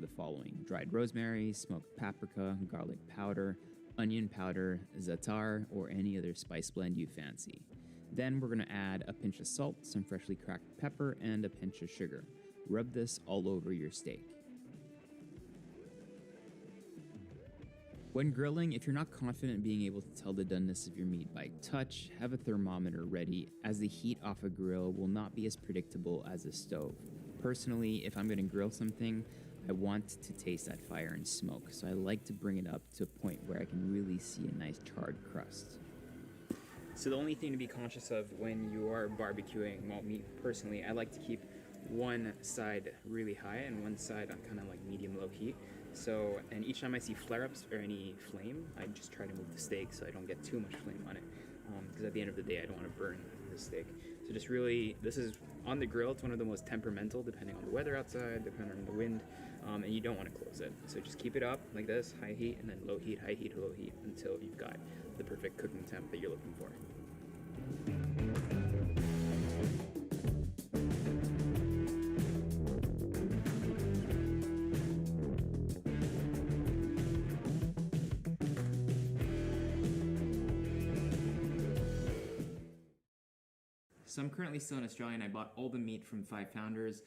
the following: dried rosemary, smoked paprika, garlic powder, onion powder, za'atar, or any other spice blend you fancy. Then we're going to add a pinch of salt, some freshly cracked pepper, and a pinch of sugar. Rub this all over your steak. When grilling, if you're not confident in being able to tell the doneness of your meat by touch, have a thermometer ready, as the heat off a grill will not be as predictable as a stove. Personally, if I'm going to grill something, I want to taste that fire and smoke, so I like to bring it up to a point where I can really see a nice charred crust. So the only thing to be conscious of when you are barbecuing, well, me personally, I like to keep one side really high and one side on kind of like medium-low heat. So, and each time I see flare-ups or any flame, I just try to move the steak so I don't get too much flame on it. Because at the end of the day, I don't want to burn the steak. So just really, this is on the grill, it's one of the most temperamental depending on the weather outside, depending on the wind, and you don't want to close it. So just keep it up like this, high heat, and then low heat, low heat, until you've got the perfect cooking temp that you're looking for. So I'm currently still in Australia, and I bought all the meat from Five Founders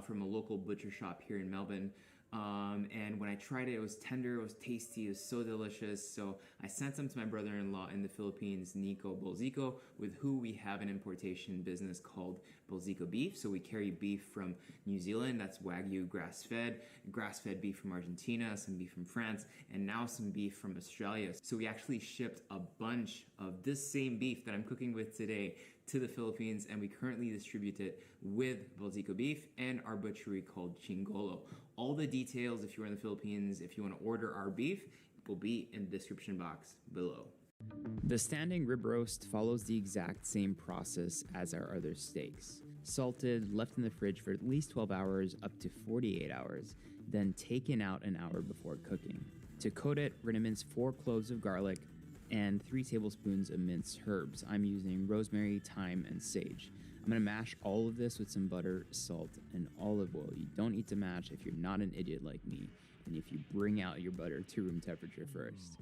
from a local butcher shop here in Melbourne. And when I tried it, it was tender, it was tasty, it was so delicious. So I sent some to my brother-in-law in the Philippines, Nico Bolzico, with who we have an importation business called Bolzico Beef. So we carry beef from New Zealand, that's Wagyu grass-fed beef from Argentina, some beef from France, and now some beef from Australia. So we actually shipped a bunch of this same beef that I'm cooking with today to the Philippines, and we currently distribute it with Bolzico Beef and our butchery called Chingolo. All the details, if you're in the Philippines, if you want to order our beef, it will be in the description box below. The standing rib roast follows the exact same process as our other steaks. Salted, left in the fridge for at least 12 hours up to 48 hours, then taken out an hour before cooking. To coat it, we're going to mince 4 cloves of garlic and 3 tablespoons of minced herbs. I'm using rosemary, thyme, and sage. I'm gonna mash all of this with some butter, salt, and olive oil. You don't need to mash if you're not an idiot like me, and if you bring out your butter to room temperature first.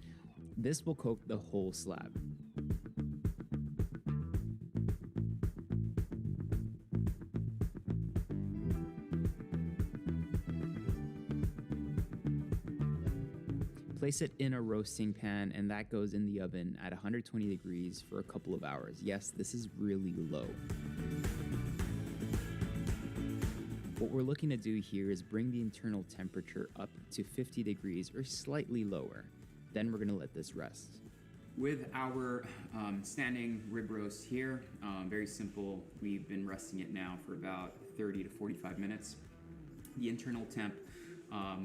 This will coat the whole slab. Place it in a roasting pan, and that goes in the oven at 120 degrees for a couple of hours. Yes, this is really low. What we're looking to do here is bring the internal temperature up to 50 degrees or slightly lower. Then we're going to let this rest. With our standing rib roast here, very simple. We've been resting it now for about 30 to 45 minutes. The internal temp,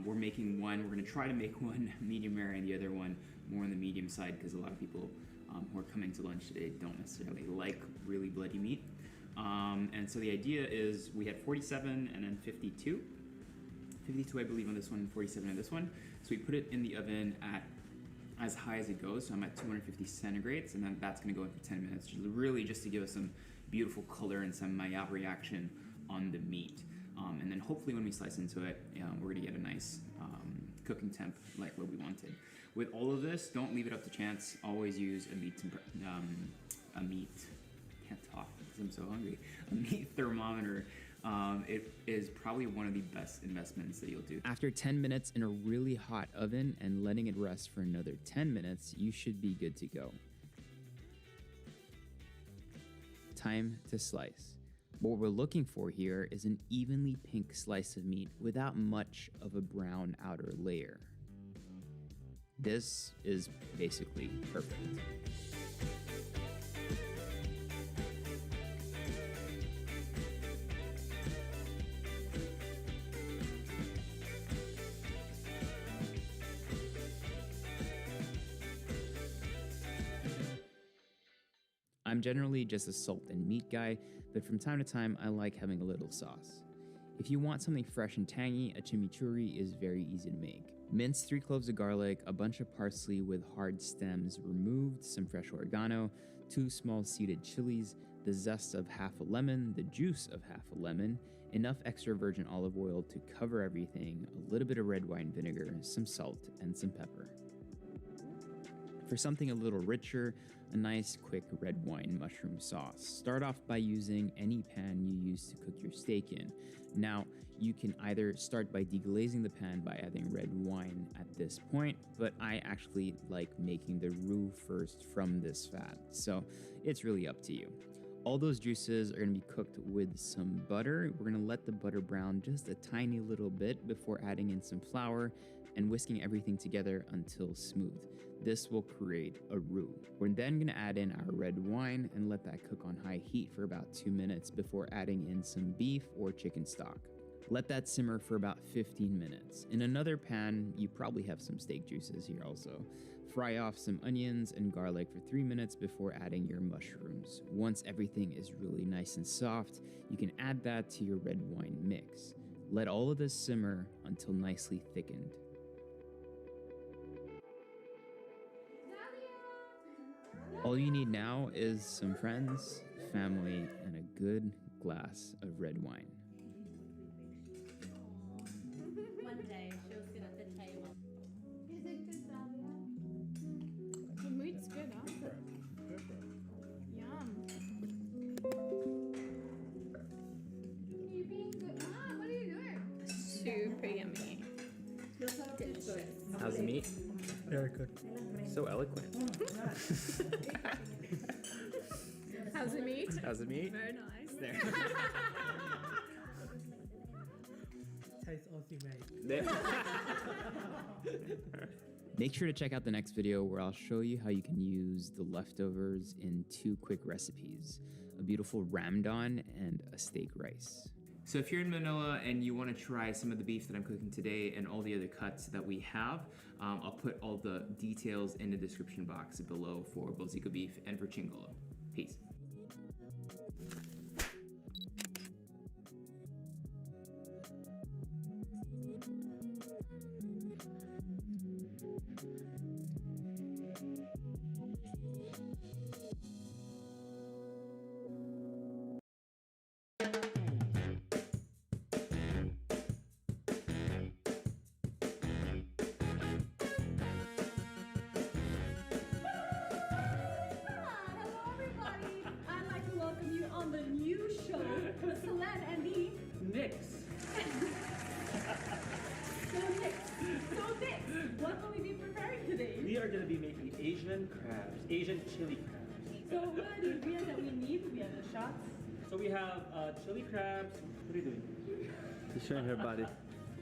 we're making one. We're going to try to make one medium rare and the other one more on the medium side, because a lot of people who are coming to lunch today don't necessarily like really bloody meat. And so the idea is we had 47 and then 52. 52 I believe on this one, 47 on this one. So we put it in the oven at as high as it goes. So I'm at 250 centigrades, and then that's going to go in for 10 minutes, really just to give us some beautiful color and some Maillard reaction on the meat. And then hopefully when we slice into it, we're going to get a nice cooking temp like what we wanted. With all of this, don't leave it up to chance. Always use a meat can't talk because I'm so hungry. A meat thermometer. It is probably one of the best investments that you'll do. After 10 minutes in a really hot oven and letting it rest for another 10 minutes, you should be good to go. Time to slice. What we're looking for here is an evenly pink slice of meat without much of a brown outer layer. This is basically perfect. I'm generally just a salt and meat guy, but from time to time I like having a little sauce. If you want something fresh and tangy, a chimichurri is very easy to make. Mince 3 cloves of garlic, a bunch of parsley with hard stems removed, some fresh oregano, 2 small seeded chilies, the zest of half a lemon, the juice of half a lemon, enough extra virgin olive oil to cover everything, a little bit of red wine vinegar, some salt, and some pepper. For something a little richer, a nice quick red wine mushroom sauce. Start off by using any pan you use to cook your steak in. Now, you can either start by deglazing the pan by adding red wine at this point, but I actually like making the roux first from this fat, so it's really up to you. All those juices are going to be cooked with some butter. We're going to let the butter brown just a tiny little bit before adding in some flour and whisking everything together until smooth. This will create a roux. We're then going to add in our red wine and let that cook on high heat for about 2 minutes before adding in some beef or chicken stock. Let that simmer for about 15 minutes. In another pan, you probably have some steak juices here also. Fry off some onions and garlic for 3 minutes before adding your mushrooms. Once everything is really nice and soft, you can add that to your red wine mix. Let all of this simmer until nicely thickened. All you need now is some friends, family, and a good glass of red wine. One day she'll sit at the table. Is it good, Dalia? The meat's good, huh? Yum. You being good? Ah, what are you doing? Super yummy. Delicious. How's the meat? Very good. So eloquent. How's the meat? How's the meat? Very nice. There. Tastes Aussie made. There. Make sure to check out the next video where I'll show you how you can use the leftovers in 2 quick recipes, a beautiful ramdon and a steak rice. So if you're in Manila and you want to try some of the beef that I'm cooking today and all the other cuts that we have, I'll put all the details in the description box below for Boziko beef and for Chingolo. Peace. Hello everybody! I'd like to welcome you on the new show, the Celine and the Nix. So Nick, what will we be preparing today? We are going to be making Asian crabs, Asian chili crabs. So what are the ingredients that we need? We have the shots. So we have chili crabs. What are you doing? She's showing her body.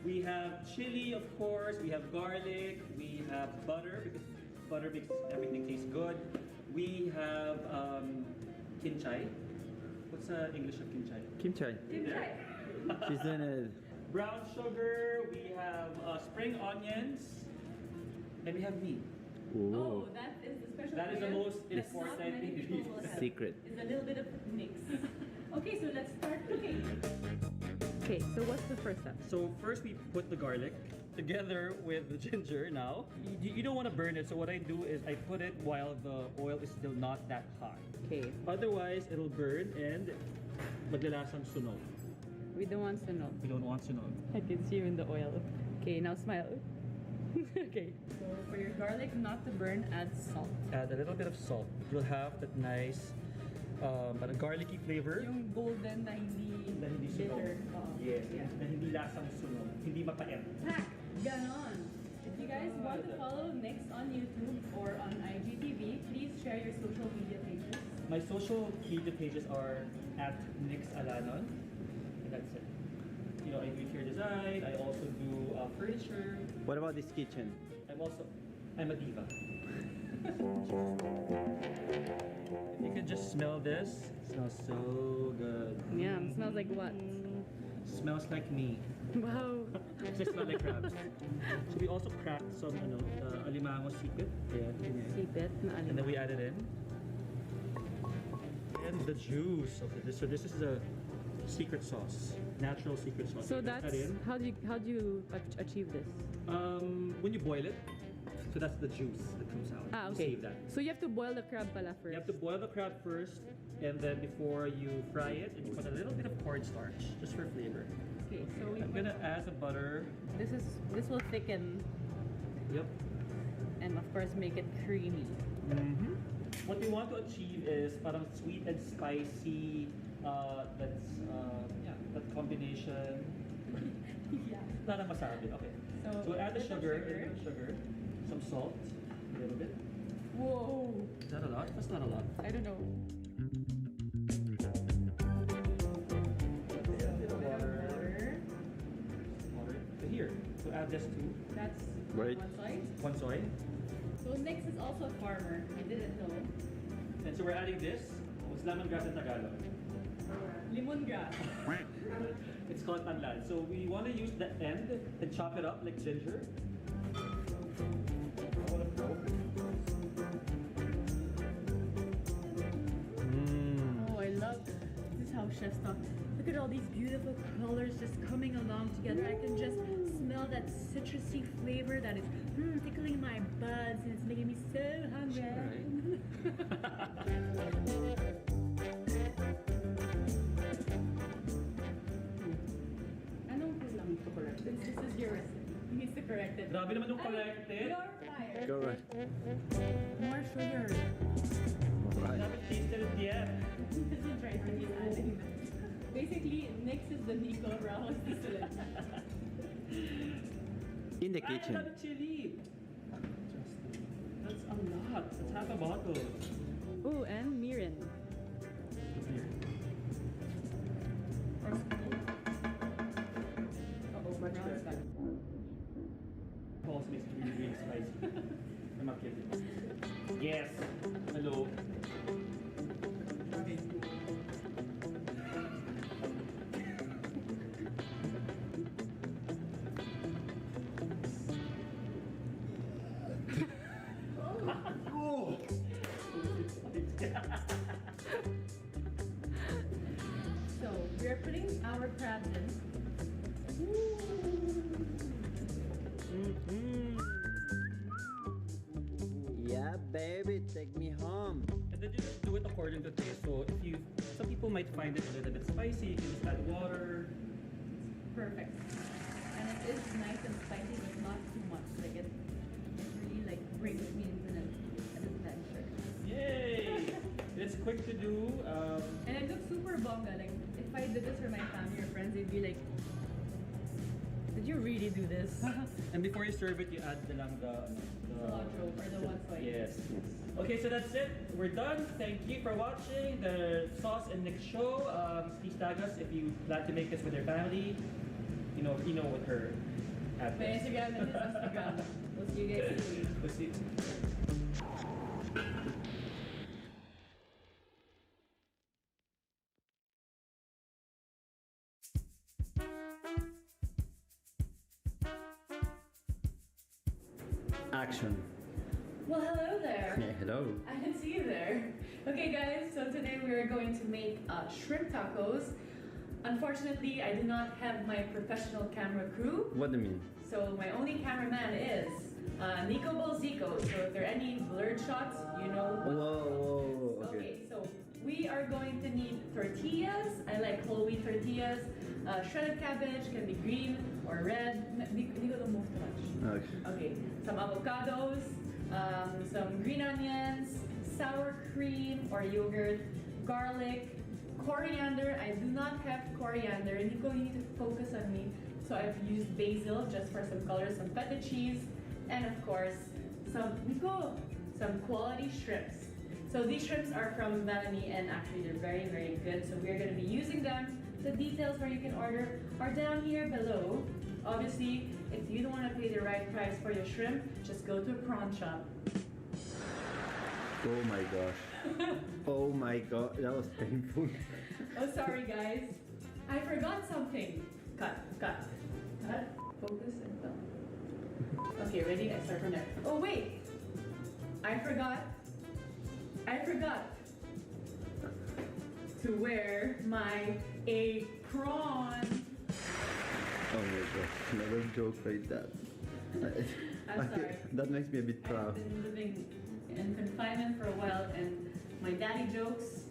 We have chili, of course. We have garlic. We have butter because butter makes everything taste good. We have kinchay. What's the English of kinchay? Kimchi. She's doing it. Brown sugar. We have spring onions, and we have meat. Ooh. Oh, that is the special That is the ingredient most that important not many people will ingredient. have. Secret. It's a little bit of mix. Okay, so let's start cooking. Okay, so what's the first step? So first we put the garlic together with the ginger now. You don't want to burn it, so what I do is I put it while the oil is still not that hot. Okay, Otherwise, it'll burn and maglalasang sunog. we don't want sunog. We don't want sunog. I can see you in the oil. Okay, now smile. Okay. So for your garlic not to burn, add salt. Add a little bit of salt. You'll have that nice parang garlicky flavor. Yung golden na hindi Na hindi sunog. bitter. Yes, na hindi lasang sunog. Hindi mapait. Hack! Ganon! If you guys want to follow Nix on YouTube or on IGTV, please share your social media pages. My social media pages are at Nix Alanon. And that's it. You know, I do interior design. I also do furniture. What about this kitchen? I'm a diva. You can just smell this. It smells so good. Yeah, it smells like what? Smells like me. Wow! It smells like crabs. So we also cracked some alimango sipit. Sipit na And then we added in. And the juice of it. So this is a secret sauce. Natural secret sauce. So You press that's that in. how do you achieve this? When you boil it, So that's the juice that comes out. Ah, You okay. Save that. So you have to boil the crab pala first. You have to boil the crab first, and then before you fry it, and you put a little bit of cornstarch just for flavor. Okay, so we I'm gonna add the butter. this will thicken Yep. and of course make it creamy. Mm-hmm. What we want to achieve is parang sweet and spicy. That combination. Yeah. Wala nang masabi. Okay. So add the little sugar, some salt, a little bit. Whoa! Is that a lot? That's not a lot. I don't know. A bit of water. Water. Water. So here. So add this to That's Right. one side. one soy. So Nix is also a farmer. I didn't know. And so we're adding this. What's lemongrass in Tagalog? Lemongrass. It's called tanlad. So we want to use the end and chop it up like ginger. Oh, I love this is how chefs talk. Look at all these beautiful colors just coming along together. I can just smell that citrusy flavor that is tickling my buds and it's making me so hungry. Anong kulang? Since this is your recipe, he needs to correct it. Grabe naman yung corrected. You're fired. Go right. More sugar. I haven't tasted it yet. This is right when he's adding this. Basically, Nix is the Nico, Rahul is the Celine. In the I kitchen. have chili. That's a lot. That's half a bottle. Oh, and mirin. Here. Oh, now it's done. Pulse makes it really, really spicy. I'm not kidding. Yes. Hello. So, we're putting our crabs in. Yeah, baby, take me home. And then you just do it according to taste. So if you, some people might find it a little bit spicy, you can just add water. Perfect. And it is nice and spicy, but not too much. Like it really like brings me into an adventure. Yay! It's quick to do. And it looks super bonga. Like if I did this for my family or friends, they'd be like, "Did you really do this?" And before you serve it, you add the Cilantro or the one soy. Yes. Okay, so that's it. We're done. Thank you for watching the Sauce and Nick show. Please tag us if you plan to make this with your family. You know with her My address. Instagram and his Instagram. We'll see you guys soon. We'll see. Action. Well, hello there. Yeah, hello. I didn't see you there. Okay, guys, so today we are going to make shrimp tacos. Unfortunately, I do not have my professional camera crew, What do you mean? so my only cameraman is Nico Bolzico. So if there are any blurred shots, you know what. Whoa, okay. Okay, so we are going to need tortillas. I like whole wheat tortillas. Shredded cabbage can be green or red. Nico, don't move too much. Okay. Okay, some avocados, some green onions, sour cream or yogurt, garlic, coriander. I do not have coriander. Nico, you need to focus on me. So I've used basil just for some color, some feta cheese, and of course, some quality shrimps. So these shrimps are from Melanie and actually they're very, very good. So we're going to be using them. The details where you can order are down here below. Obviously, if you don't want to pay the right price for your shrimp, just go to a prawn shop. Oh my gosh. Oh my god, that was painful. Oh, sorry guys. I forgot something. Cut. Focus and film. Okay, ready? I start from there. Oh wait! I forgot to wear my apron. Oh my gosh, never joke like that. I'm sorry. That makes me a bit I've proud. been living in confinement for a while and my daddy jokes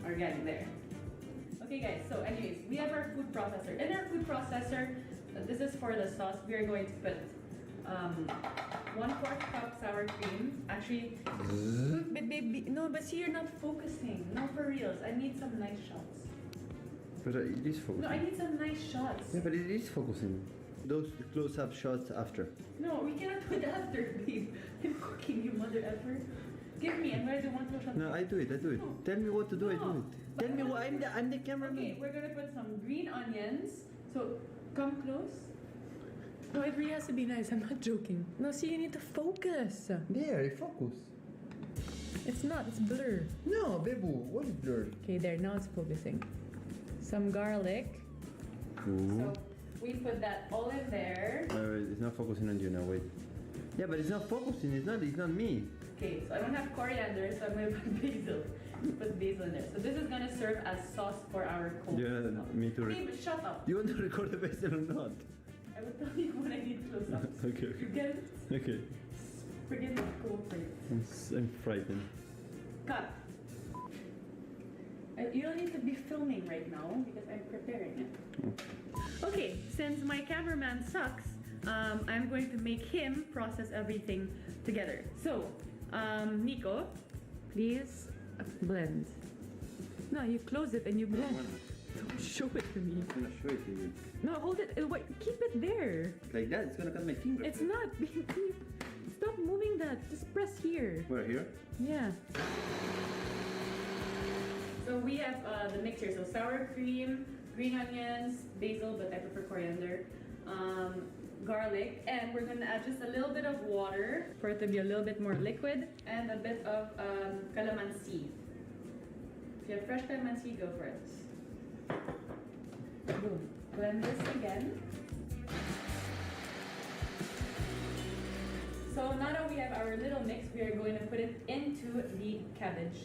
are getting there. Okay guys, so anyways, we have our food processor. In our food processor, this is for the sauce, we are going to put 1/4 cup sour cream. Actually, but baby, no, but see, you're not focusing. No, for reals. I need some nice shots. But it is focusing. No, I need some nice shots. Yeah, but it is focusing. Those close-up shots after. No, we cannot put after, babe. I'm cooking, you mother effer. Give me, I'm gonna do one more shot. No, I do it. No. Tell me what to do, I do No. it. Tell me what I'm the cameraman. Okay, we're gonna put some green onions. So, come close. No, it really has to be nice. I'm not joking. No, see, you need to focus. There, focus. It's not, it's blur. No, Bebu, what is blurred? Okay, there, now it's focusing. Some garlic. So, we put that all in there. It's not focusing on you now, wait. Yeah, but it's not focusing, it's not me. Okay, so I don't have coriander, so I'm gonna put basil. Put basil in there. So this is gonna serve as sauce for our cold Yeah, stuff. me too. Babe, shut up. You want to record the basil or not? I will tell you when I need close-ups. Okay. You get it? Okay. Forget the cold plate. I'm frightened. Cut. You don't need to be filming right now because I'm preparing it. Okay, since my cameraman sucks, I'm going to make him process everything together. So, Nico, please blend. No, you close it and you blend. Don't show it to me. I'm gonna show it to you. No, hold it. Wait, keep it there. Like that, it's gonna cut my finger. It's not. Stop moving that. Just press here. Where, here? Yeah. So we have the mix here. So sour cream, green onions, basil, but I prefer coriander, garlic, and we're gonna add just a little bit of water for it to be a little bit more liquid, and a bit of calamansi. If you have fresh calamansi, go for it. Boom. Blend this again. So now that we have our little mix, we are going to put it into the cabbage.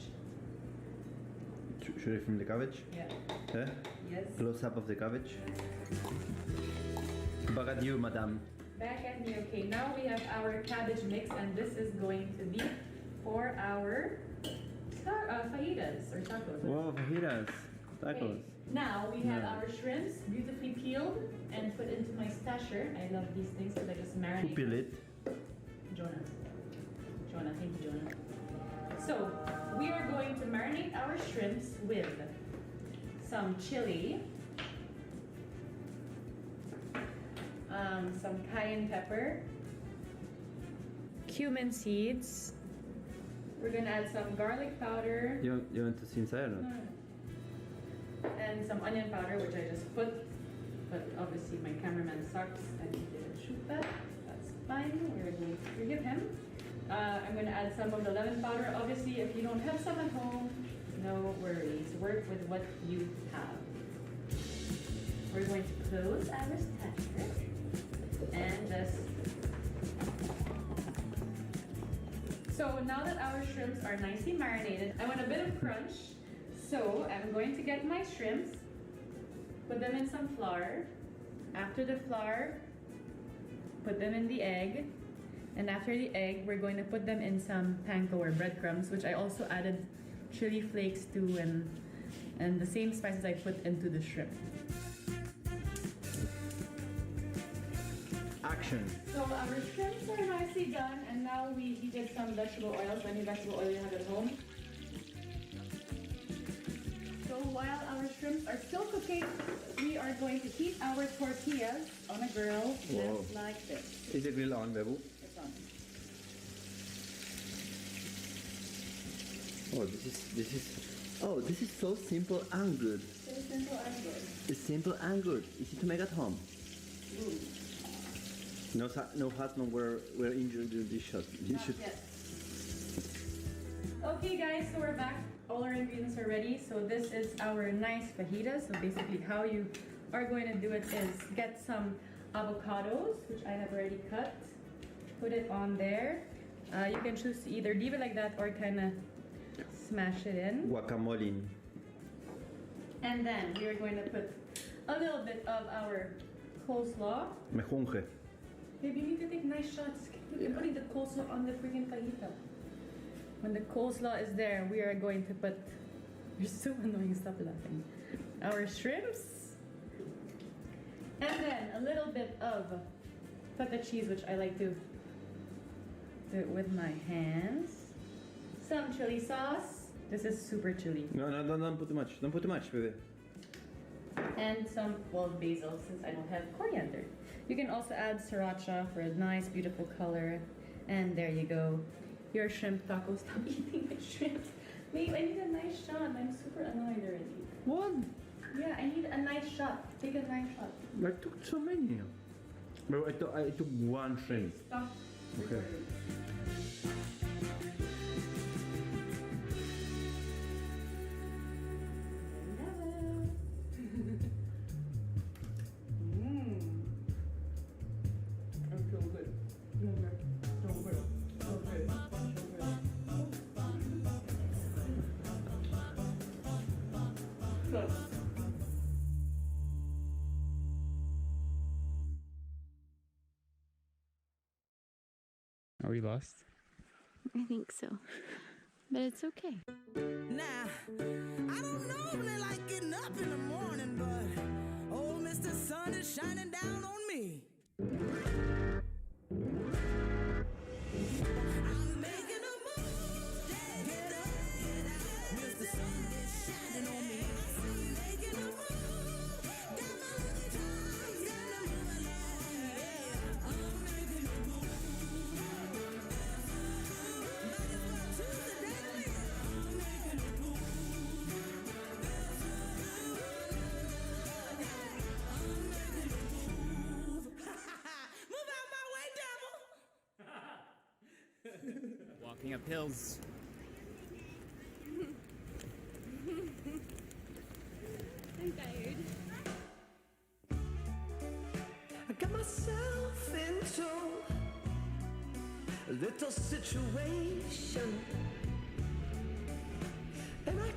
Should I film the cabbage? Yeah. Eh? Yes. Close up of the cabbage. Back at you, madam. Back at me. Okay, now we have our cabbage mix, and this is going to be for our fajitas or tacos. Wow, fajitas. Tacos. Okay, now we have No. our shrimps beautifully peeled and put into my stasher. I love these things because I just marinate. Who peel it? Jonah. Jonah, thank you, Jonah. So, we are going to marinate our shrimps with some chili, some cayenne pepper, cumin seeds. We're gonna add some garlic powder. You want to see inside or not? And some onion powder, which I just put. But obviously my cameraman sucks and he didn't shoot that. That's fine. We're going to forgive him. I'm going to add some of the lemon powder. Obviously, if you don't have some at home, no worries. Work with what you have. We're going to close our stasher and just... So now that our shrimps are nicely marinated, I want a bit of crunch. So I'm going to get my shrimps, put them in some flour. After the flour, put them in the egg. And after the egg, we're going to put them in some panko or breadcrumbs, which I also added chili flakes to and the same spices I put into the shrimp. Action. So our shrimps are nicely done, and now we heated some vegetable oil, so any vegetable oil you have at home. So while our shrimps are still cooking, we are going to heat our tortillas on a grill Whoa. just like this. Is the grill on, Bebu? It's on. Oh, this is so simple and good. So simple and good. It's simple and good. Easy to make at home. Ooh. No husband were injured in this shot. You Not should. yet. Okay guys, so we're back. All our ingredients are ready. So this is our nice fajita. So basically how you are going to do it is get some avocados, which I have already cut. Put it on there. You can choose to either leave it like that or kind of smash it in. Guacamole. And then we are going to put a little bit of our coleslaw. Mejunje. Maybe you need to take nice shots. You're putting the coleslaw on the freaking fajita. When the coleslaw is there, we are going to put. You're so annoying. Stop laughing. Our shrimps, and then a little bit of feta cheese, which I like to do it with my hands. Some chili sauce. This is super chili. No, don't put too much. Don't put too much, baby. And some wild basil, since I don't have coriander. You can also add sriracha for a nice, beautiful color. And there you go. Your shrimp taco. Stop eating my shrimps. Babe, I need a nice shot. I'm super annoyed already. One. Yeah, I need a nice shot. Take a nice shot. I took so many. But I took one shrimp. Stop. Okay. Are we lost? I think so. But it's okay. Now, I don't normally like getting up in the morning, but old Mr. Sun is shining down on me. I'm making a move. Get up. Mr. Sun is shining on me. Making a move. Got my little time, got a move. Yeah, I'm making a move. Walking up hills. I'm tired. I got myself into a little situation, and I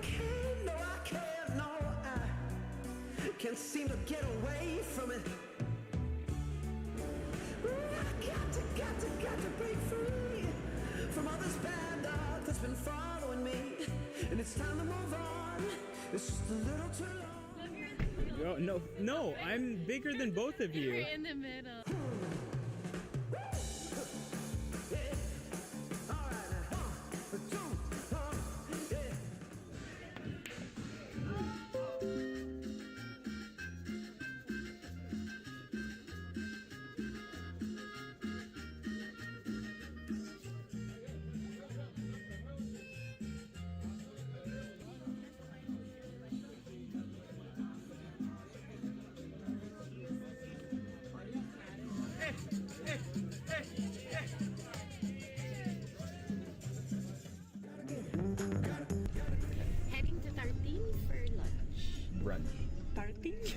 can't seem to get away from it. Ooh, I got to break free from all this bad luck that's been following me, and it's time to move on. It's just a little too long. No, I'm bigger than both of you. You're in the middle. Heading to Tartine for lunch. Brunch. Tartine?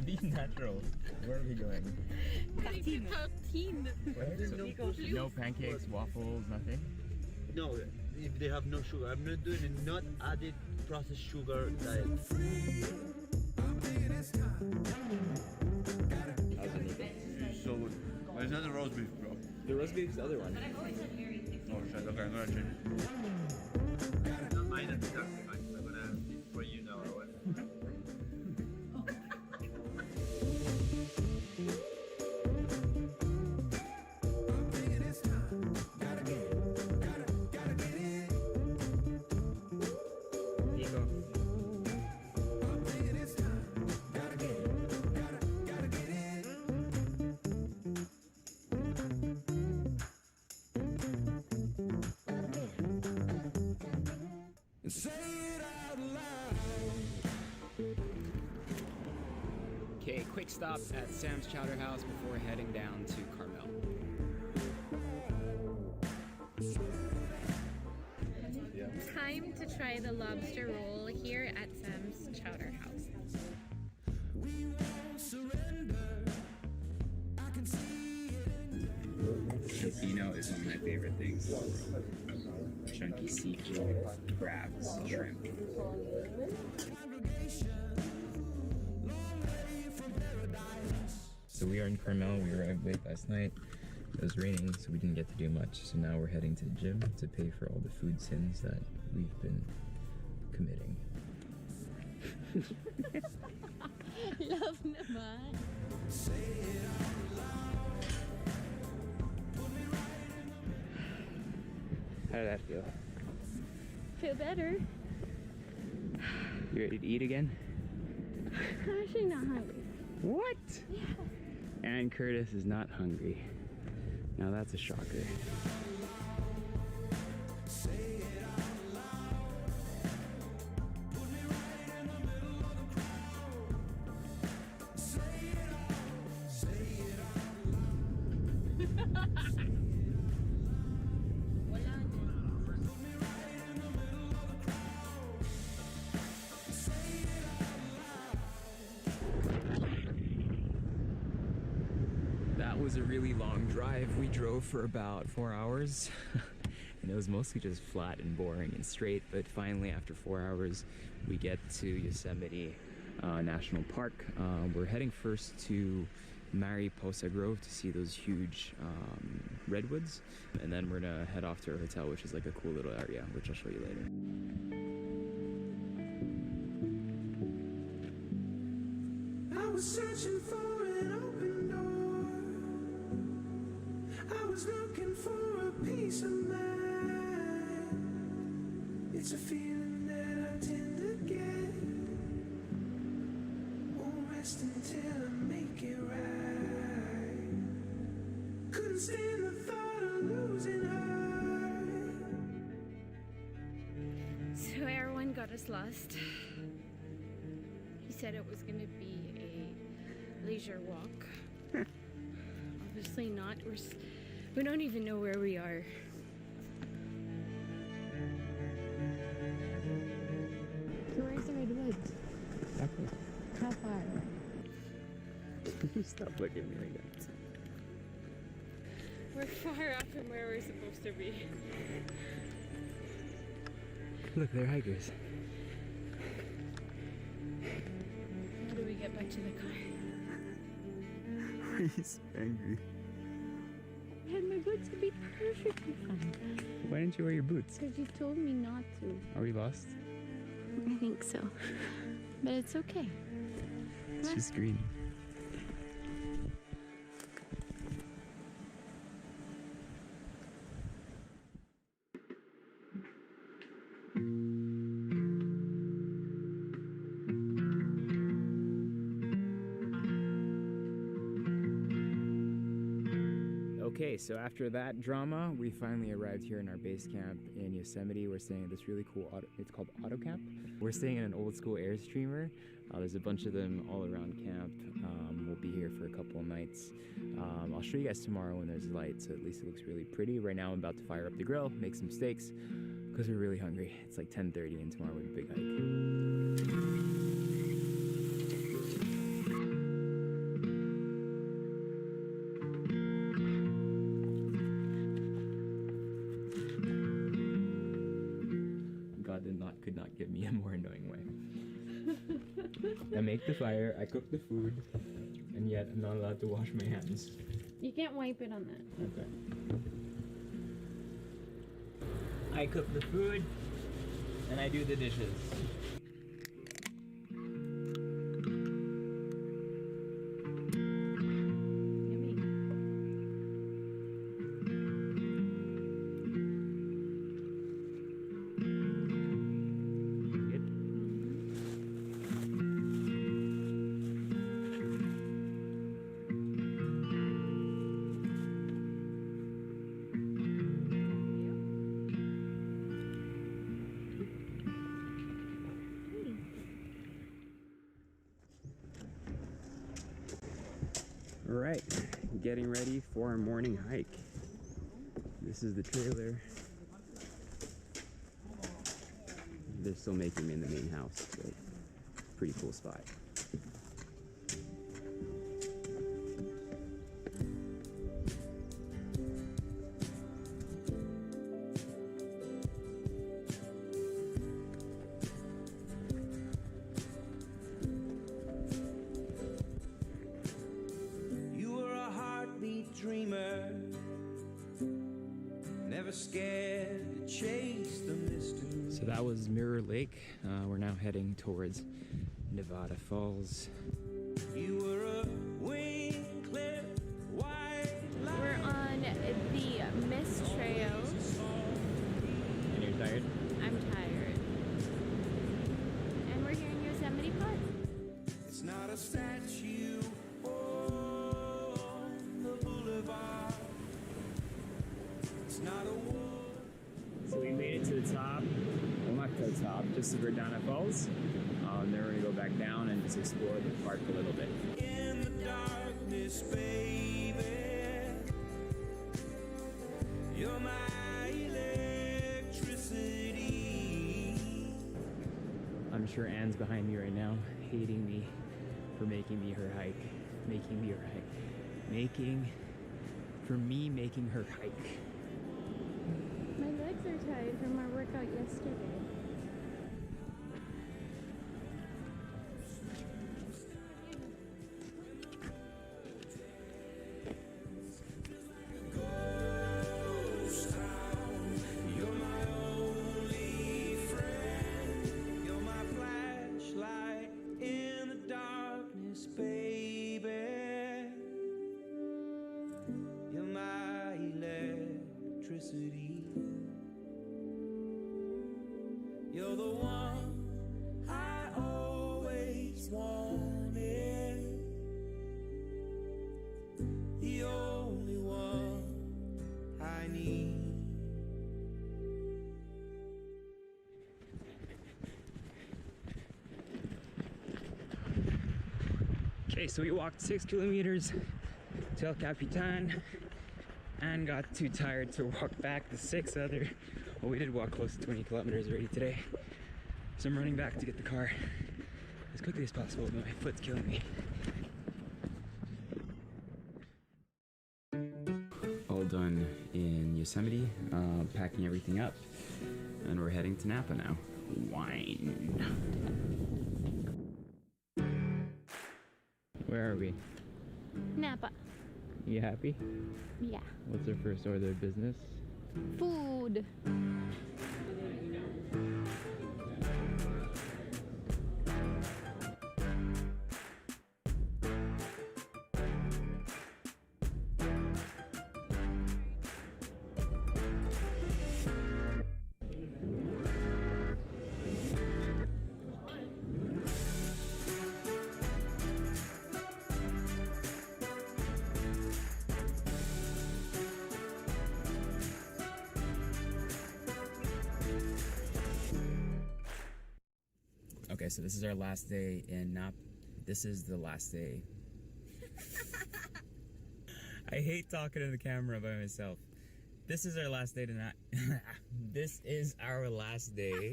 Be natural. Where are we going? Tartine. No pancakes, waffles, nothing? No, if they have no sugar. I'm not doing a not added processed sugar diet. So good. But it's not the roast beef, bro. The roast beef is the other one. Oh shit, okay, I'm gonna change it. Not mine at the dark. I'm gonna for you now or what? Okay, quick stop at Sam's Chowder House before heading down to Carmel. Time to try the lobster roll here at Sam's Chowder House. Filipino is one of my favorite things. Chunky seafood, crabs, shrimp. So we are in Carmel. We arrived late last night. It was raining, so we didn't get to do much. So now we're heading to the gym to pay for all the food sins that we've been committing. Love naman. How did that feel? Feel better. You ready to eat again? I'm actually not hungry. What? Yeah. And Curtis is not hungry. Now that's a shocker. That was a really long drive. We drove for about 4 hours. And it was mostly just flat and boring and straight, but finally after 4 hours we get to Yosemite National Park. We're heading first to Mariposa Grove to see those huge redwoods, and then we're gonna head off to our hotel, which is like a cool little area, which I'll show you later. I was searching for an open door. I was looking for a peace of mind. It's a feeling that I tend to get. Won't rest until I make it right. Couldn't stand the thought of losing her. So everyone got us lost. He said it was gonna be a leisure walk. Obviously not. We don't even know where we are. So where's the redwoods? How far? Stop looking at me like that. We're far off from where we're supposed to be. Look, they're hikers. How do we get back to the car? He's angry. And my boots would be perfectly fine. Why didn't you wear your boots? Because you told me not to. Are we lost? I think so. But it's okay. It's just green. Okay, so after that drama, we finally arrived here in our base camp in Yosemite. We're staying at this really cool it's called AutoCamp. We're staying in an old school Airstreamer. There's a bunch of them all around camp. We'll be here for a couple of nights. I'll show you guys tomorrow when there's light, so at least it looks really pretty. Right now I'm about to fire up the grill, make some steaks, because we're really hungry. It's like 10:30 and tomorrow we have a big hike. Could not give me a more annoying way. I make the fire, I cook the food, and yet I'm not allowed to wash my hands. You can't wipe it on that. Okay. I cook the food and I do the dishes. Yummy. Good? All right, getting ready for our morning hike. This is the trailer. They're still making me in the main house, but pretty cool spot. You were a heartbeat dreamer. Never scared to chase the mystery. So that was Mirror Lake. We're now heading towards Nevada Falls. You were a Winkler, white We're on the Mist Trail. And you're tired? I'm tired. And we're here in Yosemite Park. It's not a statue on the boulevard. It's not a wall. So we made it to the top. Well, not to the top, just to Verdana Falls. Then we're gonna go back down and just explore the park a little bit. In the darkness, baby, you're my electricity. I'm sure Anne's behind me right now, hating me for making me her hike. Making me her hike. Making her hike. My legs are tired from our workout yesterday. Ghost town, you're my only friend. You're my flashlight in the darkness, baby. You're my electricity. You're the one I always wanted. The only one I need. Okay, so we walked 6 kilometers to El Capitan and got too tired to walk back the 6 other. Well, we did walk close to 20 kilometers already today. So I'm running back to get the car as quickly as possible, but my foot's killing me. All done in Yosemite, packing everything up, and we're heading to Napa now. Wine. Where are we? Napa. You happy? Yeah. What's our first order of business? Food. Okay, so this is our last day in Napa. This is the last day. I hate talking to the camera by myself. This is our last day tonight. This is our last day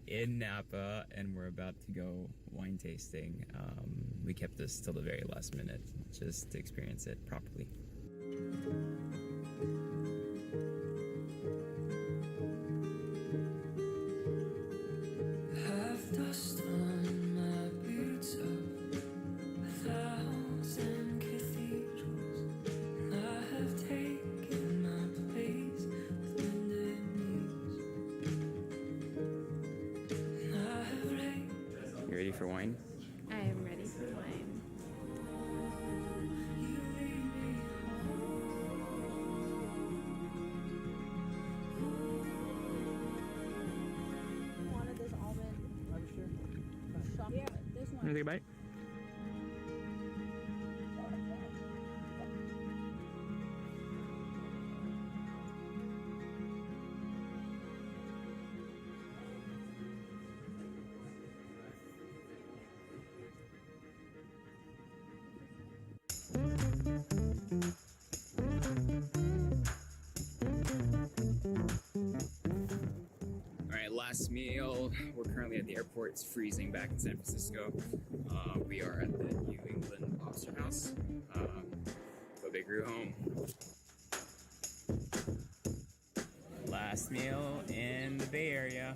in Napa, and we're about to go wine tasting. We kept this till the very last minute just to experience it properly. Have dust on my boots of 1,000 cathedrals, and I have taken my place with bended knees. And I have raised You ready for wine? I am ready for wine. you lead me Wanted this almond chocolate. This one. Wanna take a bite? Alright, last meal. We're currently at the airport. It's freezing back in San Francisco. We are at the New England Lobster House. So they grew home. Last meal in the Bay Area.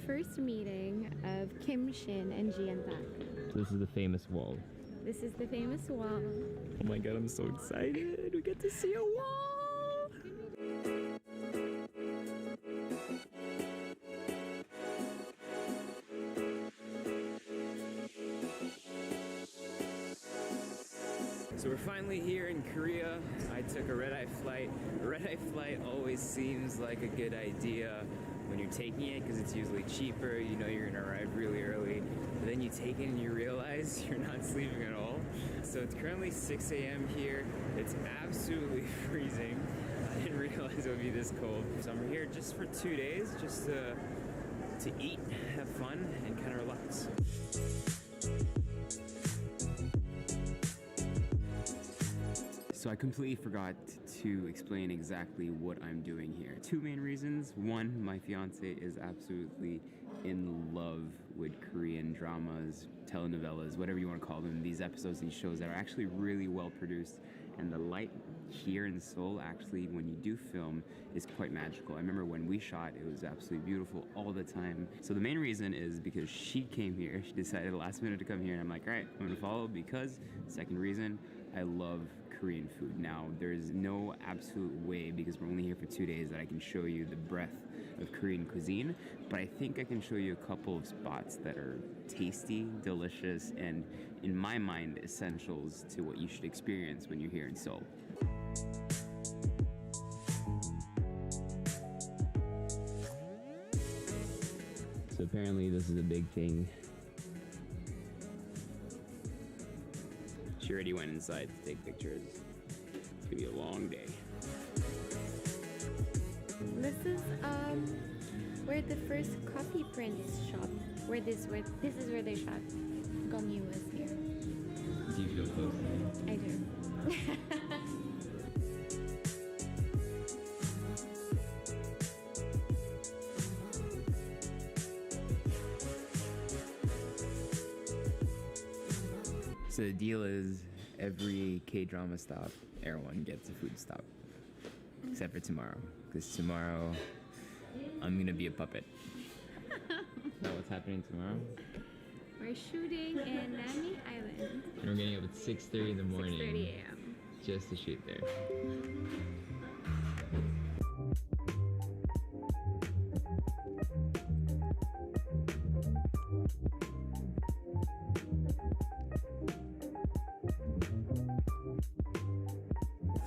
first meeting of Kim Shin and Jian Tak. This is the famous wall. This is the famous wall. Oh my god, I'm so excited. We get to see a wall. So we're finally here in Korea. I took a red-eye flight. A red-eye flight always seems like a good idea when you're taking it because it's usually cheaper. You know you're gonna arrive really early. But then you take it and you realize you're not sleeping at all. So it's currently 6 a.m. here. It's absolutely freezing. I didn't realize it would be this cold. So I'm here just for 2 days, just to eat, have fun, and kind of relax. So I completely forgot to explain exactly what I'm doing here. Two main reasons. One, my fiance is absolutely in love with Korean dramas, telenovelas, whatever you want to call them. These episodes, these shows that are actually really well produced. And the light here in Seoul, actually, when you do film, is quite magical. I remember when we shot, it was absolutely beautiful all the time. So the main reason is because she came here. She decided last minute to come here, and I'm like, all right, I'm gonna follow because, second reason, I love Korean food. Now, there's no absolute way, because we're only here for 2 days, that I can show you the breadth of Korean cuisine, but I think I can show you a couple of spots that are tasty, delicious, and in my mind, essentials to what you should experience when you're here in Seoul. So apparently this is a big thing. She already went inside to take pictures. It's gonna be a long day. This is where the first Coffee Prince shop. This is where they shot. Gong Yu was here. Do you feel close? I do. So the deal is every K-drama stop, everyone gets a food stop. Except for tomorrow. Because tomorrow, I'm gonna be a puppet. Know what's happening tomorrow? We're shooting in Nami Island. And we're getting up at 6:30 in the morning. 6:30 a.m. Just to shoot there.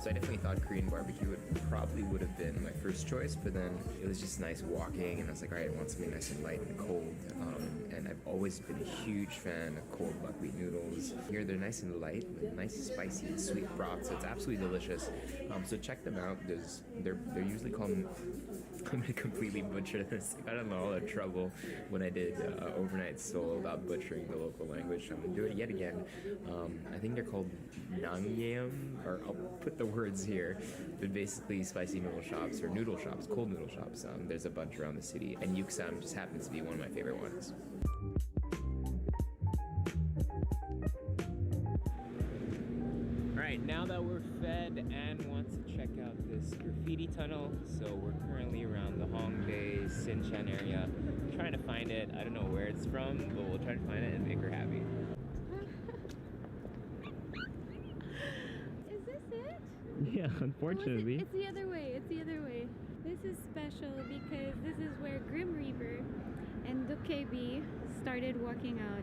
So I definitely thought Korean barbecue would have been my first choice, but then it was just nice walking, and I was like, all right, I want something nice and light and cold. And I've always been a huge fan of cold buckwheat noodles. Here they're nice and light, with nice spicy and sweet broth, so it's absolutely delicious. So check them out. They're usually called. I'm gonna completely butcher this. I got in a lot of trouble when I did Overnight Seoul about butchering the local language. So I'm gonna do it yet again. I think they're called Nangyam, or I'll put the words here. But basically, spicy noodle shops or noodle shops, cold noodle shops. There's a bunch around the city, and Yuksam just happens to be one of my favorite ones. Alright, now that we're fed, Anne wants to check out this graffiti tunnel. So we're currently around the Hongdae, Sinchan area, trying to find it. I don't know where it's from, but we'll try to find it and make her happy. Is this it? Yeah, unfortunately. It's the other way. It's the other way. This is special because this is where Grim Reaper and Dokkaebi started walking out.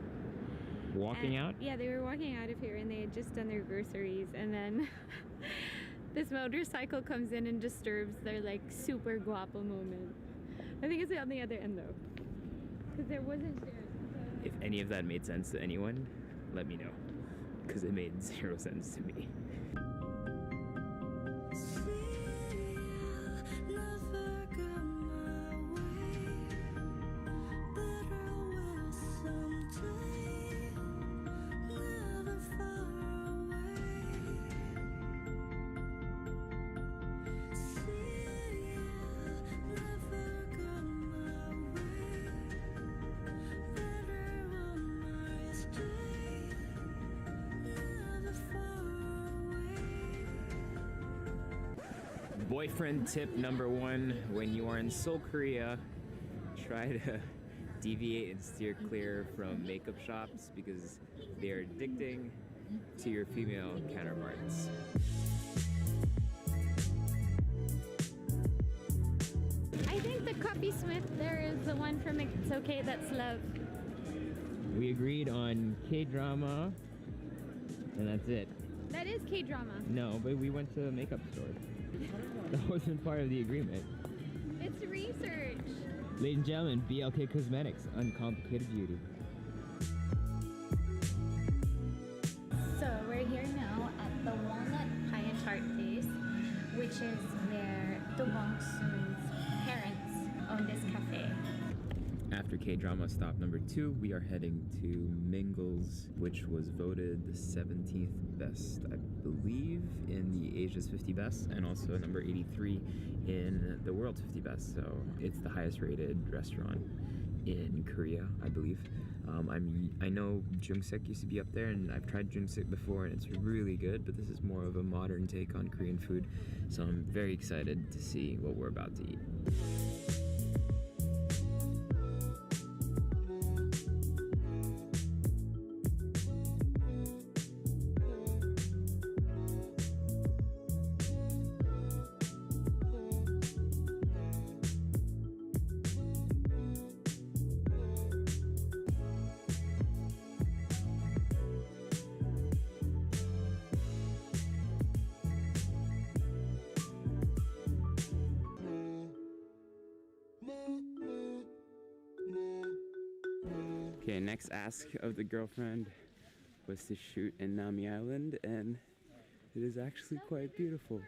Walking out? Yeah, they were walking out of here and they had just done their groceries, and then this motorcycle comes in and disturbs their like super guapo moment. I think it's on the other end though, because it wasn't there. If any of that made sense to anyone, let me know, because it made 0 sense to me. Never go my way, but I will someday. Never far away. See, never go my way, better on my stay. Never far away. Boyfriend tip number 1, when you are in Seoul, Korea, try to deviate and steer clear from makeup shops because they are addicting to your female counterparts. I think the Copy Smith there is the one from It's Okay That's Love. We agreed on K-drama, and that's it. That is K-drama. No, but we went to a makeup store. That wasn't part of the agreement. It's research. Ladies and gentlemen, BLK Cosmetics, uncomplicated beauty. So we're here now at the Walnut Pie and Tart Place, which is where Do Bong Soon's parents own this cafe. After K-drama stop number 2, we are heading to Mingles, which was voted the 17th best, I believe, in the Asia's 50 best, and also number 83 in the world's 50 best. So it's the highest rated restaurant in Korea, I believe. I know Jungsik used to be up there, and I've tried Jungsik before, and it's really good, but this is more of a modern take on Korean food. So I'm very excited to see what we're about to eat. Okay, next ask of the girlfriend was to shoot in Nami Island, and it is actually quite beautiful.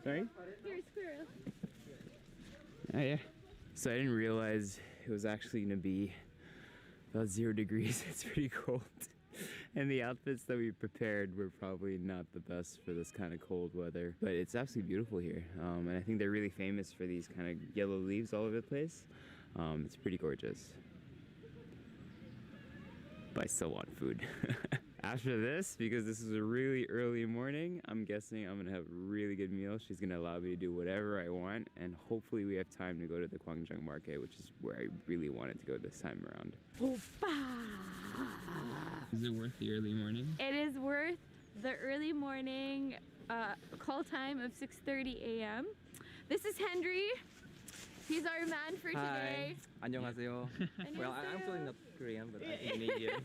Sorry? Here's squirrel. Oh yeah. So I didn't realize it was actually gonna be about 0 degrees. It's pretty cold. And the outfits that we prepared were probably not the best for this kind of cold weather. But it's absolutely beautiful here. And I think they're really famous for these kind of yellow leaves all over the place. It's pretty gorgeous. But I still want food. After this, because this is a really early morning, I'm guessing I'm gonna have a really good meal. She's gonna allow me to do whatever I want, and hopefully we have time to go to the Gwangjang Market, which is where I really wanted to go this time around. Is it worth the early morning? It is worth the early morning call time of 6:30 a.m. This is Henry. He's our man for today. 안녕하세요. Well, I'm feeling not Korean, but I'm Canadian.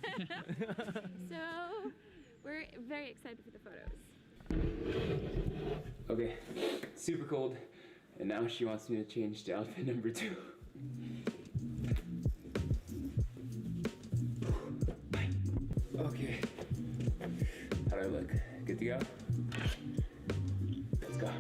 So, we're very excited for the photos. Okay, super cold, and now she wants me to change to outfit number 2. Okay, how do I look? Good to go? Let's go.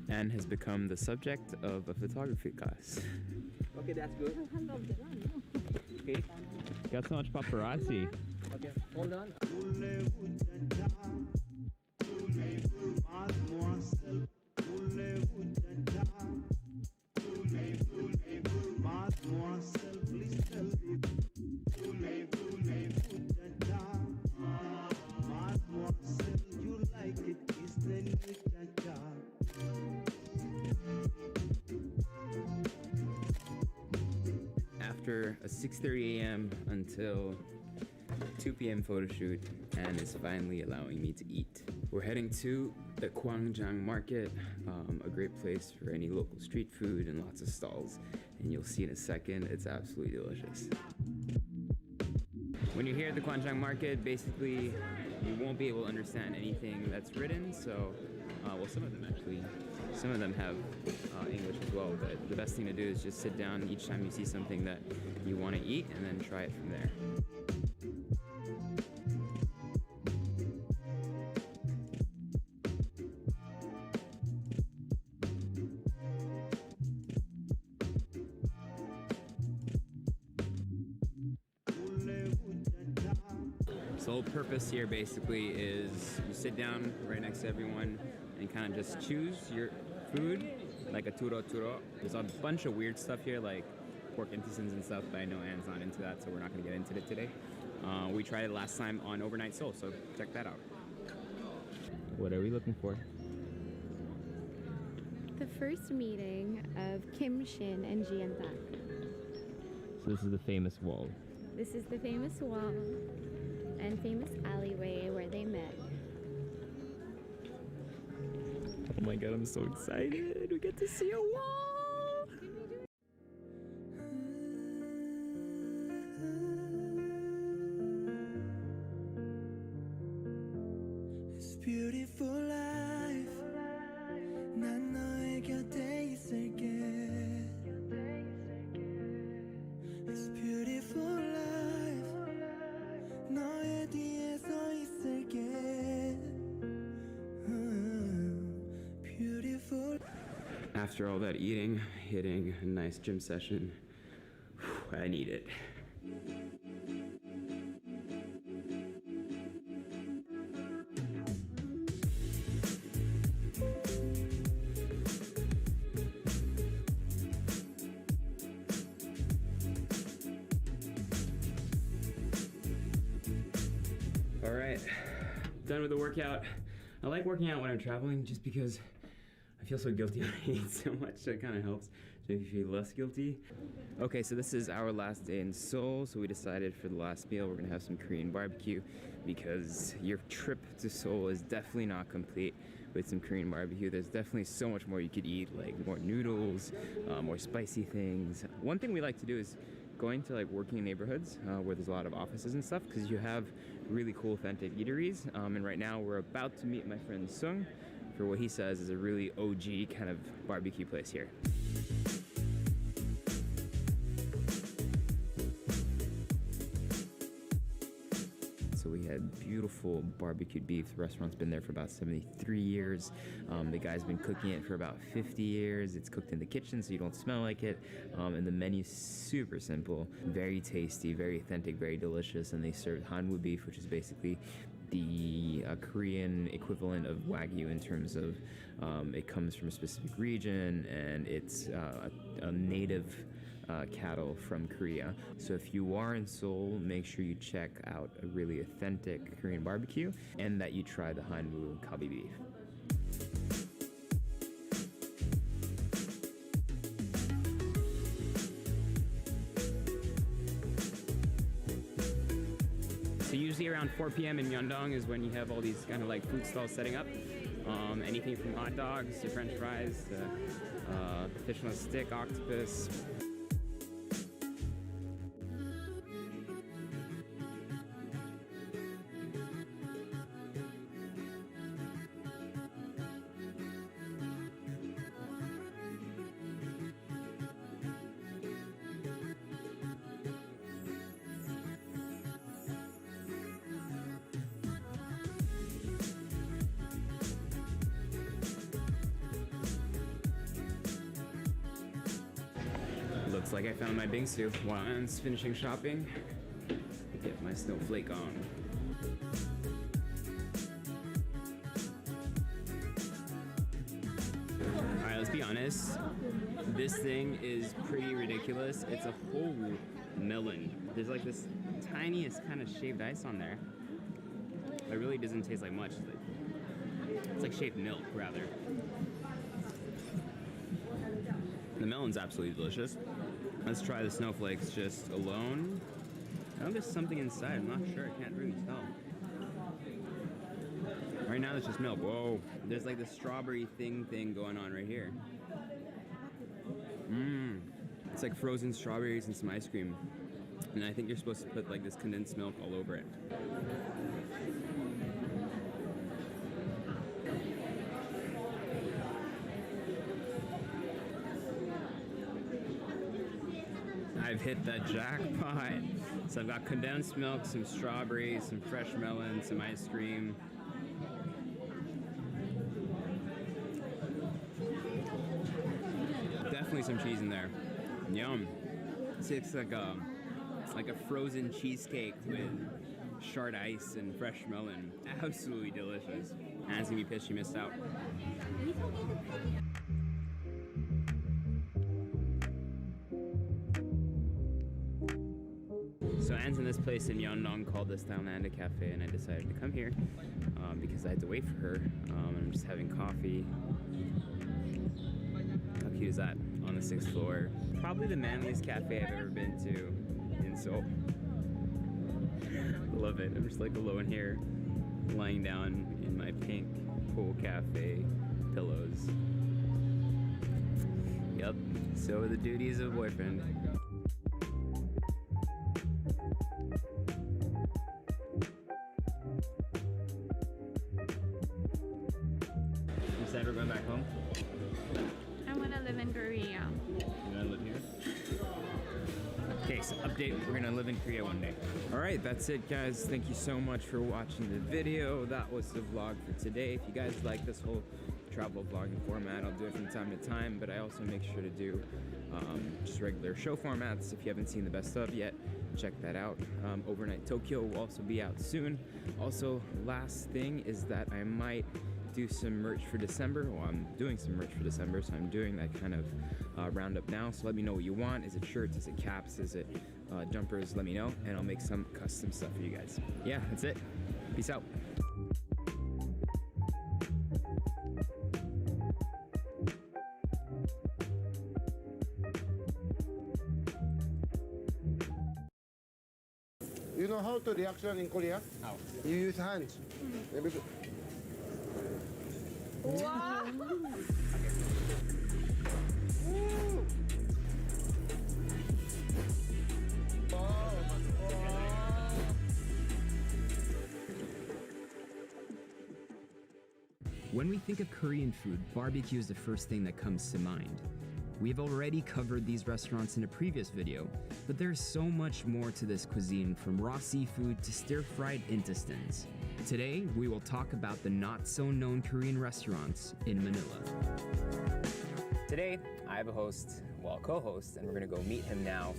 Anne has become the subject of a photography class. Okay, that's good. Okay. Got so much paparazzi. Okay, hold on. After a 6:30 a.m. until 2 p.m. photo shoot, Anne is finally allowing me to eat. We're heading to the Gwangjang Market, a great place for any local street food and lots of stalls. And you'll see in a second, it's absolutely delicious. When you're here at the Gwangjang Market, basically, you won't be able to understand anything that's written, so, well, some of them actually. Some of them have English as well, but the best thing to do is just sit down each time you see something that you want to eat and then try it from there. So the whole purpose here basically is you sit down right next to everyone and kind of just choose your food, like a turo. There's a bunch of weird stuff here, like pork intestines and stuff, but I know Anne's not into that, so we're not gonna get into it today. We tried it last time on Overnight Seoul, so check that out. What are we looking for? The first meeting of Kim Shin and Ji and Tak. So this is the famous wall. This is the famous wall and famous alleyway where they met. Oh my god, I'm so excited. We get to see a wall. It's beautiful life. 난 너의 곁에 있을게. It's beautiful life. 너의 뒤에 서 있을게. Beautiful. After all that eating, hitting a nice gym session, I need it. All right, done with the workout. I like working out when I'm traveling just because I feel so guilty when I eat so much, so it kind of helps to make you feel less guilty. Okay, so this is our last day in Seoul, so we decided for the last meal we're gonna have some Korean barbecue because your trip to Seoul is definitely not complete with some Korean barbecue. There's definitely so much more you could eat, like more noodles, more spicy things. One thing we like to do is going to like working neighborhoods where there's a lot of offices and stuff because you have really cool authentic eateries. And right now we're about to meet my friend Sung for what he says is a really OG kind of barbecue place here. So we had beautiful barbecued beef. The restaurant's been there for about 73 years. The guy's been cooking it for about 50 years. It's cooked in the kitchen so you don't smell like it. And the menu's super simple, very tasty, very authentic, very delicious. And they serve hanwoo beef, which is basically the Korean equivalent of Wagyu in terms of it comes from a specific region and it's a native cattle from Korea. So if you are in Seoul, make sure you check out a really authentic Korean barbecue and that you try the hanwoo kalbi beef. So usually around 4 p.m. in Myeongdong is when you have all these kind of like food stalls setting up. Anything from hot dogs to french fries to fish on a stick, octopus. Looks like I found my bingsu while I'm finishing shopping. Get my snowflake on. Alright, let's be honest. This thing is pretty ridiculous. It's a whole melon. There's like this tiniest kind of shaved ice on there. It really doesn't taste like much. It's like shaved milk, rather. The melon's absolutely delicious. Let's try the snowflakes just alone. I know there's something inside. I'm not sure. I can't really tell. Right now, there's just milk. Whoa. There's like the strawberry thing going on right here. It's like frozen strawberries and some ice cream. And I think you're supposed to put like this condensed milk all over it. I've hit the jackpot. So I've got condensed milk, some strawberries, some fresh melon, some ice cream. Definitely some cheese in there. Yum. It's like a frozen cheesecake with shard ice and fresh melon. Absolutely delicious. Anne's gonna be pissed she missed out. So plans in this place in Yeongdong called the Stylelanda Cafe, and I decided to come here because I had to wait for her. I'm just having coffee. How cute is that? On the 6th floor. Probably the manliest cafe I've ever been to in Seoul. Love it. I'm just like alone here, lying down in my pink pool cafe pillows. Yep, so are the duties of a boyfriend. You said we're going back home? I want to live in Korea. You wanna live here? Okay, so update, we're gonna live in Korea one day. All right, that's it guys. Thank you so much for watching the video. That was the vlog for today. If you guys like this whole travel vlogging format, I'll do it from time to time, but I also make sure to do just regular show formats. If you haven't seen the best of yet, check that out. Overnight Tokyo will also be out soon. Also, last thing is that I might do some merch for December. Well, I'm doing some merch for December, so I'm doing that kind of roundup now. So let me know what you want. Is it shirts? Is it caps? Is it jumpers? Let me know, and I'll make some custom stuff for you guys. Yeah, that's it. Peace out. You know how to reaction in Korea? How? You use hands. Wow. When we think of Korean food, barbecue is the first thing that comes to mind. We've already covered these restaurants in a previous video, but there's so much more to this cuisine, from raw seafood to stir-fried intestines. Today, we will talk about the not-so-known Korean restaurants in Manila. Today, I have a host, well, co-host, and we're gonna go meet him now.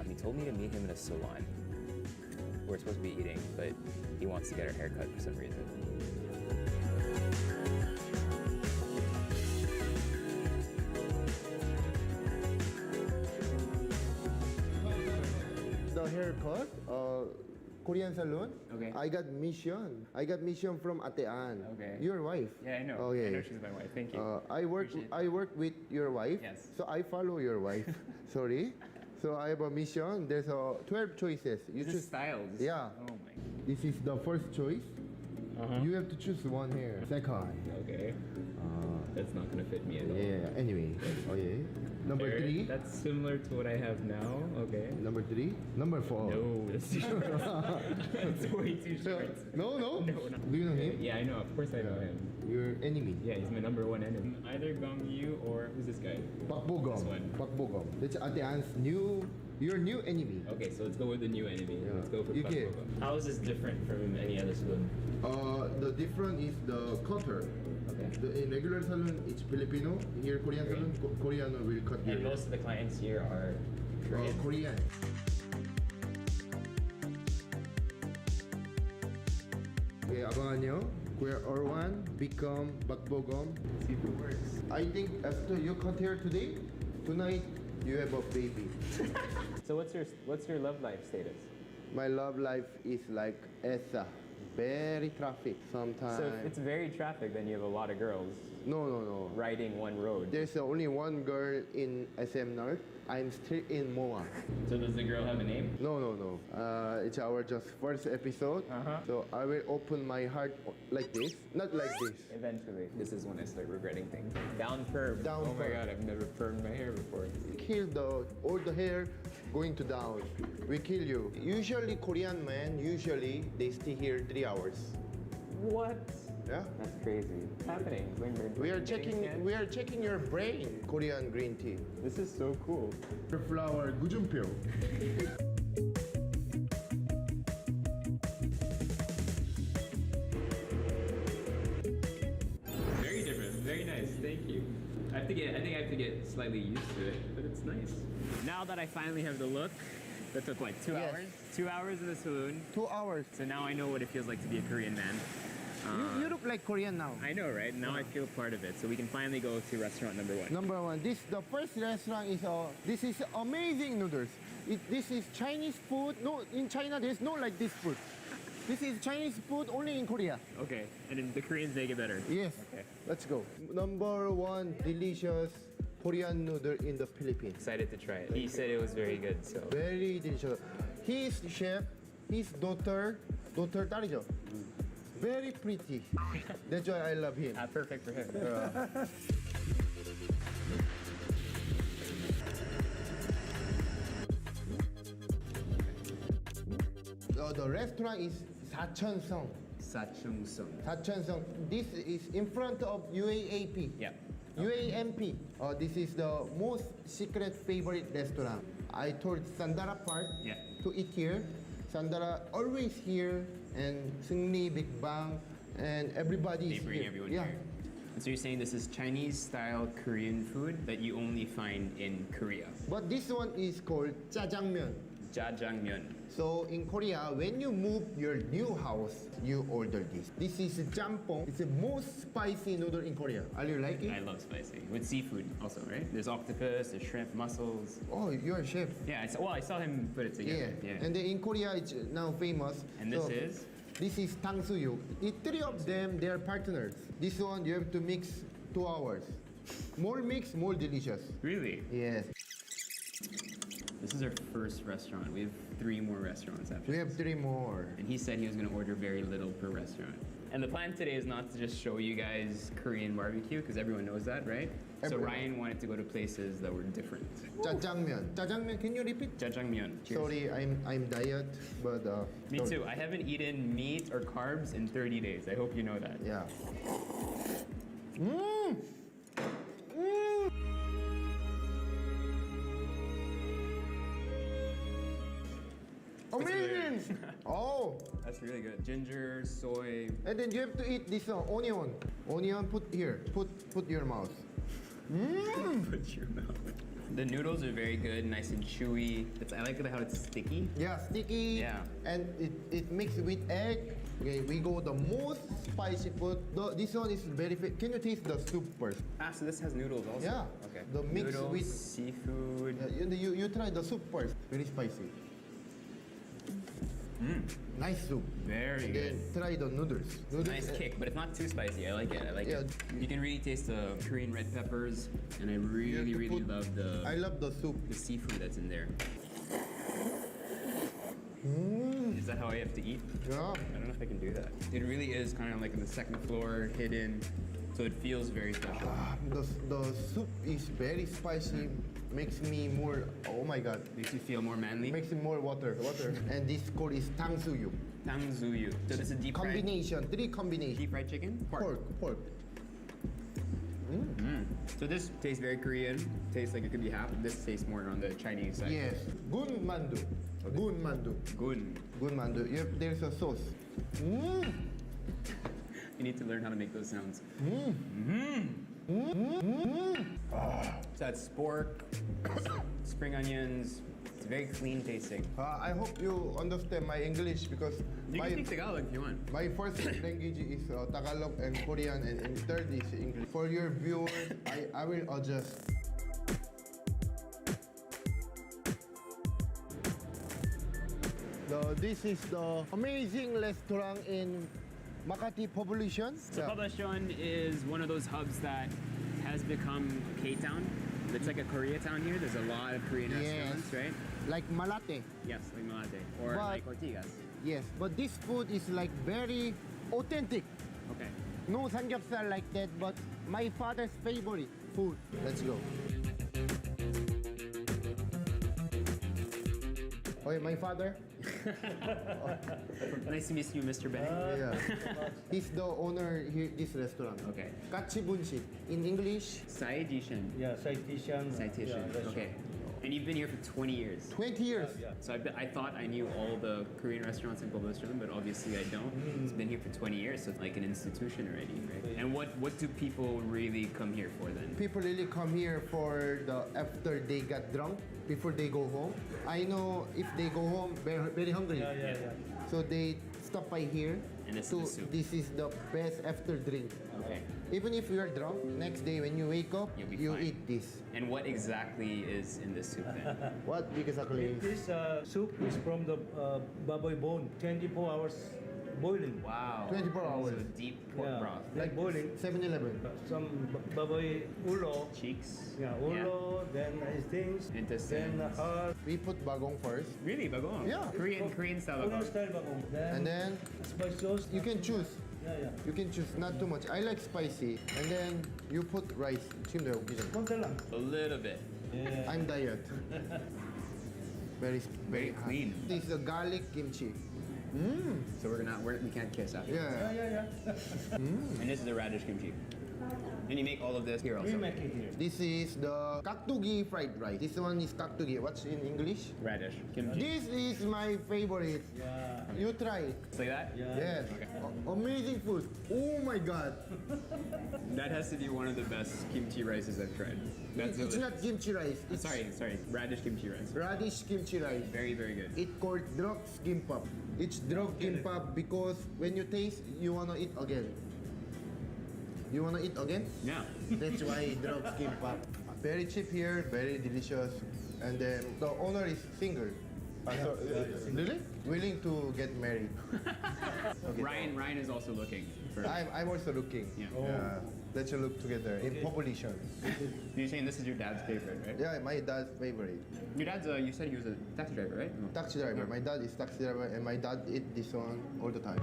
He told me to meet him in a salon. We're supposed to be eating, but he wants to get our haircut for some reason. The haircut, Korean salon. Okay. I got mission. I got mission from Ate Ann. Okay. Your wife. Yeah, I know. Okay. I know she's my wife. Thank you. I work. Appreciate it. I work with your wife. Yes. So I follow your wife. Sorry. So I have a mission. There's 12 choices. You This is styled. Yeah. Oh my. This is the first choice. You have to choose one hair. Second. Okay. That's not gonna fit me at all. Yeah. Anyway. Oh yeah. Number Hair, 3. That's similar to what I have now. Okay. Number 3. Number 4. No, that's too short. That's way too short. No. No, no. Do you know him? Yeah, I know. Of course I know him. Your enemy. Yeah, he's my number one enemy. Either Gong Yu or who's this guy? Pak Bogum. This one. Pak Bogum. That's Ate Ann's your new enemy. Okay, so let's go with the new enemy. Yeah. Let's go for You Pak can. Bogum. How is this different from any other salon? The difference is the cutter. Okay. In regular salon, it's Filipino. Here, Korean salon, Korean will cut And your most of the clients here are Korean. Korean. Okay, abangan nyo. Kuya Orwan become Bakbogom. See if it works. I think after you cut hair today, tonight you have a baby. So what's your love life status? My love life is like Esa. Very traffic sometimes. So if it's very traffic, then you have a lot of girls No. riding one road. There's only one girl in SM North. I'm still in MOA. So does the girl have a name? No. It's our just first episode. So I will open my heart like this, not like this. Eventually. This is when I start regretting things. Down perm. Down oh my perm. god, I've never permed my hair before. Kill all the hair going to down. We kill you. Usually Korean men, they stay here 3 hours. What? Yeah. That's crazy. What's happening? We are checking your brain. Korean green tea. This is so cool. Flower 구준표. Very different. Very nice. Thank you. I think I have to get slightly used to it, but it's nice. Now that I finally have the look, that took like 2 Yes. hours? 2 hours in the saloon. 2 hours. So now I know what it feels like to be a Korean man. You look like Korean now. I know, right? Now I feel part of it. So we can finally go to restaurant number 1. Number 1. The first restaurant is this is amazing noodles. This is Chinese food. No, in China there's no like this food. This is Chinese food only in Korea. Okay, and then the Koreans make it better. Yes. Okay. Let's go. Number one delicious Korean noodle in the Philippines. Excited to try it. He said it was very good, so. Very delicious. His chef, his daughter 딸이죠. Very pretty. That's why I love him. Perfect for him. The restaurant is 사천성. Sachungsung. 사천성. This is in front of UAAP. Yeah. UAMP. This is the most secret favorite restaurant. I told Sandara Park Yeah. to eat here. Sandara always here, and Seungri, Big Bang, and everybody They is bring here. everyone yeah. here. And so you're saying this is Chinese-style Korean food that you only find in Korea? But this one is called jjajangmyeon. Jjajangmyeon. So in Korea, when you move your new house, you order this. This is jampong. It's the most spicy noodle in Korea. Are you like it? I love spicy. With seafood also, right? There's octopus, there's shrimp, mussels. Oh, you're a chef. Yeah, I saw him put it Yeah. together. And then in Korea, it's now famous. And this is? This is 탕수육. The three of them, they are partners. This one, you have to mix 2 hours. More mix, more delicious. Really? Yes. This is our first restaurant. We have 3 more restaurants after We this. have 3 more. And he said he was going to order very little per restaurant. And the plan today is not to just show you guys Korean barbecue, because everyone knows that, right? So Everyone. Ryan wanted to go to places that were different. Jjajangmyeon. Jjajangmyeon, can you repeat? Jjajangmyeon. Cheers. Sorry, I'm diet, but Me sorry. too. I haven't eaten meat or carbs in 30 days. I hope you know that. Yeah. Mmm. Mmm. Amazing. Oh, That's really good. Ginger, soy. and then you have to eat this onion. Onion, put here. Put your mouth. Mmm. Put your mouth. The noodles are very good, nice and chewy. I like how it's sticky. Yeah, sticky. Yeah. And it mixed with egg. Okay, we go the most spicy food. This one is very. Can you taste the soup first? So this has noodles also. Yeah. Okay. The mix noodles, with- seafood. Yeah, you try the soup first. Very spicy. Nice soup. Very And good. then try the noodles. Nice kick, but it's not too spicy. I like it. I like it. You can really taste the Korean red peppers, and I You really, have to really put- love I love the soup. the seafood that's in there. Is that how I have to eat? Yeah. I don't know if I can do that. It really is kind of like on the second floor, hidden, so it feels very special. The soup is very spicy. Makes me more. Oh my god. Makes you feel more manly. Makes me more water. And this called is 탕수육. Tangzuyu. So this is deep fried. Combination. 3 combination. Deep fried chicken. Pork. So this tastes very Korean. Tastes like it could be half. This tastes more on the Chinese side. Yes. Gun mandu. Gun mandu. Gun. Gun mandu. There's a sauce. Mm. You need to learn how to make those sounds. So that's pork, spring onions. It's very clean tasting. I hope you understand my English because You can speak Tagalog if you want. my first language is Tagalog and Korean, and third is English. For your viewers, I will adjust. This is the amazing restaurant in Makati Poblacion. So Poblacion is one of those hubs that has become K-Town. It's like a Koreatown here. There's a lot of Korean restaurants, right? Like Malate. Yes, like Malate. Or But- like Ortigas. Yes, but this food is like very authentic. Okay. No samgyeopsal like that, but my father's favorite food. Let's go. Okay, my father. Nice to meet you, Mr. Bang. Yeah. He's the owner here this restaurant. Okay. Kachibunshi. In English, Saidishan. Yeah, citation. Citation. Okay. And you've been here for 20 years. 20 years. So I thought I knew all the Korean restaurants in Poblacion, but obviously I don't. It's been here for 20 years, so it's like an institution already, right? And what do people really come here for then? People really come here for after they got drunk, before they go home. I know if they go home very, very hungry. Yeah. So they stop by here And this is to, the soup. this is the best after drink. Okay. Even if you are drunk, next day when you wake up, You'll be you fine. eat this. And what exactly is in this soup then? What exactly? This soup is from the baboy bone, 24 hours boiling. Wow. 24 hours. So deep pork broth. Like boiling. 7-Eleven. Some baboy ulo. Cheeks. Yeah, ulo, then his things. Intestines. Then heart. We put bagong first. Really, bagong? Yeah. Korean style Korean bagong. style bagong. And then spice sauce. you can choose. Yeah. You can choose not too much. I like spicy. And then you put rice. 지금 내가 웃기잖아. konti lang. A little bit. Yeah. I'm diet. Very hot. clean. This is a garlic kimchi. So we can't kiss after. Yeah. Yeah. And this is the radish kimchi. And you make all of this here We also. make it here. This is the kaktugi fried rice. This one is kaktugi. What's in English? Radish kimchi. This is my favorite. Yeah. You try it. It's like that? Yeah. Yes. Okay. Amazing food. Oh my god. That has to be one of the best kimchi rices I've tried. That's It's delicious. not kimchi rice. It's Sorry. Radish kimchi rice. radish kimchi rice. Very, very good. It called drugs gimbap. It's drug gimbap because when you taste, you wanna eat again. You wanna eat again? Yeah. That's why drugs gimbap. Very cheap here, very delicious. And then the owner is single. Really? Willing to get married. Okay. Ryan is also looking for. I'm also looking. Yeah. Let's look together in population. You're saying this is your dad's favorite, right? Yeah, my dad's favorite. Your dad's you said he was a taxi driver, right? No. Taxi driver. My dad is taxi driver and my dad eat this one all the time.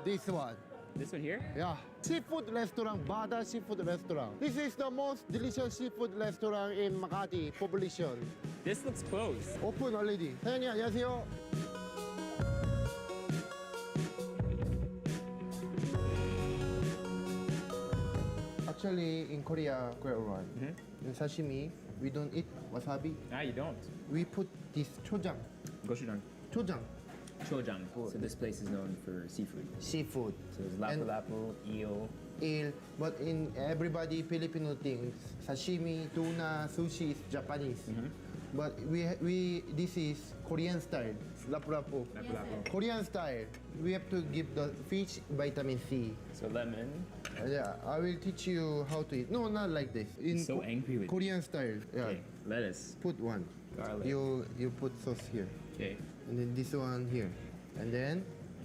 This one. This one here? Yeah. Seafood restaurant, Bada Seafood Restaurant. This is the most delicious seafood restaurant in Makati population. This looks closed. Open already. 사장님 안녕하세요. Actually, in Korea, in sashimi, we don't eat wasabi. You don't. We put this chojang. Gochujang. Chojang. Chojang. So this place is known for seafood. Seafood. So there's And- lapu-lapu, eel. eel, but in everybody Filipino things, sashimi, tuna, sushi is Japanese. But this is Korean style, lapu-lapu. Lapu-lapu. Korean style. We have to give the fish vitamin C. So lemon. Yeah, I will teach you how to eat. No, not like this. In He's so angry with Korean style. Yeah. Okay. Lettuce. Put one. Garlic. You put sauce here, Okay. and then this one here, and then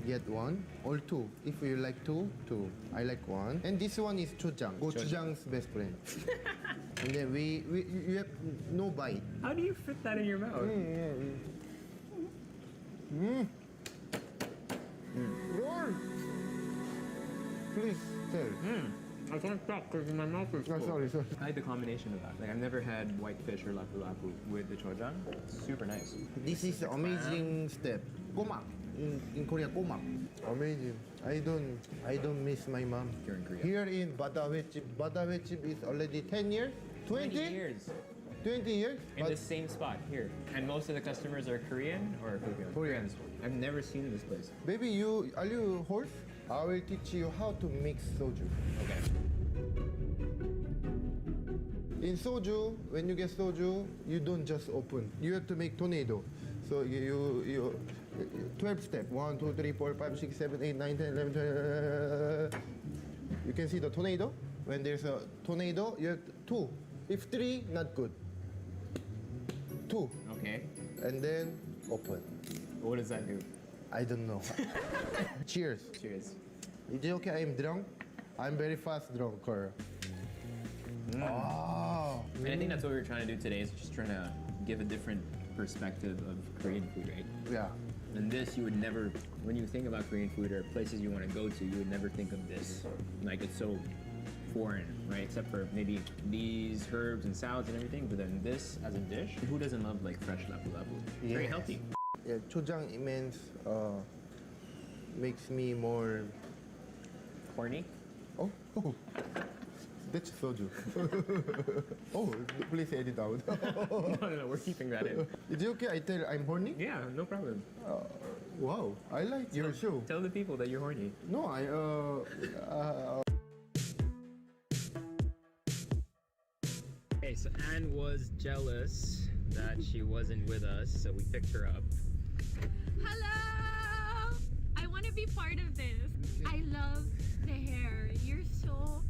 get one or two. If you like two. I like one. And this one is chojang. Gochujang's best friend. And then you have no bite. How do you fit that in your mouth? Lord, please tell. I can't stop because my mouth is No, sorry. I like the combination of that. Like I've never had whitefish or lapu-lapu with the chojang. It's super nice. This is the amazing step. Komak. In Korea, komak. Amazing. I don't miss my mom. Here in Korea. Here in Badawechip. Badawechip is already 10 years? 20? 20 years. 20 years? In But the same spot here. And most of the customers are Korean or Filipino? Koreans. I've never seen this place. baby, are you horse? I will teach you how to mix soju. Okay. In soju, when you get soju, you don't just open. You have to make tornado. So you 12 step. 1, 2, 3, 4, 5, 6, 7, 8, 9, 10, 11, 12. You can see the tornado. When there's a tornado, you have 2. If 3, not good. 2. Okay. And then open. What does that do? I don't know. Cheers. Cheers. Is it okay? I'm drunk. I'm very fast drunker. Oh. And I think that's what we were trying to do today is just trying to give a different perspective of Korean food, right? Yeah. And this, you would never, when you think about Korean food or places you want to go to, you would never think of this. Like it's so foreign, right? Except for maybe these herbs and salads and everything. But then this as a dish, who doesn't love like fresh lapu-lapu? Very Yes. healthy. Yeah, chojang means makes me more. Horny? Oh, that's soju. Oh, please edit out. No, we're keeping that in. Is it okay? I tell I'm horny. Yeah, no problem. Wow, I like your show. Tell the people that you're horny. No, Okay, so Anne was jealous that she wasn't with us, so we picked her up. Hello! I want to be part of this. I love the hair. You're so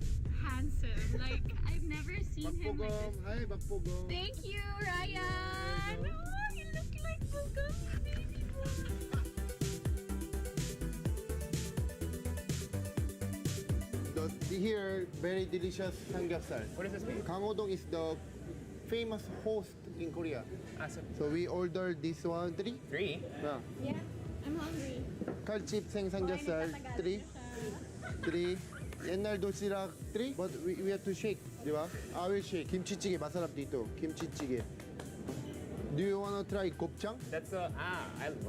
handsome. Like, I've never seen him like this. Hi, Bakpugong. Thank you, Ryan. Oh, you look like Bugong's baby boy. Here, very delicious samgyeopsal. What does this mean? Kanghodong is the famous host in Korea. Awesome. So we ordered this one, 3. 3? Yeah. Yeah, I'm hungry. Kalchip seng samgyeopsal, 3. 3. 옛날 도시락 3. But we have to shake, di ba? I will shake. Kimchi-jjigae masarap dito. Kimchi-jjigae. Do you want to try gopchang? That's well,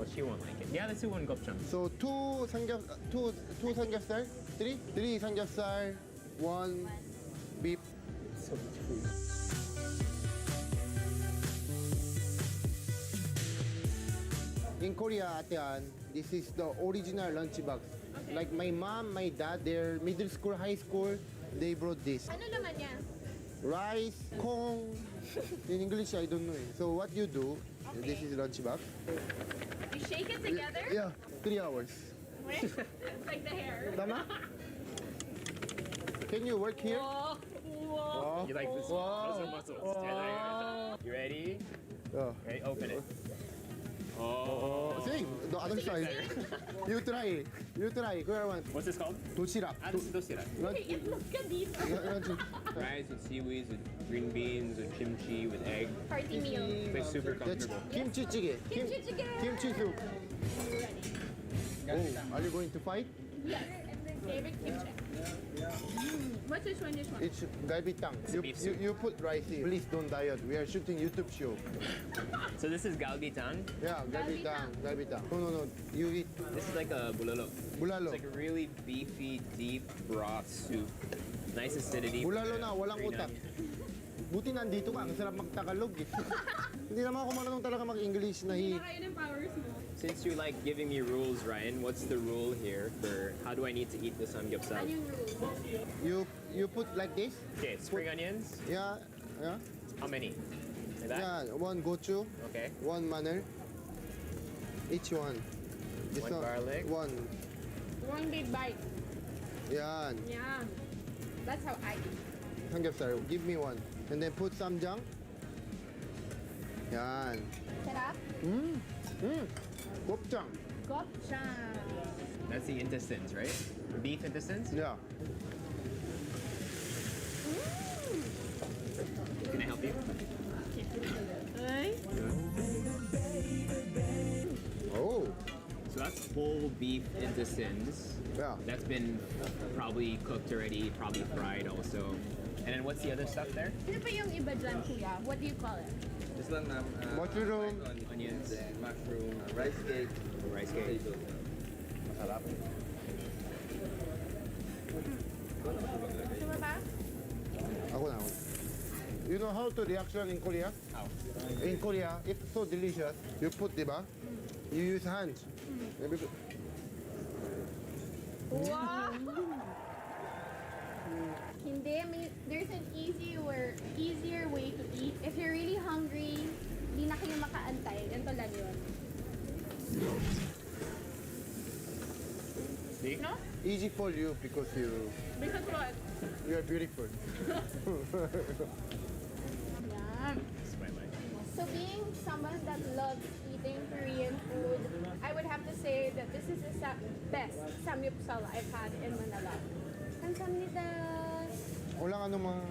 she won't like it. Yeah, let's do one gopchang. So two samgyeopsal, 3 samgyeopsal, 1 beef. So much food. In Korea, Atean, this is the original lunch box. Like my mom, my dad, their middle school, high school, they brought this. Ano naman niya? Rice, kong. In English, I don't know. So what you do, this is lunch box. You shake it together? Yeah, 3 hours. It's like the hair. Tama? Can you work here? Whoa. You like this? Wow. Those are muscles. You ready? Oh. Ready? Open it. Sing, the other side. You try. You try. Kuya Arwan. What's this called? Doshirak. This is dosira. Itlog ka dito. Rice with seaweeds, with green beans, with kimchi, with egg. Party meal. It's super That's comfortable. kimchi jjigae. Kimchi jjigae. Kimchi soup. Oh, are you going to fight? Yes. Favorite kimchi. What's this one? This one? It's galbitang. beef soup. You put rice here. Please don't diet. We are shooting YouTube show. So this is galbitang. Yeah, galbitang. Galbitang. No. You eat This is like a bulalo. bulalo. It's like a really beefy, deep broth soup. Nice acidity. Bulalo na, walang Green utak. onion. Buti nandito ka. Ang sarap magtagalog eh. Hindi naman ako marunong talaga mag-English na Kain ng powers mo. Since you like giving me rules, Ryan, what's the rule here for how do I need to eat the samgyeopsal? Ano yung rule? You put like this. Okay, spring onions. Yeah. How many? Like that? Yeah, 1 gochu, Okay. 1 maner. Each one. One garlic. 1. One big bite. Yan. Yeah. That's how I eat. Samgyeopsal. Give me 1. And then put samjang. Yan. Sarap. Gopchang. Gopchang. That's the intestines, right? Beef intestines? Yeah. Can I help you? Oh. So that's whole beef intestines. Yeah. That's been probably cooked already, probably fried also. And then what's the other stuff there? Ano pa yung iba dyan, kuya? What do you call it? This one, ma'am. Mushroom. Onions. Then mushroom, rice cake, Rice cake. potato. Masarap. Gusto mo ba? Ako na. You know how to reaction in Korea? How? In Korea, it's so delicious. You put, diba? You use hands. Wow! Hindi, there's an easier way to eat. If you're really hungry, hindi na kayo makaantay. Ganito lang yun. See? No? Easy for you because Because what? you are beautiful. Yeah. This is my life. So being someone that loves eating Korean food, I would have to say that this is the best samgyeopsal I've had in Manila. 감사합니다. Walang ano mga...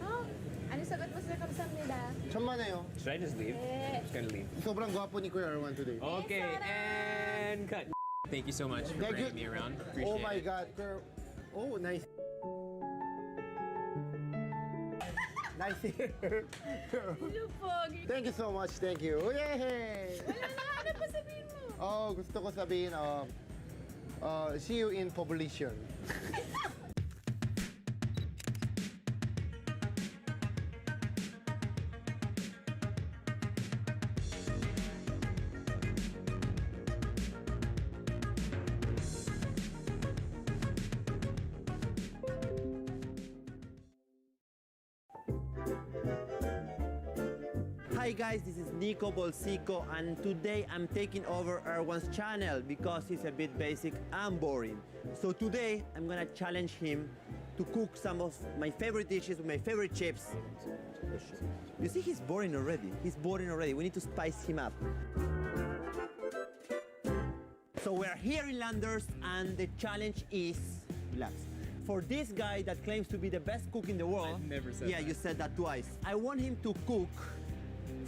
Oh, ano sagot mo sa 감사합니다? Chamanayo. Should I just leave? Eh. I'm just gonna leave. Sobrang gwapo ni Kuya Arwan today. Okay, and cut. Thank you so much for Thank you. bringing me around. Appreciate Oh my it. God, girl. Oh, nice. Nice hair. Lupog. Thank you so much. Thank you. Yay! Wala na, ano pa sabihin mo? Oh, gusto ko sabihin, see you in population. Hi guys, this is Nico Bolsico, and today I'm taking over Erwan's channel because he's a bit basic and boring. So today I'm gonna challenge him to cook some of my favorite dishes with my favorite chips. You see, he's boring already. We need to spice him up. So we're here in Landers, and the challenge is, relax, for this guy that claims to be the best cook in the world. I've never said Yeah, that. you said that twice. I want him to cook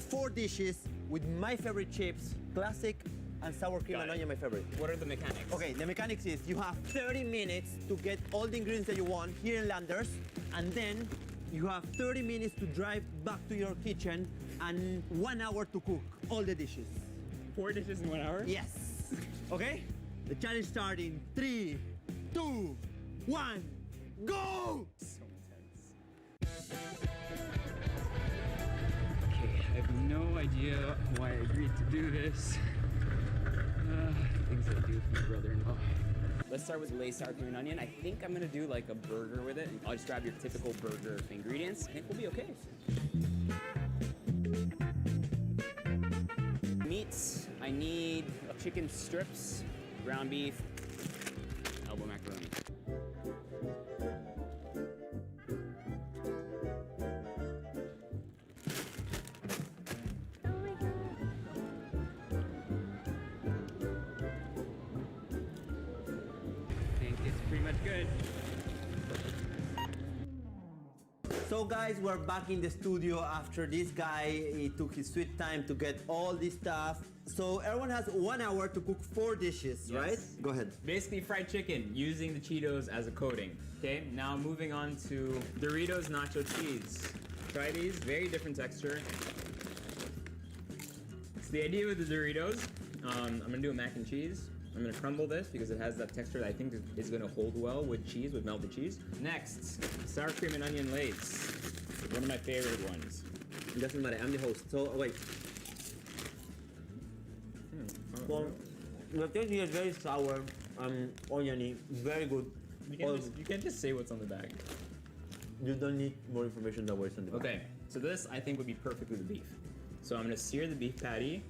4 dishes with my favorite chips, classic and sour cream and onion, my favorite. What are the mechanics? Okay, the mechanics is you have 30 minutes to get all the ingredients that you want here in Landers, and then you have 30 minutes to drive back to your kitchen and 1 hour to cook all the dishes. 4 dishes in 1 hour? Yes. Okay? The challenge starts in 3, 2, 1, go! So intense. Okay, I have no idea why I agreed to do this. Things I do for my brother-in-law. Let's start with Lay's sour cream and onion. I think I'm gonna do like a burger with it. I'll just grab your typical burger ingredients. I think we'll be okay. Meats, I need chicken strips, ground beef, elbow macaroni. I think it's pretty much good. So guys, we're back in the studio after this guy, he took his sweet time to get all this stuff. So everyone has 1 hour to cook 4 dishes, Yes. right? Go ahead. Basically fried chicken using the Cheetos as a coating. Okay, now moving on to Doritos nacho cheese. Try these, very different texture. So the idea with the Doritos, I'm gonna do a mac and cheese. I'm gonna crumble this because it has that texture that I think is gonna hold well with cheese, with melted cheese. Next, sour cream and onion Lay's. One of my favorite ones. It doesn't matter, I'm the host. So wait. Well, the taste is very sour and oniony, very good. You can't just say what's on the bag. You don't need more information than what's on the back. Okay, so this I think would be perfect with the beef. So I'm gonna sear the beef patty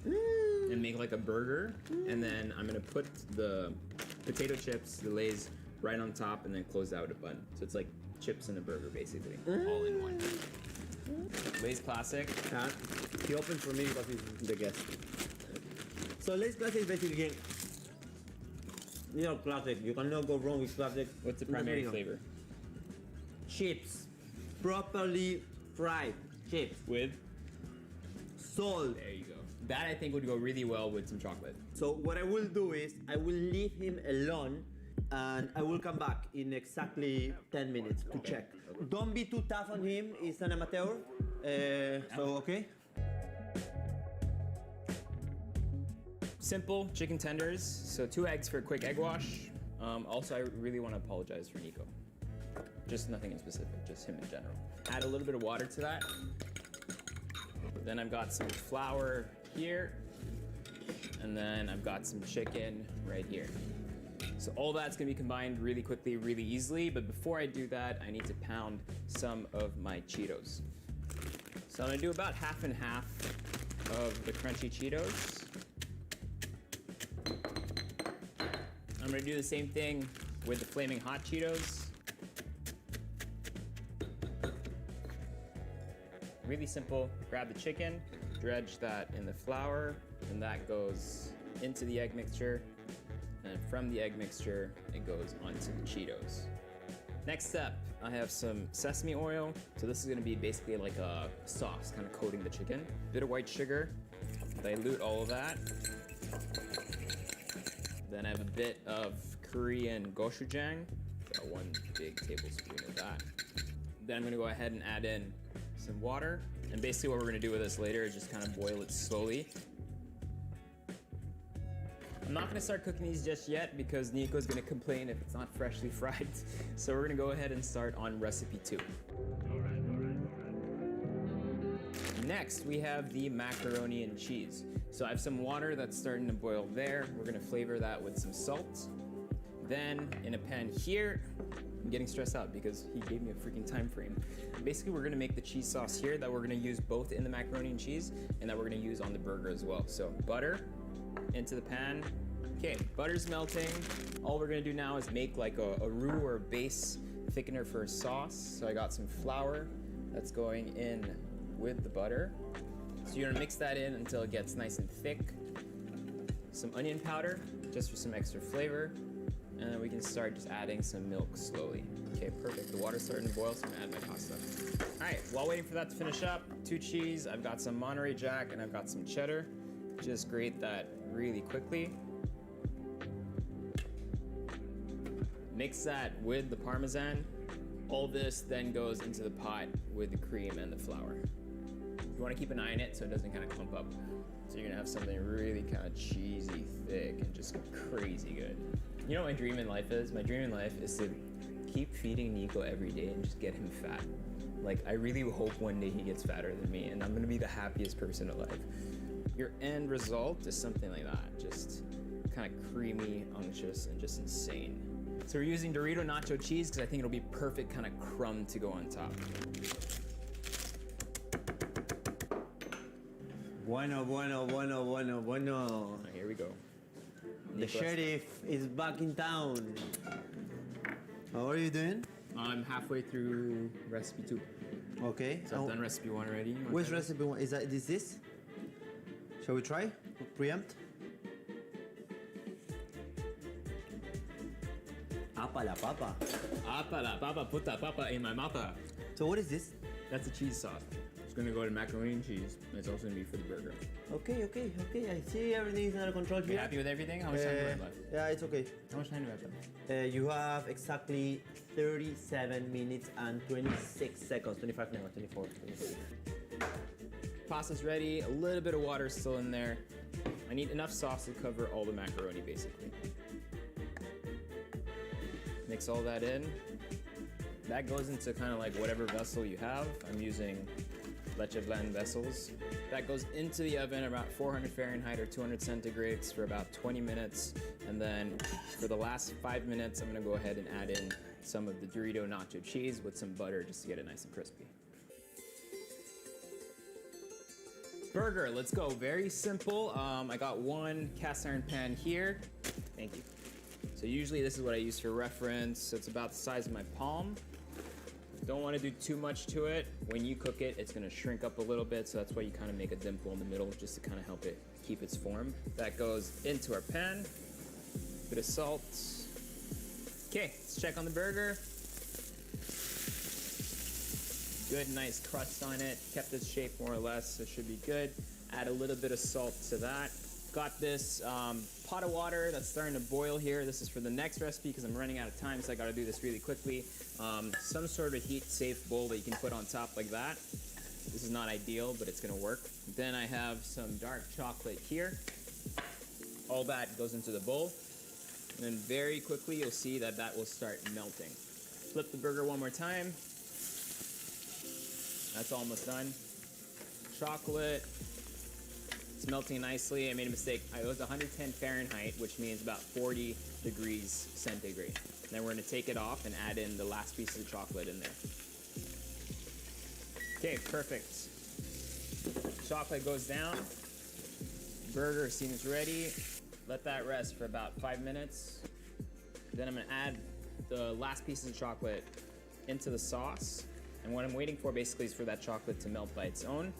and make like a burger, and then I'm gonna put the potato chips, the Lay's, right on top, and then close out a bun. So it's like chips and a burger basically, all in one. Lay's classic. He opened for me because he's the guest. So Lay's classic is basically, classic. You cannot go wrong with classic. What's the primary flavor? Chips, properly fried chips with salt. There you go. That I think would go really well with some chocolate. So what I will do is I will leave him alone, and I will come back in exactly 10 minutes to check. Don't be too tough on him. He's an amateur. So okay. Simple chicken tenders. So 2 eggs for a quick egg wash. Also, I really want to apologize for Nico. Just nothing in specific, just him in general. Add a little bit of water to that. Then I've got some flour here. And then I've got some chicken right here. So all that's gonna be combined really quickly, really easily. But before I do that, I need to pound some of my Cheetos. So I'm gonna do about half and half of the crunchy Cheetos. I'm gonna do the same thing with the flaming hot Cheetos. Really simple. Grab the chicken, dredge that in the flour, and that goes into the egg mixture. And from the egg mixture, it goes onto the Cheetos. Next step, I have some sesame oil. So this is gonna be basically like a sauce, kind of coating the chicken. Bit of white sugar, dilute all of that. Then I have a bit of Korean gochujang, got 1 big tablespoon of that. Then I'm gonna go ahead and add in some water. And basically what we're gonna do with this later is just kind of boil it slowly. I'm not gonna start cooking these just yet because Nico's gonna complain if it's not freshly fried. So we're gonna go ahead and start on recipe 2. Next, we have the macaroni and cheese. So I have some water that's starting to boil there. We're gonna flavor that with some salt. Then in a pan here, I'm getting stressed out because he gave me a freaking time frame. Basically, we're gonna make the cheese sauce here that we're gonna use both in the macaroni and cheese and that we're gonna use on the burger as well. So butter into the pan. Okay, butter's melting. All we're gonna do now is make like a roux or a base thickener for a sauce. So I got some flour that's going in with the butter. So you're gonna mix that in until it gets nice and thick. Some onion powder, just for some extra flavor. And then we can start just adding some milk slowly. Okay, perfect. The water's starting to boil, so I'm gonna add my pasta. All right, while waiting for that to finish up, 2 cheese, I've got some Monterey Jack and I've got some cheddar. Just grate that really quickly. Mix that with the Parmesan. All this then goes into the pot with the cream and the flour. You wanna keep an eye on it so it doesn't kind of clump up. So you're gonna have something really kind of cheesy, thick, and just crazy good. You know what my dream in life is? My dream in life is to keep feeding Nico every day and just get him fat. Like, I really hope one day he gets fatter than me and I'm gonna be the happiest person alive. Your end result is something like that. Just kind of creamy, unctuous, and just insane. So we're using Dorito nacho cheese because I think it'll be perfect kind of crumb to go on top. Bueno, bueno, bueno, bueno, bueno. Here we go. The sheriff is back in town. How are you doing? I'm halfway through recipe 2. Okay. So I've done recipe 1 already. Which recipe 1? Is that this? Shall we try? Preempt? Apa la papa. Apa la papa, puta papa in my mapa. So what is this? That's a cheese sauce. It's gonna go to macaroni and cheese, and it's also gonna be for the burger. Okay. I see everything is under control here. You happy with everything? How much time do I have left? Yeah, it's okay. How much time do I have left? You have exactly 37 minutes and 26 seconds. 25 now, 24. 26. Pasta's ready. A little bit of water still in there. I need enough sauce to cover all the macaroni, basically. Mix all that in. That goes into kind of like whatever vessel you have. I'm using Leche Bland vessels. That goes into the oven about 400 Fahrenheit or 200 centigrades for about 20 minutes. And then for the last 5 minutes, I'm gonna go ahead and add in some of the Dorito nacho cheese with some butter just to get it nice and crispy. Burger, let's go. Very simple. I got 1 cast iron pan here. Thank you. So usually this is what I use for reference. It's about the size of my palm. Don't want to do too much to it. When you cook it, it's going to shrink up a little bit, so that's why you kind of make a dimple in the middle just to kind of help it keep its form. That goes into our pan. Bit of salt. Okay, let's check on the burger. Good, nice crust on it. Kept its shape more or less, so it should be good. Add a little bit of salt to that. Got this pot of water that's starting to boil here. This is for the next recipe because I'm running out of time, so I gotta do this really quickly. Some sort of heat-safe bowl that you can put on top like that. This is not ideal, but it's gonna work. Then I have some dark chocolate here. All that goes into the bowl. And then very quickly, you'll see that that will start melting. Flip the burger one more time. That's almost done. Chocolate. It's melting nicely. I made a mistake. It was 110 Fahrenheit, which means about 40 degrees centigrade. Then we're gonna take it off and add in the last piece of chocolate in there. Okay, perfect. Chocolate goes down. Burger seems ready. Let that rest for about 5 minutes. Then I'm gonna add the last pieces of chocolate into the sauce. And what I'm waiting for basically is for that chocolate to melt by its own.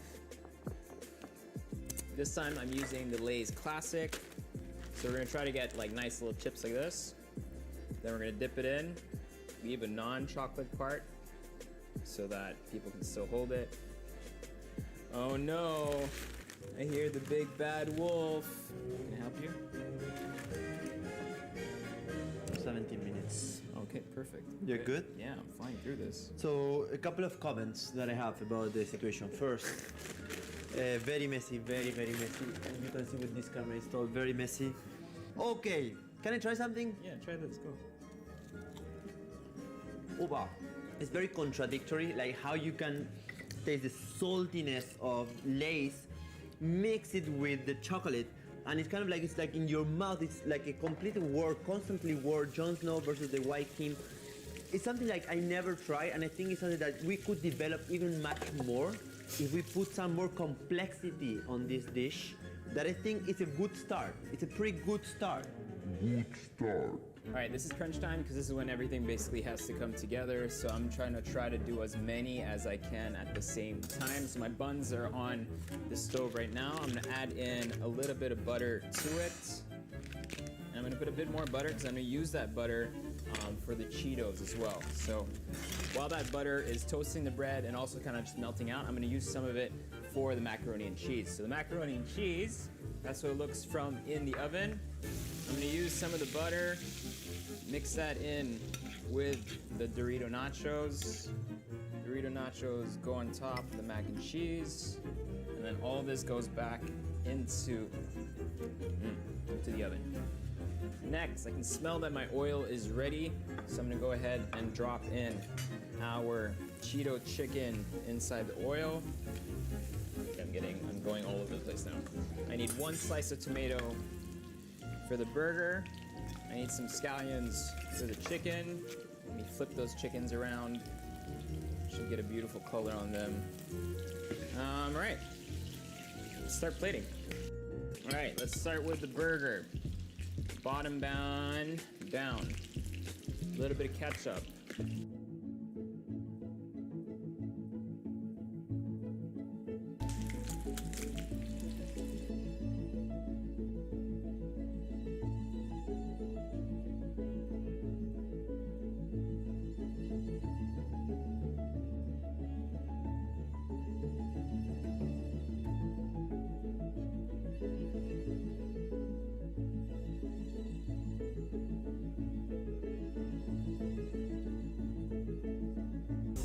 This time I'm using the Lay's Classic. So we're gonna try to get like nice little chips like this. Then we're gonna dip it in, leave a non-chocolate part so that people can still hold it. Oh no, I hear the big bad wolf. Can I help you? 17 minutes. Okay, perfect. You're good? Yeah, I'm flying through this. So, a couple of comments that I have about the situation. First, very messy, very messy. As you can see with this camera installed, very messy. Okay, can I try something? Yeah, try this, go. Oh wow, it's very contradictory, like how you can taste the saltiness of Lay's, mix it with the chocolate, and it's kind of like, it's like in your mouth, it's like a complete war, constantly war, Jon Snow versus the White King. it's something like I never tried, and I think it's something that we could develop even much more if we put some more complexity on this dish. That I think is a good start. It's a pretty good start. All right, this is crunch time because this is when everything basically has to come together. So I'm trying to do as many as I can at the same time. So my buns are on the stove right now. I'm gonna add in a little bit of butter to it. And I'm gonna put a bit more butter because I'm gonna use that butter for the Cheetos as well. So while that butter is toasting the bread and also kind of just melting out, I'm gonna use some of it for the macaroni and cheese. So the macaroni and cheese, that's what it looks from in the oven. I'm gonna use some of the butter, mix that in with the Dorito nachos. Dorito nachos go on top of the mac and cheese, and then all this goes back into the oven. Next, I can smell that my oil is ready, so I'm gonna go ahead and drop in our Cheeto chicken inside the oil. Okay, I'm going all over the place now. I need 1 slice of tomato for the burger. I need some scallions for the chicken. Let me flip those chickens around. Should get a beautiful color on them. All right, let's start plating. All right, let's start with the burger. Bottom down. A little bit of ketchup.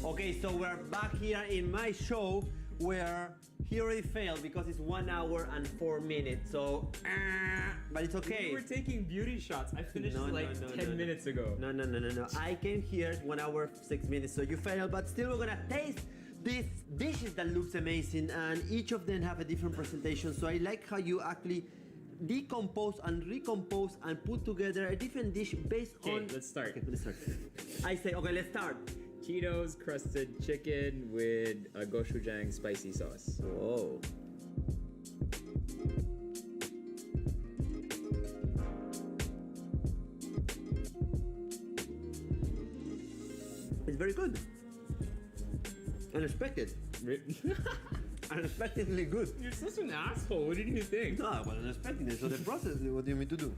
Okay, so we're back here in my show where he already failed because it's 1 hour and 4 minutes. So, but it's okay. We were taking beauty shots. I finished 10 minutes ago. No. I came here 1 hour 6 minutes, so you failed. But still, we're gonna taste these dishes that looks amazing, and each of them have a different presentation. So I like how you actually decompose and recompose and put together a different dish based on. Okay, let's start. Okay, let's start. I say, okay, let's start. Cheetos crusted chicken with a gochujang spicy sauce. Whoa. It's very good. Unexpected. Unexpectedly good. You're such an asshole. What did you think? No, I wasn't expecting it. So the process, what do you mean to do?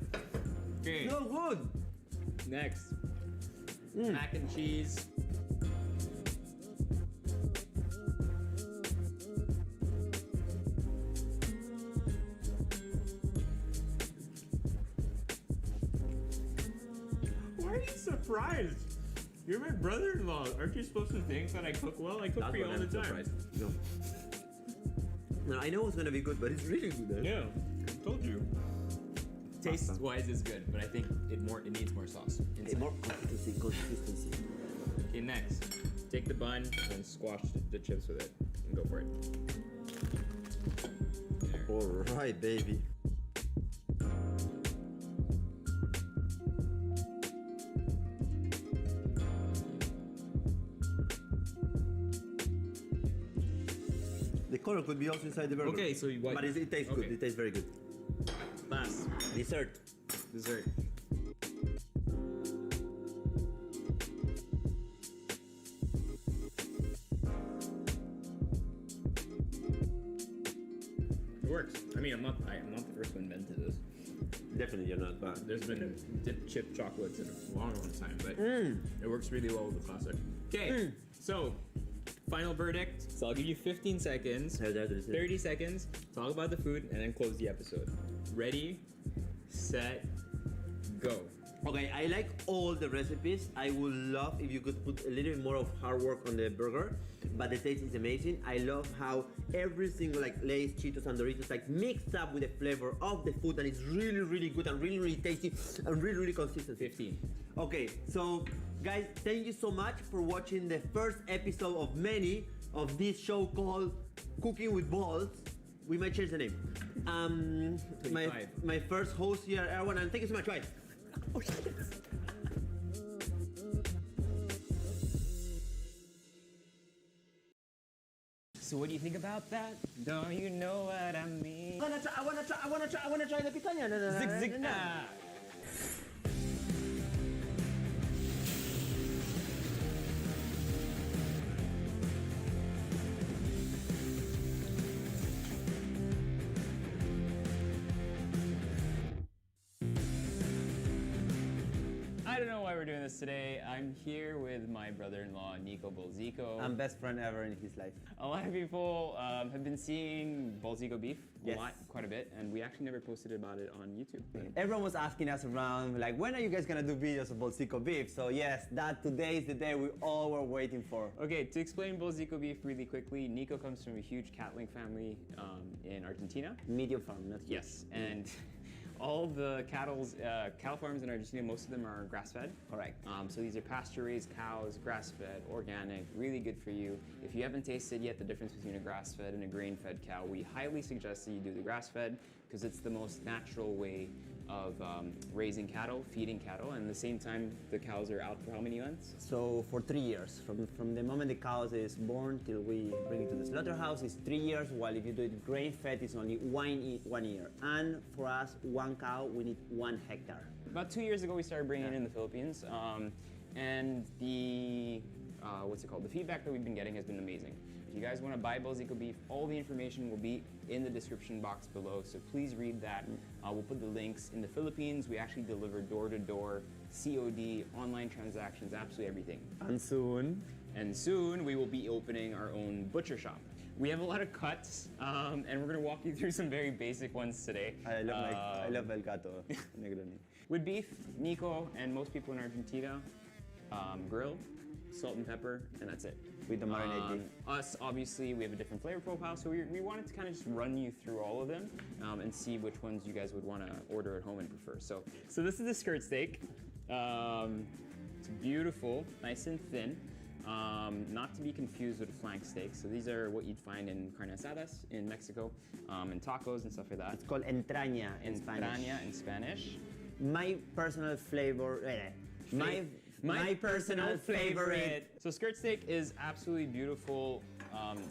Okay. So good. Next. Mac and cheese. Why are you surprised? You're my brother-in-law. Aren't you supposed to think that I cook well? I cook for you all the time. No, I know it's gonna be good, but it's really good. Yeah, I told you. Taste-wise is good, but I think it needs more sauce. More consistency. Okay, next. Take the bun and squash the chips with it. And go for it. There. All right, baby. The color could be also inside the burger. Okay, so what? But it tastes good. It tastes very good. Last. Dessert. It works. I mean, I'm not the first one invented this. Definitely, you're not. But there's been dipped chip chocolates in a long time, but it works really well with the classic. Okay, so final verdict. So I'll give you 15 seconds, 30 seconds, talk about the food, and then close the episode. Ready, set, go. Okay, I like all the recipes. I would love if you could put a little bit more of hard work on the burger, but the taste is amazing. I love how every single Lay's, Cheetos, and Doritos mixed up with the flavor of the food, and it's really, really good and really, really tasty and really, really consistent. 15. Okay, so guys, thank you so much for watching the first episode of many of this show called Cooking with Balls. We might change the name. My first host here, Erwan, and thank you so much. Bye. Oh, shit. So what do you think about that? Don't you know what I mean? I wanna try the picanha. No, no, no, Zig no, zig no. ah. I don't know why we're doing this today. I'm here with my brother-in-law, Nico Bolzico. I'm best friend ever in his life. A lot of people have been seeing Bolzico beef Yes. quite a bit, and we actually never posted about it on YouTube. Everyone was asking us around, like, when are you guys gonna do videos of Bolzico beef? So yes, today is the day we all were waiting for. Okay, to explain Bolzico beef really quickly, Nico comes from a huge cattling family in Argentina. Medium farm, not huge. Yes, and all the cattle farms in Argentina, most of them are grass-fed. Correct. So these are pasture-raised cows, grass-fed, organic, really good for you. If you haven't tasted yet the difference between a grass-fed and a grain-fed cow, we highly suggest that you do the grass-fed because it's the most natural way of raising cattle, feeding cattle, and at the same time, the cows are out for how many months? So for 3 years, from the moment the cow is born till we bring it to the slaughterhouse, is 3 years. While if you do it grain-fed, it's only 1 year. And for us, one cow, we need 1 hectare. About 2 years ago, we started bringing it in the Philippines, and the what's it called? The feedback that we've been getting has been amazing. If you guys want to buy Bolzico beef, all the information will be in the description box below, so please read that. We'll put the links. In the Philippines, we actually deliver door-to-door, COD, online transactions, absolutely everything. And soon, we will be opening our own butcher shop. We have a lot of cuts, and we're going to walk you through some very basic ones today. I love El Gato Negroni. With beef, Nico and most people in Argentina grill, salt and pepper, and that's it. With the marinade beef. Us, obviously, we have a different flavor profile, so we wanted to kind of just run you through all of them and see which ones you guys would want to order at home and prefer. So this is the skirt steak. It's beautiful, nice and thin. Not to be confused with a flank steak. So these are what you'd find in carne asadas in Mexico, and tacos and stuff like that. It's called entraña in Spanish. Entraña in Spanish. My personal flavor, my personal favorite. So skirt steak is absolutely beautiful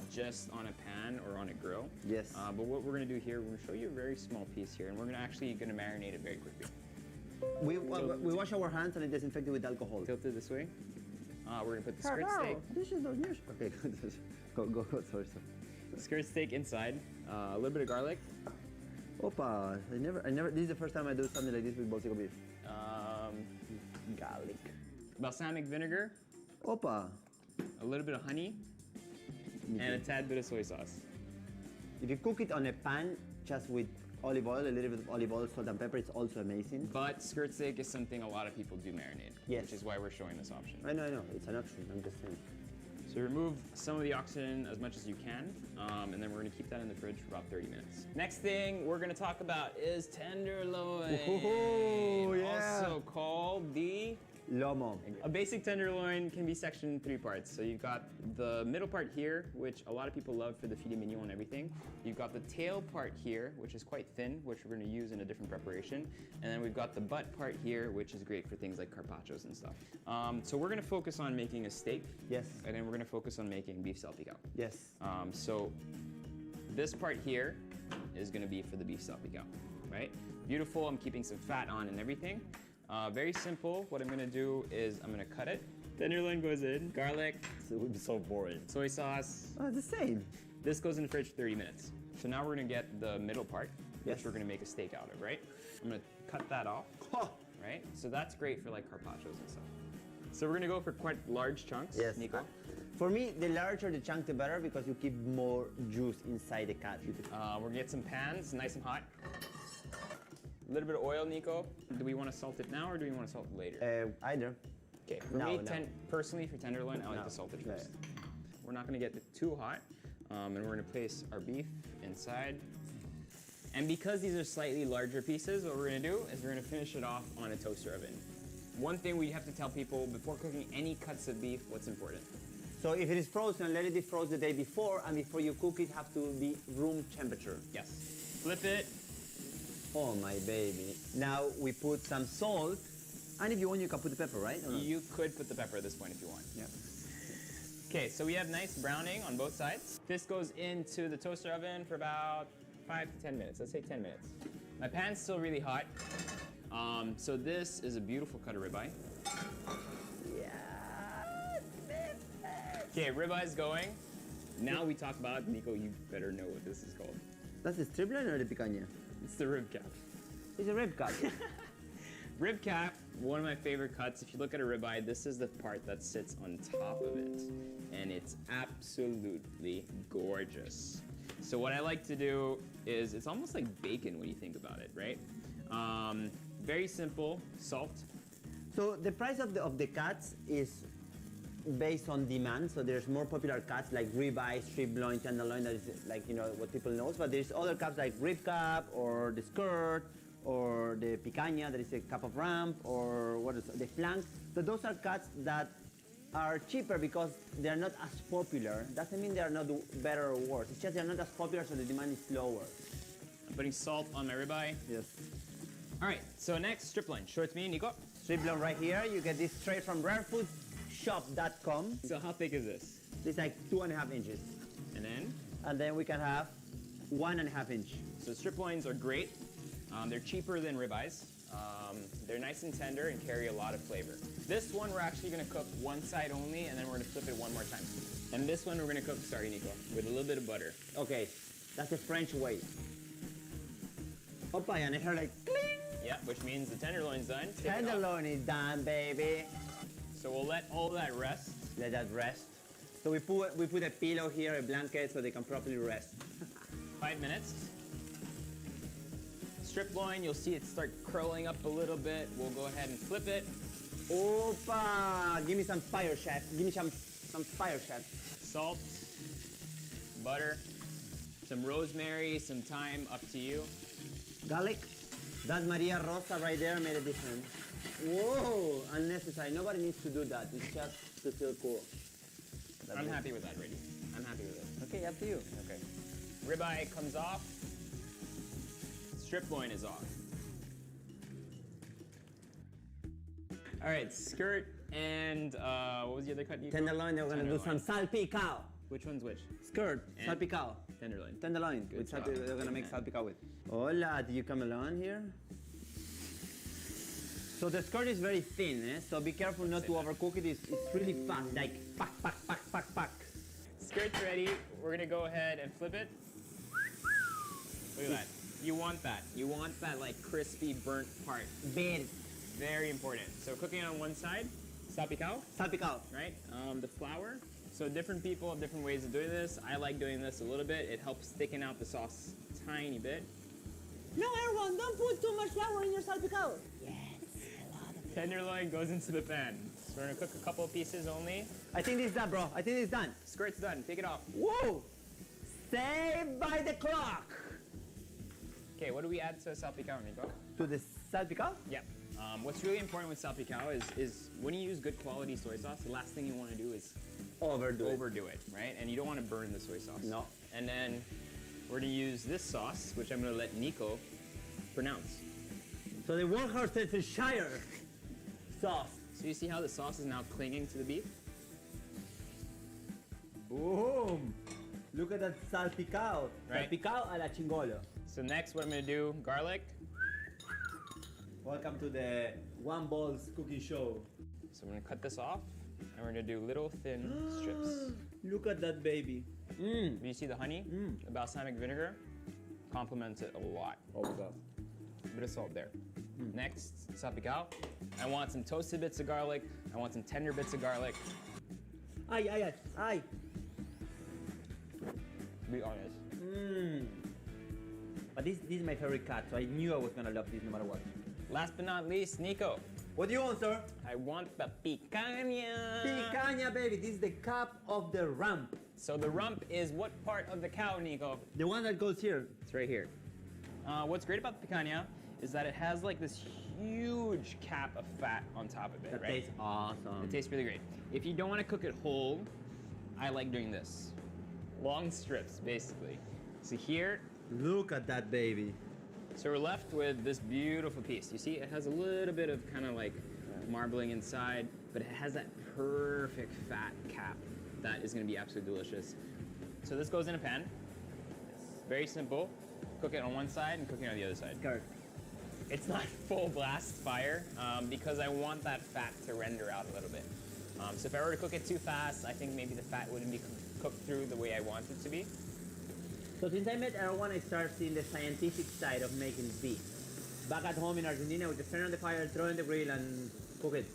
just on a pan or on a grill. Yes. But what we're gonna do here, we're gonna show you a very small piece here, and we're gonna marinate it very quickly. We wash our hands and disinfect it with alcohol. Tilt it this way. We're gonna put the skirt steak. This is not news. Okay, go, sorry. Skirt steak inside. A little bit of garlic. Opa, I never. This is the first time I do something like this with Bolzico beef. Garlic. Balsamic vinegar. Opa. A little bit of honey. And a tad bit of soy sauce. If you cook it on a pan just with olive oil, a little bit of olive oil, salt and pepper, it's also amazing. But skirt steak is something a lot of people do marinate. Yes. Which is why we're showing this option. I know, it's an option, I'm just saying. So remove some of the oxygen as much as you can, and then we're gonna keep that in the fridge for about 30 minutes. Next thing we're gonna talk about is tenderloin. Ooh, yeah. Also called the lomo. A basic tenderloin can be sectioned in 3 parts. So you've got the middle part here, which a lot of people love for the filet mignon and everything. You've got the tail part here, which is quite thin, which we're gonna use in a different preparation. And then we've got the butt part here, which is great for things like carpaccios and stuff. So we're gonna focus on making a steak. Yes. And then we're gonna focus on making beef salpicao. Yes. So this part here is gonna be for the beef salpicao, right? Beautiful, I'm keeping some fat on and everything. Very simple. What I'm gonna do is I'm gonna cut it. Tenderloin goes in, garlic. So it would be so boring. Soy sauce. Oh, the same. This goes in the fridge for 30 minutes. So now we're gonna get the middle part, Yes. which we're gonna make a steak out of, right? I'm gonna cut that off, right? So that's great for like carpaccios and stuff. So we're gonna go for quite large chunks, Yes. Nico. For me, the larger the chunk, the better, because you keep more juice inside the cut. We're gonna get some pans, nice and hot. A little bit of oil, Nico. Do we want to salt it now or do we want to salt it later? Either. Okay, for me, personally, for tenderloin, I like to salt it first. We're not gonna get it too hot, and we're gonna place our beef inside. And because these are slightly larger pieces, what we're gonna do is we're gonna finish it off on a toaster oven. One thing we have to tell people before cooking any cuts of beef, what's important? So if it is frozen, let it defrost the day before, and before you cook it, have to be room temperature. Yes. Flip it. Oh my baby. Now we put some salt, and if you want, you can put the pepper, right? Or not? You could put the pepper at this point if you want. Yeah. Okay, so we have nice browning on both sides. This goes into the toaster oven for about 5 to 10 minutes. Let's say 10 minutes. My pan's still really hot. So this is a beautiful cut of ribeye. Okay, ribeye's going. Now we talk about, Nico, you better know what this is called. That's the strip loin or the picanha? It's the rib cap. It's a rib cap. Rib cap, one of my favorite cuts. If you look at a ribeye, this is the part that sits on top of it. And it's absolutely gorgeous. So what I like to do is, it's almost like bacon when you think about it, right? Very simple, salt. So the price of the cuts is based on demand. So there's more popular cuts like ribeye, strip loin, tenderloin, that is like, you know, what people know. But there's other cuts like rib cap or the skirt or the picanha, that is a cap of ramp, or what is the flank. So those are cuts that are cheaper because they're not as popular. Doesn't mean they're not better or worse. It's just they're not as popular, so the demand is lower. I'm putting salt on my ribeye. Yes. All right, so next, strip loin. Show it to me, Nico. Strip loin right here. You get this straight from rarefoodsshop.com. So how thick is this? It's like 2.5 inches. And then? And then we can have 1.5 inch. So strip loins are great. They're cheaper than ribeyes. They're nice and tender and carry a lot of flavor. This one we're actually gonna cook one side only, and then we're gonna flip it one more time. And this one we're gonna cook, sorry Nico, with a little bit of butter. Okay, that's the French way. Opa, and I heard like cling. Yeah, which means the tenderloin's done. Take it off. Tenderloin is done, baby. So we'll let all that rest. Let that rest. So we put a pillow here, a blanket, so they can properly rest. 5 minutes. Strip loin, you'll see it start curling up a little bit. We'll go ahead and flip it. Opa! Give me some fire, chef. Give me some fire, chef. Salt, butter, some rosemary, some thyme, up to you. Garlic. That Maria Rosa right there made a difference. Whoa! Unnecessary. Nobody needs to do that. It's just to feel cool. I'm happy with that, Brady. I'm happy with it. Okay, up to you. Okay. Ribeye comes off. Strip loin is off. All right, skirt and what was the other cut? Tenderloin, we're gonna do some salpicao. Which one's which? Skirt, And salpicao. Tenderloin. Tenderloin, Good with stuff. they're gonna make salpicao with. Hola, do you come along here? So the skirt is very thin, eh? So be careful not to overcook it. It's really fast, like pack, pack, pack, pack, pack. Skirt's ready. We're gonna go ahead and flip it. Look at that. You want that. You want that like crispy burnt part. Very. Very important. So cooking on one side, salpicao. Salpicao. Right? The flour. So different people have different ways of doing this. I like doing this a little bit. It helps thicken out the sauce a tiny bit. No, everyone, don't put too much flour in your salpicao. Yes. Tenderloin goes into the pan. So we're gonna cook a couple of pieces only. I think it's done, bro. I think it's done. Skirt's done. Take it off. Whoa! Saved by the clock. Okay, what do we add to salpicao, Nico? To the salpicao? Yep. What's really important with salpicao is when you use good quality soy sauce, the last thing you want to do is overdo it, right? And you don't want to burn the soy sauce. No. And then we're gonna use this sauce, which I'm gonna let Nico pronounce. So the Worcestershire sauce. So you see how the sauce is now clinging to the beef? Boom! Look at that salpicao. Right. Salpicao a la chingolo. So next, what I'm gonna do, garlic. Welcome to the One Balls cooking show. So I'm gonna cut this off, and we're gonna do little thin strips. Look at that baby. Do you see the honey? The balsamic vinegar complements it a lot. Oh my god. A bit of salt there. Next, salpicao. I want some toasted bits of garlic. I want some tender bits of garlic. Ay. Be honest. But this is my favorite cut, so I knew I was gonna love this no matter what. Last but not least, Nico. What do you want, sir? I want the picanha. Picanha, baby. This is the cap of the rump. So the rump is what part of the cow, Nico? The one that goes here. It's right here. What's great about the picanha is that it has like this huge cap of fat on top of it, That right? tastes awesome. It tastes really great. If you don't want to cook it whole, I like doing this. Long strips, basically. So here, look at that baby. so we're left with this beautiful piece. You see, it has a little bit of kind of like marbling inside, but it has that perfect fat cap that is gonna be absolutely delicious. So this goes in a pan. It's very simple. Cook it on one side and cook it on the other side. It's not full blast fire because I want that fat to render out a little bit. So if I were to cook it too fast, I think maybe the fat wouldn't be cooked through the way I want it to be. So since I met Erwan, I started seeing the scientific side of making beef. Back at home in Argentina, we just turn on the fire, throw it in the grill, and cook it.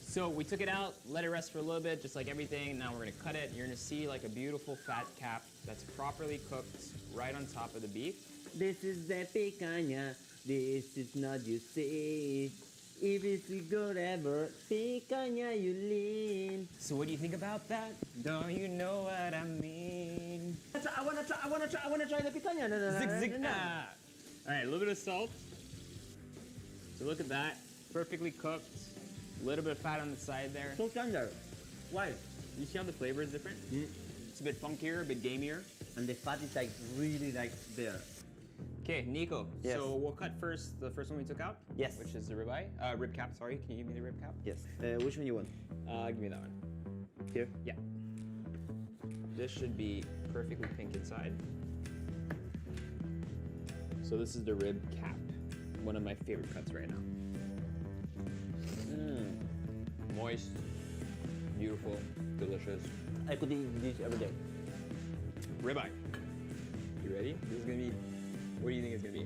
So we took it out, let it rest for a little bit, just like everything. Now we're gonna cut it. You're gonna see like a beautiful fat cap that's properly cooked right on top of the beef. This is the picanha. This is not you see. If it's good ever, picanha you lean. So what do you think about that? Don't you know what I mean? I wanna try the picanha. No, Zig zig. no. All right, a little bit of salt. So look at that, perfectly cooked. A little bit of fat on the side there. So tender. Why? You see how the flavor is different? It's a bit funkier, a bit gamier. And the fat is like really like there. Okay, Nico. Yes. So we'll cut first the first one we took out. Yes. Which is the ribeye, rib cap. Sorry, can you give me the rib cap? Yes. Which one you want? Give me that one. Here? Yeah. This should be perfectly pink inside. So this is the rib cap. One of my favorite cuts right now. Moist, beautiful, delicious. I could eat this every day. Ribeye. You ready? This is gonna be. What do you think it's gonna be?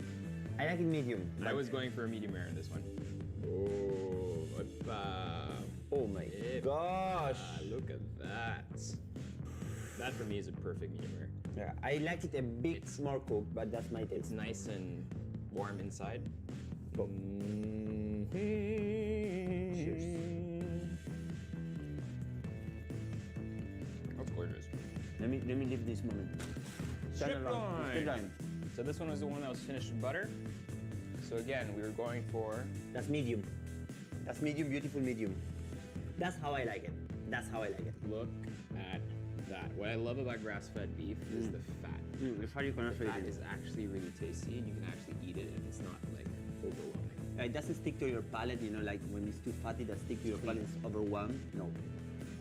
I like it medium. I was going for a medium rare in this one. Oh, oh my gosh! Look at that. That for me is a perfect medium rare. Yeah, I like it a bit more cooked, but that's my taste. It's nice and warm inside. Go. Cheers. That's gorgeous. Let me leave this moment. Strip line. So this one was the one that was finished with butter. So again, we were going for... That's medium. That's medium, beautiful medium. That's how I like it. That's how I like it. Look at that. What I love about grass-fed beef is the fat. The fat is actually really tasty, and you can actually eat it, and it's not like overwhelming. It doesn't stick to your palate, you know, like when it's too fatty, that stick to your palate, it's overwhelmed. No.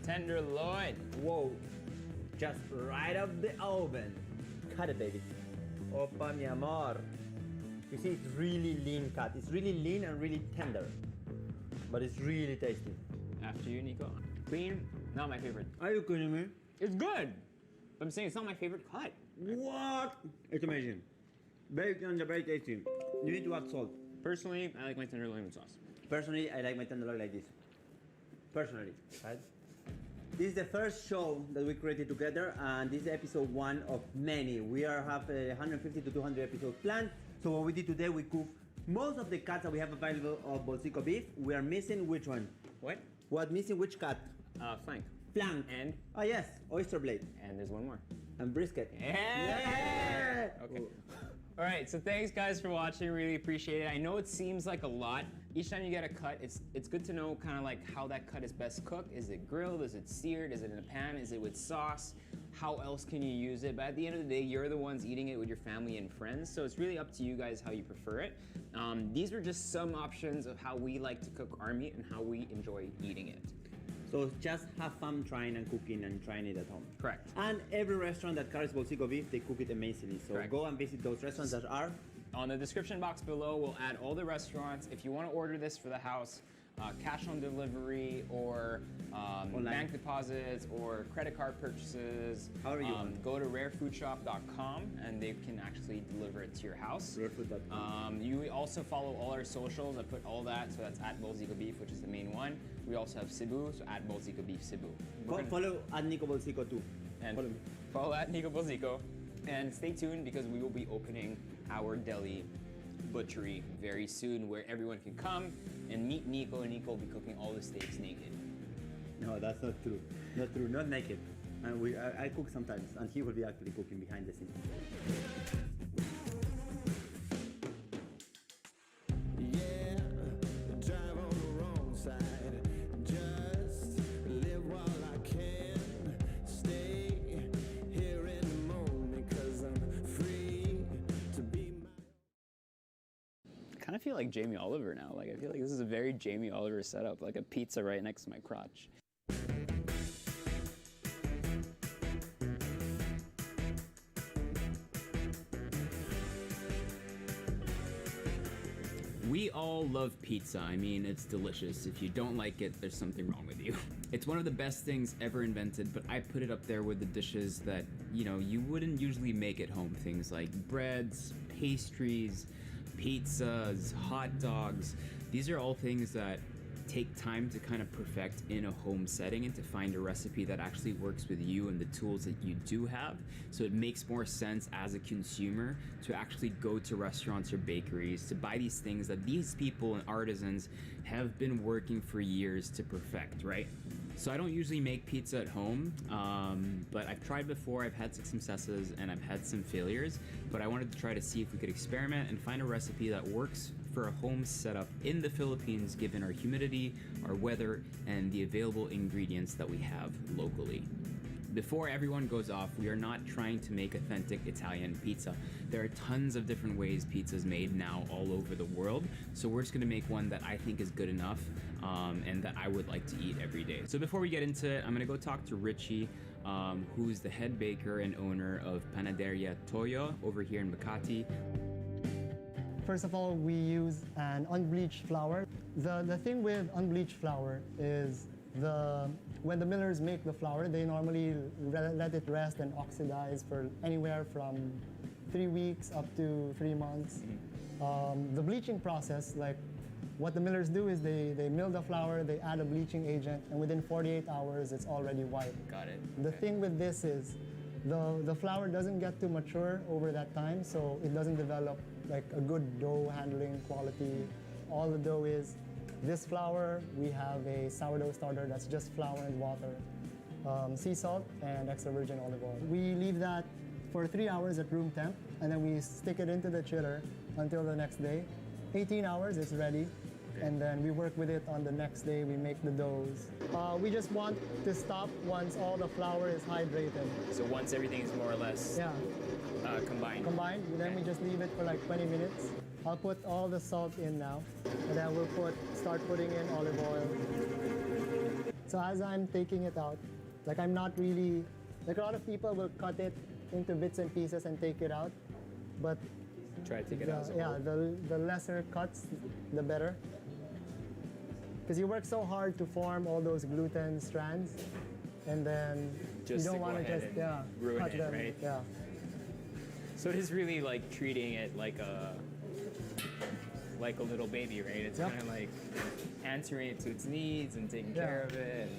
Tenderloin. Whoa. Just right off the oven. Cut it, baby. Opa, mi amor. You see, it's really lean cut. It's really lean and really tender. But it's really tasty. After you, Nico. Clean, not my favorite. Are you kidding me? It's good. But I'm saying it's not my favorite cut. What? It's amazing. Very tender, very tasty. You need to add salt. Personally, I like my tenderloin with sauce. Personally, I like my tenderloin like this. Personally, right? This is the first show that we created together, and this is episode 1 of many. We have 150 to 200 episodes planned. So what we did today, we cooked most of the cuts that we have available of Bolsico beef. We are missing which one? What? What missing which cut? Flank. Flank. And? Oh yes, oyster blade. And there's one more. And brisket. Yeah! Okay. All right, so thanks guys for watching, really appreciate it. I know it seems like a lot. Each time you get a cut, it's good to know kind of like how that cut is best cooked. Is it grilled, is it seared, is it in a pan, is it with sauce? How else can you use it? But at the end of the day, you're the ones eating it with your family and friends, so it's really up to you guys how you prefer it. These were just some options of how we like to cook our meat and how we enjoy eating it. So just have fun trying and cooking and trying it at home. Correct. And every restaurant that carries Bolsico beef, they cook it amazingly. So Correct. go and visit those restaurants that are. On the description box below, we'll add all the restaurants. If you want to order this for the house, cash on delivery or bank deposits or credit card purchases, however you want. Go to rarefoodshop.com and they can actually deliver it to your house. Rarefood.com. You also follow all our socials. I put all that, so that's at Bolsico Beef, which is the main one. We also have Cebu, so at Bolsico Beef Cebu. Follow at Nico Bolsico too. And follow me. Follow at Nico Bolsico. And stay tuned because we will be opening our deli butchery very soon where everyone can come and meet Nico, and Nico will be cooking all the steaks naked. No, that's not true. Not true, not naked. And I cook sometimes, and he will be actually cooking behind the scenes. I kind of feel like Jamie Oliver now. Like I feel like this is a very Jamie Oliver setup, like a pizza right next to my crotch. We all love pizza. I mean, it's delicious. If you don't like it, there's something wrong with you. It's one of the best things ever invented, but I put it up there with the dishes that, you wouldn't usually make at home. Things like breads, pastries, pizzas, hot dogs. These are all things that take time to kind of perfect in a home setting and to find a recipe that actually works with you and the tools that you do have. So it makes more sense as a consumer to actually go to restaurants or bakeries to buy these things that these people and artisans have been working for years to perfect, right? So I don't usually make pizza at home, but I've tried before. I've had some successes and I've had some failures, but I wanted to try to see if we could experiment and find a recipe that works for a home setup in the Philippines, given our humidity, our weather, and the available ingredients that we have locally. Before everyone goes off, we are not trying to make authentic Italian pizza. There are tons of different ways pizza is made now all over the world, so we're just gonna make one that I think is good enough and that I would like to eat every day. So before we get into it, I'm gonna go talk to Richie, who's the head baker and owner of Panaderia Toyo over here in Makati. First of all, we use an unbleached flour. The thing with unbleached flour is when the millers make the flour, they normally let it rest and oxidize for anywhere from 3 weeks up to 3 months. The bleaching process, like what the millers do is they mill the flour, they add a bleaching agent, and within 48 hours, it's already white. Got it. The thing with this is the flour doesn't get to mature over that time, so it doesn't develop like a good dough handling quality. All the dough is this flour. We have a sourdough starter that's just flour and water, sea salt, and extra virgin olive oil. We leave that for 3 hours at room temp, and then we stick it into the chiller until the next day. 18 hours, it's ready. And then we work with it on the next day. We make the doughs. We just want to stop once all the flour is hydrated. So once everything is more or less combined. Then we just leave it for like 20 minutes. I'll put all the salt in now, and then we'll start putting in olive oil. So as I'm taking it out, like I'm not really, like a lot of people will cut it into bits and pieces and take it out, but try to take it out. The lesser cuts, the better. Because you work so hard to form all those gluten strands, and then Just you don't to want go to ahead just and ruin cut it, them. right? Yeah. So it is really like treating it like a little baby, right? It's kind of like answering it to its needs and taking care of it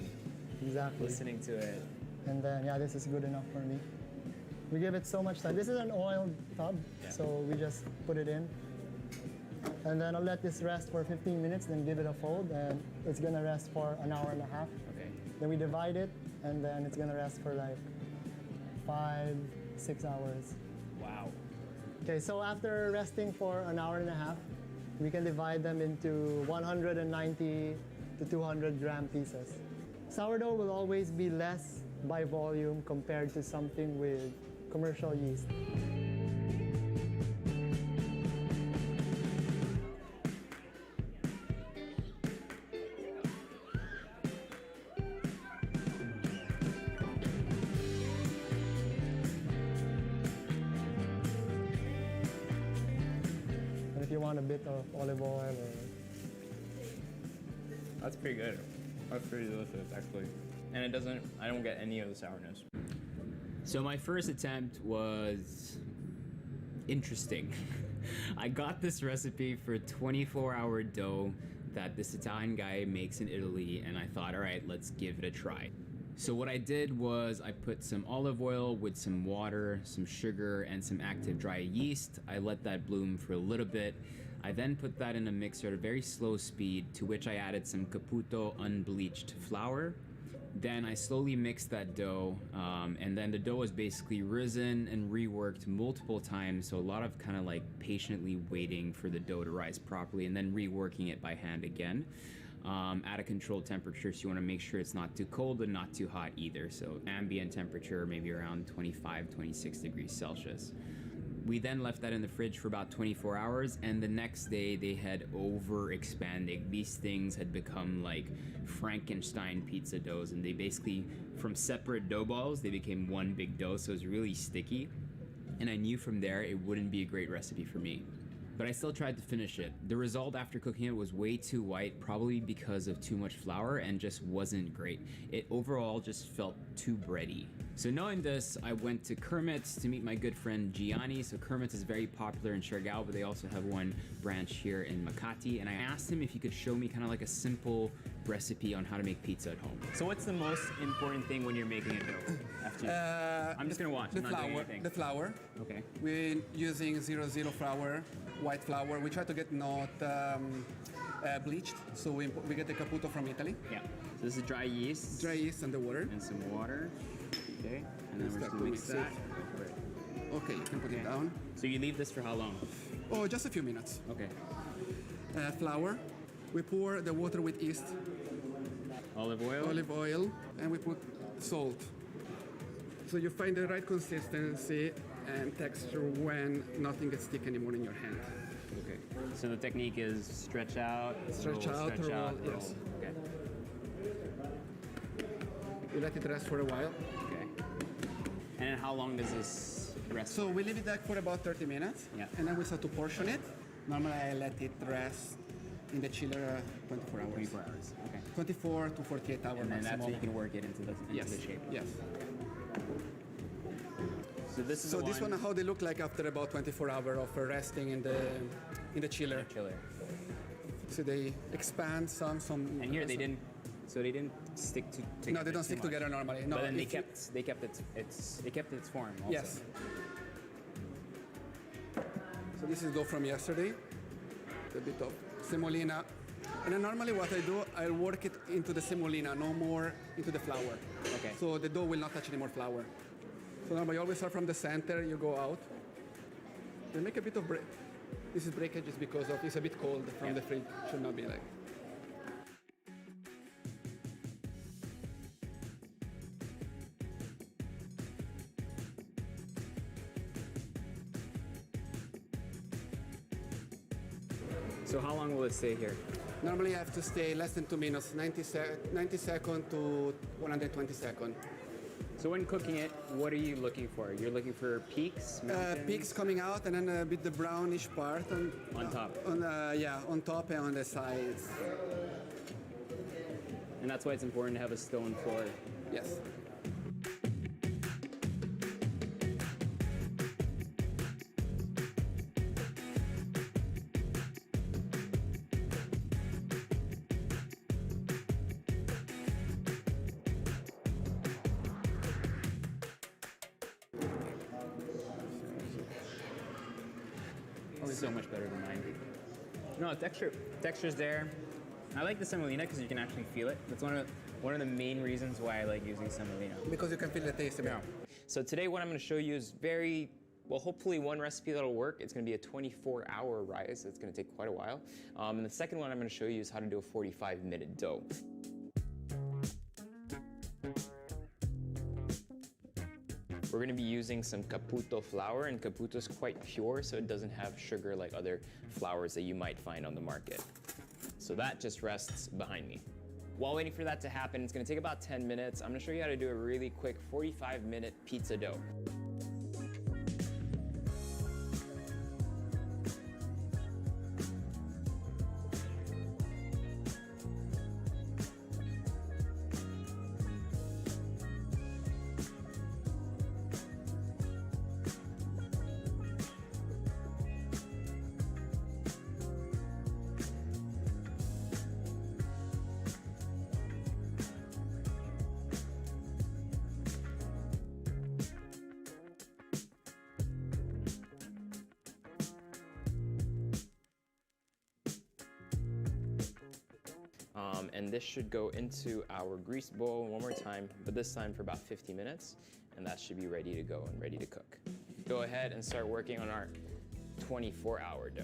and listening to it. And then this is good enough for me. We give it so much time. This is an oiled tub, so we just put it in. And then I'll let this rest for 15 minutes, then give it a fold, and it's gonna rest for an hour and a half. Okay. Then we divide it, and then it's gonna rest for like 5-6 hours. Wow. Okay, so after resting for an hour and a half, we can divide them into 190 to 200 gram pieces. Sourdough will always be less by volume compared to something with commercial yeast. And if you want a bit of olive oil That's pretty good. That's pretty delicious, actually. And I don't get any of the sourness. So my first attempt was interesting. I got this recipe for 24-hour dough that this Italian guy makes in Italy, and I thought, all right, let's give it a try. So what I did was I put some olive oil with some water, some sugar, and some active dry yeast. I let that bloom for a little bit. I then put that in a mixer at a very slow speed, to which I added some Caputo unbleached flour. Then I slowly mixed that dough, and then the dough was basically risen and reworked multiple times, so a lot of kind of like patiently waiting for the dough to rise properly and then reworking it by hand again at a controlled temperature, so you want to make sure it's not too cold and not too hot either, so ambient temperature maybe around 25-26 degrees Celsius. We then left that in the fridge for about 24 hours, and the next day they had overexpanded. These things had become like Frankenstein pizza doughs, and they basically, from separate dough balls, they became one big dough, so it was really sticky. And I knew from there it wouldn't be a great recipe for me. but I still tried to finish it. The result after cooking it was way too white, probably because of too much flour, and just wasn't great. It overall just felt too bready. So knowing this, I went to Kermit's to meet my good friend Gianni. So Kermit's is very popular in Siargao, but they also have one branch here in Makati. And I asked him if he could show me kind of like a simple recipe on how to make pizza at home. So what's the most important thing when you're making a dough? I'm just gonna watch. The I'm not doing flour. anything. The flour. Okay. We're using 00 flour, white flour. We try to get not bleached, so we get the Caputo from Italy. Yeah. So this is dry yeast. Dry yeast and the water. And some water. Okay. And then we're just Start gonna to mix mix it. that. Okay, you can put it down. So you leave this for how long? Oh, just a few minutes. Okay. Flour. We pour the water with yeast. Olive oil. Olive oil, and we put salt. So you find the right consistency and texture when nothing gets stick anymore in your hand. Okay. So the technique is stretch out, Stretch roll, out, stretch roll, out, roll. yes. Okay. You let it rest for a while. Okay. And then how long does this rest? So we leave it there for about 30 minutes. Yeah. And then we start to portion it. Normally I let it rest in the chiller 24 hours. 24 hours. Okay. 24 to 48 hours And then that's maximum. when you can work it into the Yes. shape. Yes. So this is So the this one, how they look like after about 24 hours of resting in the chiller. So they expand some. And here they didn't. So they didn't stick to. No, they don't too stick much. together normally. No, But then they if you- kept its form. Also. Yes. So this is dough from yesterday. A bit of semolina. And then normally what I do, I work it into the semolina, no more into the flour. Okay. So the dough will not touch any more flour. So normally you always start from the center, you go out. They make a bit of break. This is breakage is because of it's a bit cold from the fridge. Should not be like. So how long will it stay here? Normally I have to stay less than 2 minutes, 90 seconds to 120 seconds. So when cooking it, what are you looking for? You're looking for peaks, mountains? Peaks coming out, and then a bit the brownish part On top. On top and on the sides. And that's why it's important to have a stone floor. Yes. So much better than mine. No, texture's there. I like the semolina because you can actually feel it. That's one of the main reasons why I like using semolina. Because you can feel the taste of it. So today what I'm going to show you is hopefully one recipe that'll work. It's going to be a 24-hour rise. It's going to take quite a while. And the second one I'm going to show you is how to do a 45-minute dough. We're going to be using some Caputo flour, and Caputo is quite pure, so it doesn't have sugar like other flours that you might find on the market. So that just rests behind me. While waiting for that to happen, it's going to take about 10 minutes. I'm going to show you how to do a really quick 45-minute pizza dough. And this should go into our grease bowl one more time, but this time for about 50 minutes, and that should be ready to go and ready to cook. Go ahead and start working on our 24-hour dough.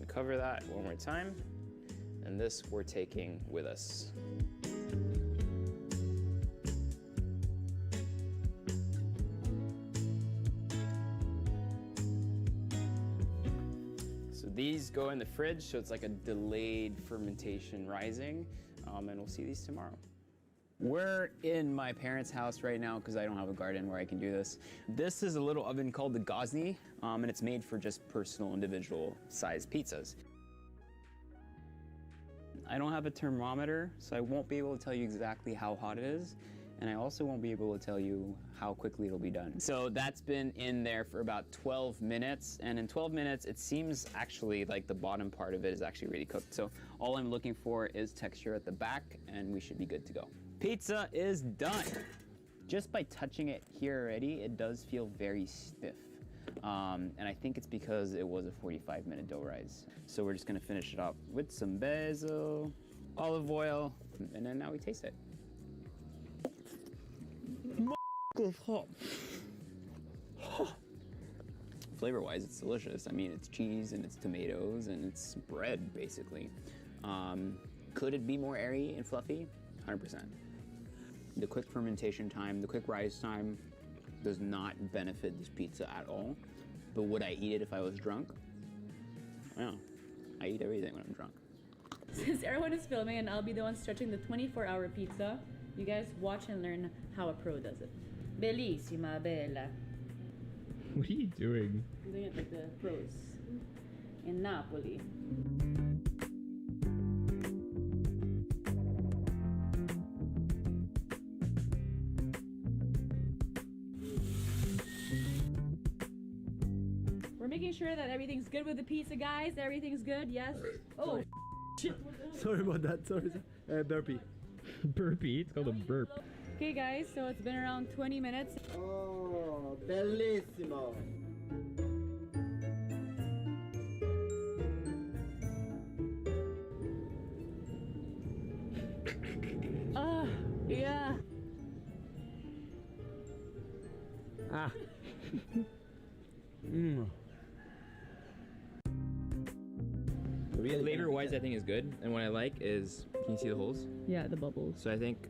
Cover that one more time. and this we're taking with us. So these go in the fridge, so it's like a delayed fermentation rising, and we'll see these tomorrow. We're in my parents' house right now because I don't have a garden where I can do this. This is a little oven called the Gosney, and it's made for just personal, individual sized pizzas. I don't have a thermometer, so I won't be able to tell you exactly how hot it is, and I also won't be able to tell you how quickly it'll be done. So that's been in there for about 12 minutes, and in 12 minutes, it seems actually like the bottom part of it is actually really cooked. So all I'm looking for is texture at the back, and we should be good to go. Pizza is done. Just by touching it here already, it does feel very stiff. And I think it's because it was a 45-minute dough rise. So we're just gonna finish it up with some basil, olive oil, and then now we taste it. Flavor-wise, it's delicious. I mean, it's cheese and it's tomatoes and it's bread, basically. Could it be more airy and fluffy? 100%. The quick fermentation time, the quick rise time does not benefit this pizza at all. But would I eat it if I was drunk? Yeah, I eat everything when I'm drunk. Since everyone is filming and I'll be the one stretching the 24-hour pizza, you guys watch and learn how a pro does it. Bellissima, bella. What are you doing? I'm doing it like the pros in Napoli. We're making sure that everything's good with the pizza, guys. Everything's good, yes? Oh, shit. Sorry about that. Sorry. Burpee. Burpee? It's called a burp. Okay, guys, so it's been around 20 minutes. Oh, bellissimo. Yeah. Ah. Really flavor-wise, I think is good, and what I like is, can you see the holes? Yeah, the bubbles. So I think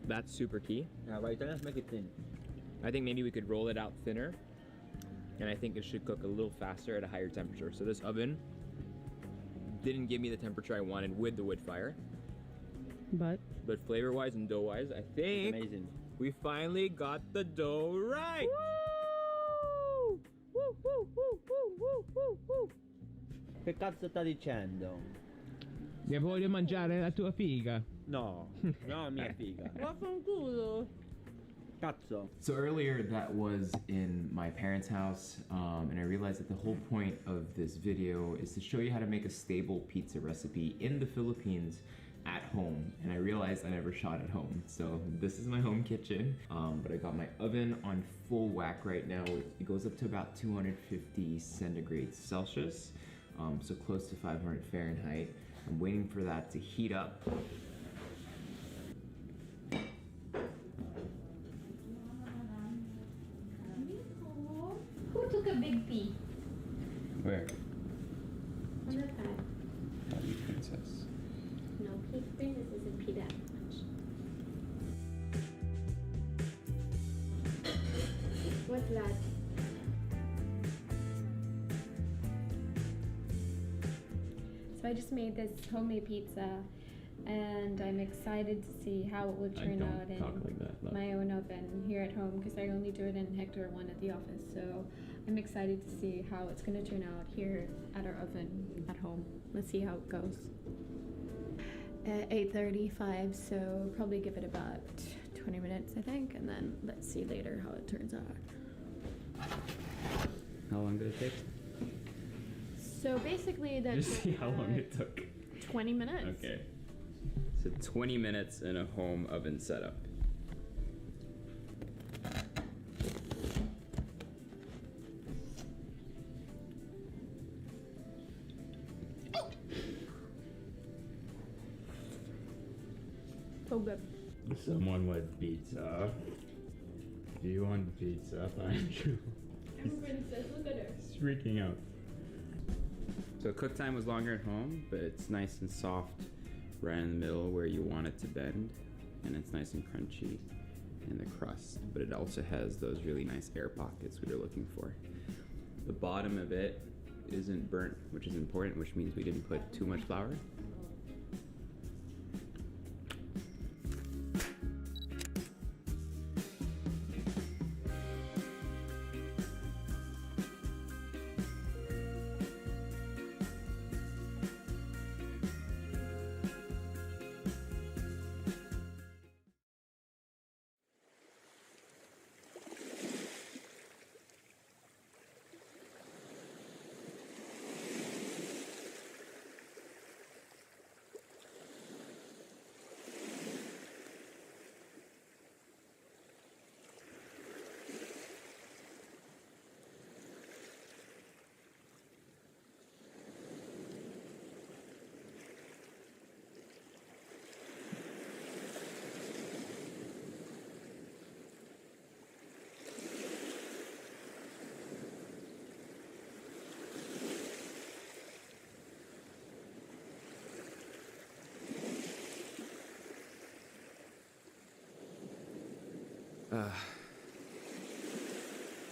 that's super key. Yeah, right. Let's make it thin. I think maybe we could roll it out thinner, and I think it should cook a little faster at a higher temperature. So this oven didn't give me the temperature I wanted with the wood fire. But flavor-wise and dough-wise, I think Amazing. we finally got the dough right. Woo! Woo, woo, woo, woo, woo, woo, woo. Che cazzo sta dicendo? Che voglio mangiare la tua figa. No, no, mia figa. Vaffanculo. Cazzo. So earlier that was in my parents' house, and I realized that the whole point of this video is to show you how to make a stable pizza recipe in the Philippines at home, and I realized I never shot at home. So this is my home kitchen, but I got my oven on full whack right now. It goes up to about 250 centigrade Celsius, so close to 500 Fahrenheit. I'm waiting for that to heat up. Who took a big pee? Where? On the pad. Happy princess. No, princess doesn't pee that much. What's that? So I just made this homemade pizza, and I'm excited to see how it will turn out in my own oven here at home, because I only do it in Hector 1 at the office. So I'm excited to see how it's going to turn out here at our oven at home. Let's see how it goes. 8:35, so probably give it about 20 minutes, I think, and then let's see later how it turns out. How long did it take? So basically that Just see how long it took. 20 minutes. Okay. So 20 minutes in a home oven setup. So good. Someone with pizza. Do you want pizza? Find you. I'm a princess, look at her. He's freaking out. So cook time was longer at home, but it's nice and soft right in the middle where you want it to bend, and it's nice and crunchy in the crust, but it also has those really nice air pockets we were looking for. The bottom of it isn't burnt, which is important, which means we didn't put too much flour.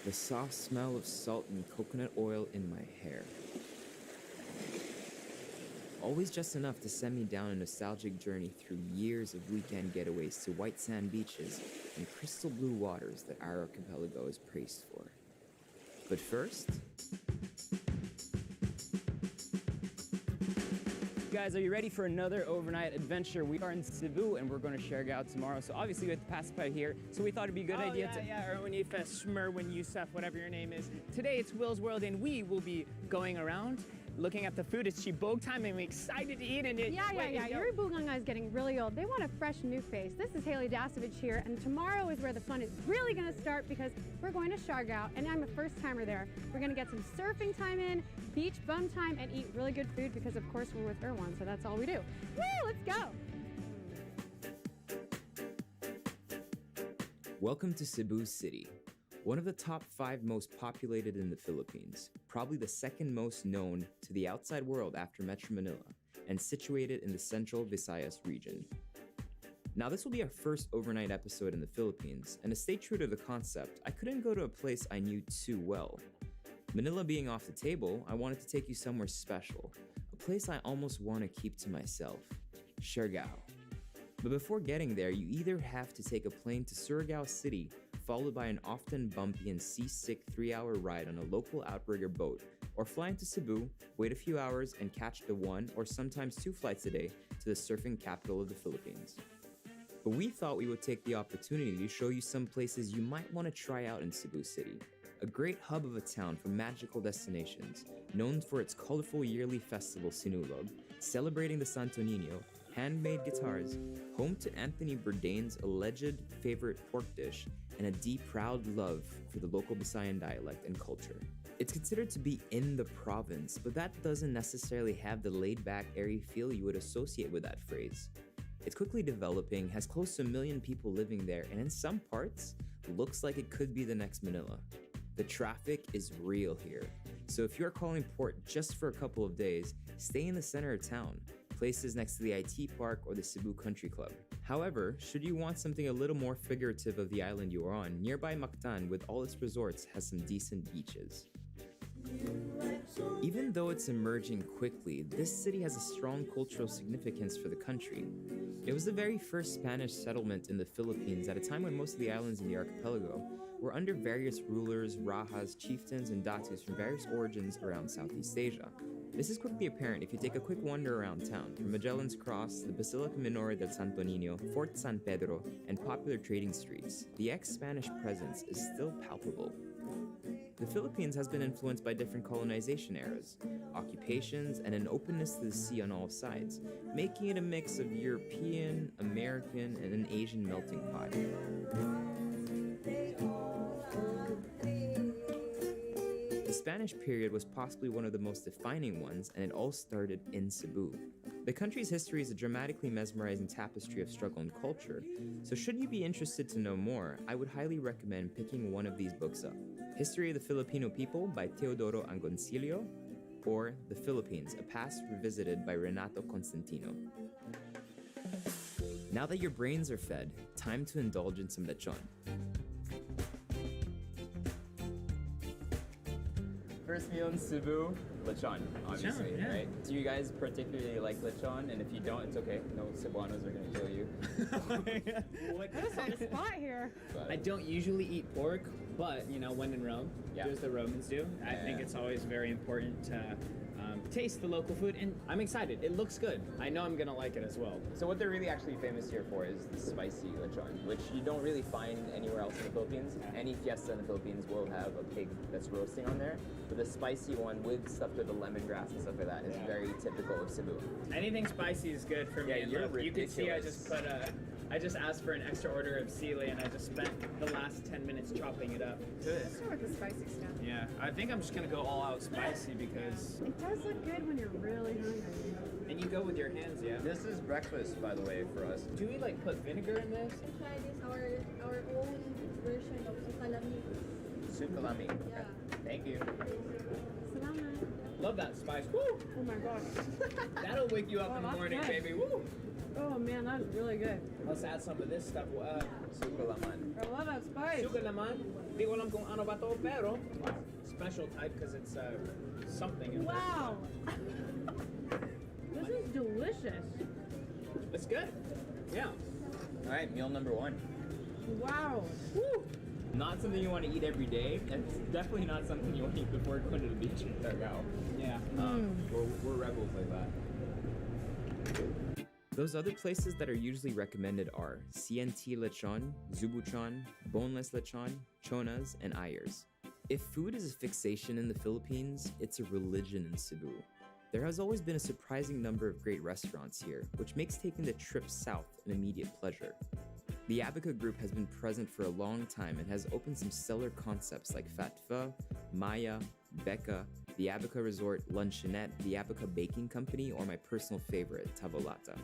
The soft smell of salt and coconut oil in my hair. Always just enough to send me down a nostalgic journey through years of weekend getaways to white sand beaches and crystal blue waters that our archipelago is praised for. But first... Guys, are you ready for another overnight adventure? We are in Cebu and we're going to Siargao tomorrow. So obviously we have to pass by here. So we thought it'd be a good idea to... Erwin Yves, Shmerwin Yusuf, whatever your name is. Today it's Will's World and we will be going around looking at the food. It's Chibog time and we're excited to eat. And Yuri Buganga is getting really old. They want a fresh new face. This is Haley Dasovich here, and tomorrow is where the fun is really going to start because we're going to Siargao, and I'm a first-timer there. We're going to get some surfing time in, beach bum time, and eat really good food because, of course, we're with Erwan, so that's all we do. Woo, let's go! Welcome to Cebu City, one of the top 5 most populated in the Philippines, probably the second most known to the outside world after Metro Manila, and situated in the Central Visayas region. Now this will be our first overnight episode in the Philippines, and to stay true to the concept, I couldn't go to a place I knew too well. Manila being off the table, I wanted to take you somewhere special, a place I almost want to keep to myself, Siargao. But before getting there, you either have to take a plane to Surigao City, followed by an often bumpy and seasick 3-hour ride on a local outrigger boat, or fly into Cebu, wait a few hours, and catch the 1 or sometimes 2 flights a day to the surfing capital of the Philippines. But we thought we would take the opportunity to show you some places you might want to try out in Cebu City, a great hub of a town for magical destinations, known for its colorful yearly festival Sinulog, celebrating the Santo Niño, handmade guitars, home to Anthony Bourdain's alleged favorite pork dish, and a deep, proud love for the local Visayan dialect and culture. It's considered to be in the province, but that doesn't necessarily have the laid-back, airy feel you would associate with that phrase. It's quickly developing, has close to 1 million people living there, and in some parts, looks like it could be the next Manila. The traffic is real here, so if you're calling port just for a couple of days, stay in the center of town, places next to the IT Park or the Cebu Country Club. However, should you want something a little more figurative of the island you are on, nearby Mactan with all its resorts has some decent beaches. Even though it's emerging quickly, this city has a strong cultural significance for the country. It was the very first Spanish settlement in the Philippines at a time when most of the islands in the archipelago were under various rulers, rajas, chieftains, and datus from various origins around Southeast Asia. This is quickly apparent if you take a quick wander around town, from Magellan's Cross, the Basilica Minor del Santo Niño, Fort San Pedro, and popular trading streets. The ex-Spanish presence is still palpable. The Philippines has been influenced by different colonization eras, occupations, and an openness to the sea on all sides, making it a mix of European, American, and an Asian melting pot. The Spanish period was possibly one of the most defining ones, and it all started in Cebu. The country's history is a dramatically mesmerizing tapestry of struggle and culture, so should you be interested to know more, I would highly recommend picking one of these books up. History of the Filipino People by Teodoro Angoncillo, or The Philippines, a past revisited by Renato Constantino. Now that your brains are fed, time to indulge in some lechon. First meal in Cebu, lechon, obviously, Lechon, yeah. right? Do you guys particularly like lechon? And if you don't, it's okay. No Cebuanos are gonna kill you. Put us on the spot here. I don't usually eat pork, but you know, when in Rome, do as the Romans do. I think it's always very important to taste the local food, and I'm excited. It looks good. I know I'm gonna like it as well. So what they're really actually famous here for is the spicy lechon, which you don't really find anywhere else in the Philippines. Any fiesta in the Philippines will have a pig that's roasting on there, but the spicy one with stuff with the lemongrass and stuff like that is very typical of Cebu. Anything spicy is good for me. Yeah, And you're look, you can see I ridiculous. just put I just asked for an extra order of sili, and I just spent the last 10 minutes chopping it up. Let's start with the spicy stuff. Yeah, I think I'm just gonna go all out spicy because. It does look good when you're really hungry. And you go with your hands, yeah. This is breakfast, by the way, for us. Do we like put vinegar in this? Try this, our own version of sukalami. Sukalami. Yeah. Thank you. Salamat. Love that spice. Woo! Oh my gosh. That'll wake you up in the that's morning, nice. baby. Woo! Oh man, that is really good. Let's add some of this stuff. Sukalaman. I love that spice. Sugar naman. Di ko alam kung ano ba to, pero special type because it's something. In Wow. This is delicious. It's good. Yeah. All right, meal number one. Wow. Woo! Not something you want to eat every day, and it's definitely not something you want to eat before going to the beach in Siargao. Yeah. We're rebels like that. Those other places that are usually recommended are CNT Lechon, Zubuchon, Boneless Lechon, Chonas, and Ayers. If food is a fixation in the Philippines, it's a religion in Cebu. There has always been a surprising number of great restaurants here, which makes taking the trip south an immediate pleasure. The Abaca Group has been present for a long time and has opened some stellar concepts like Fat Pho, Maya, Becca, the Abaca Resort, Luncheonette, the Abaca Baking Company, or my personal favorite, Tavolata.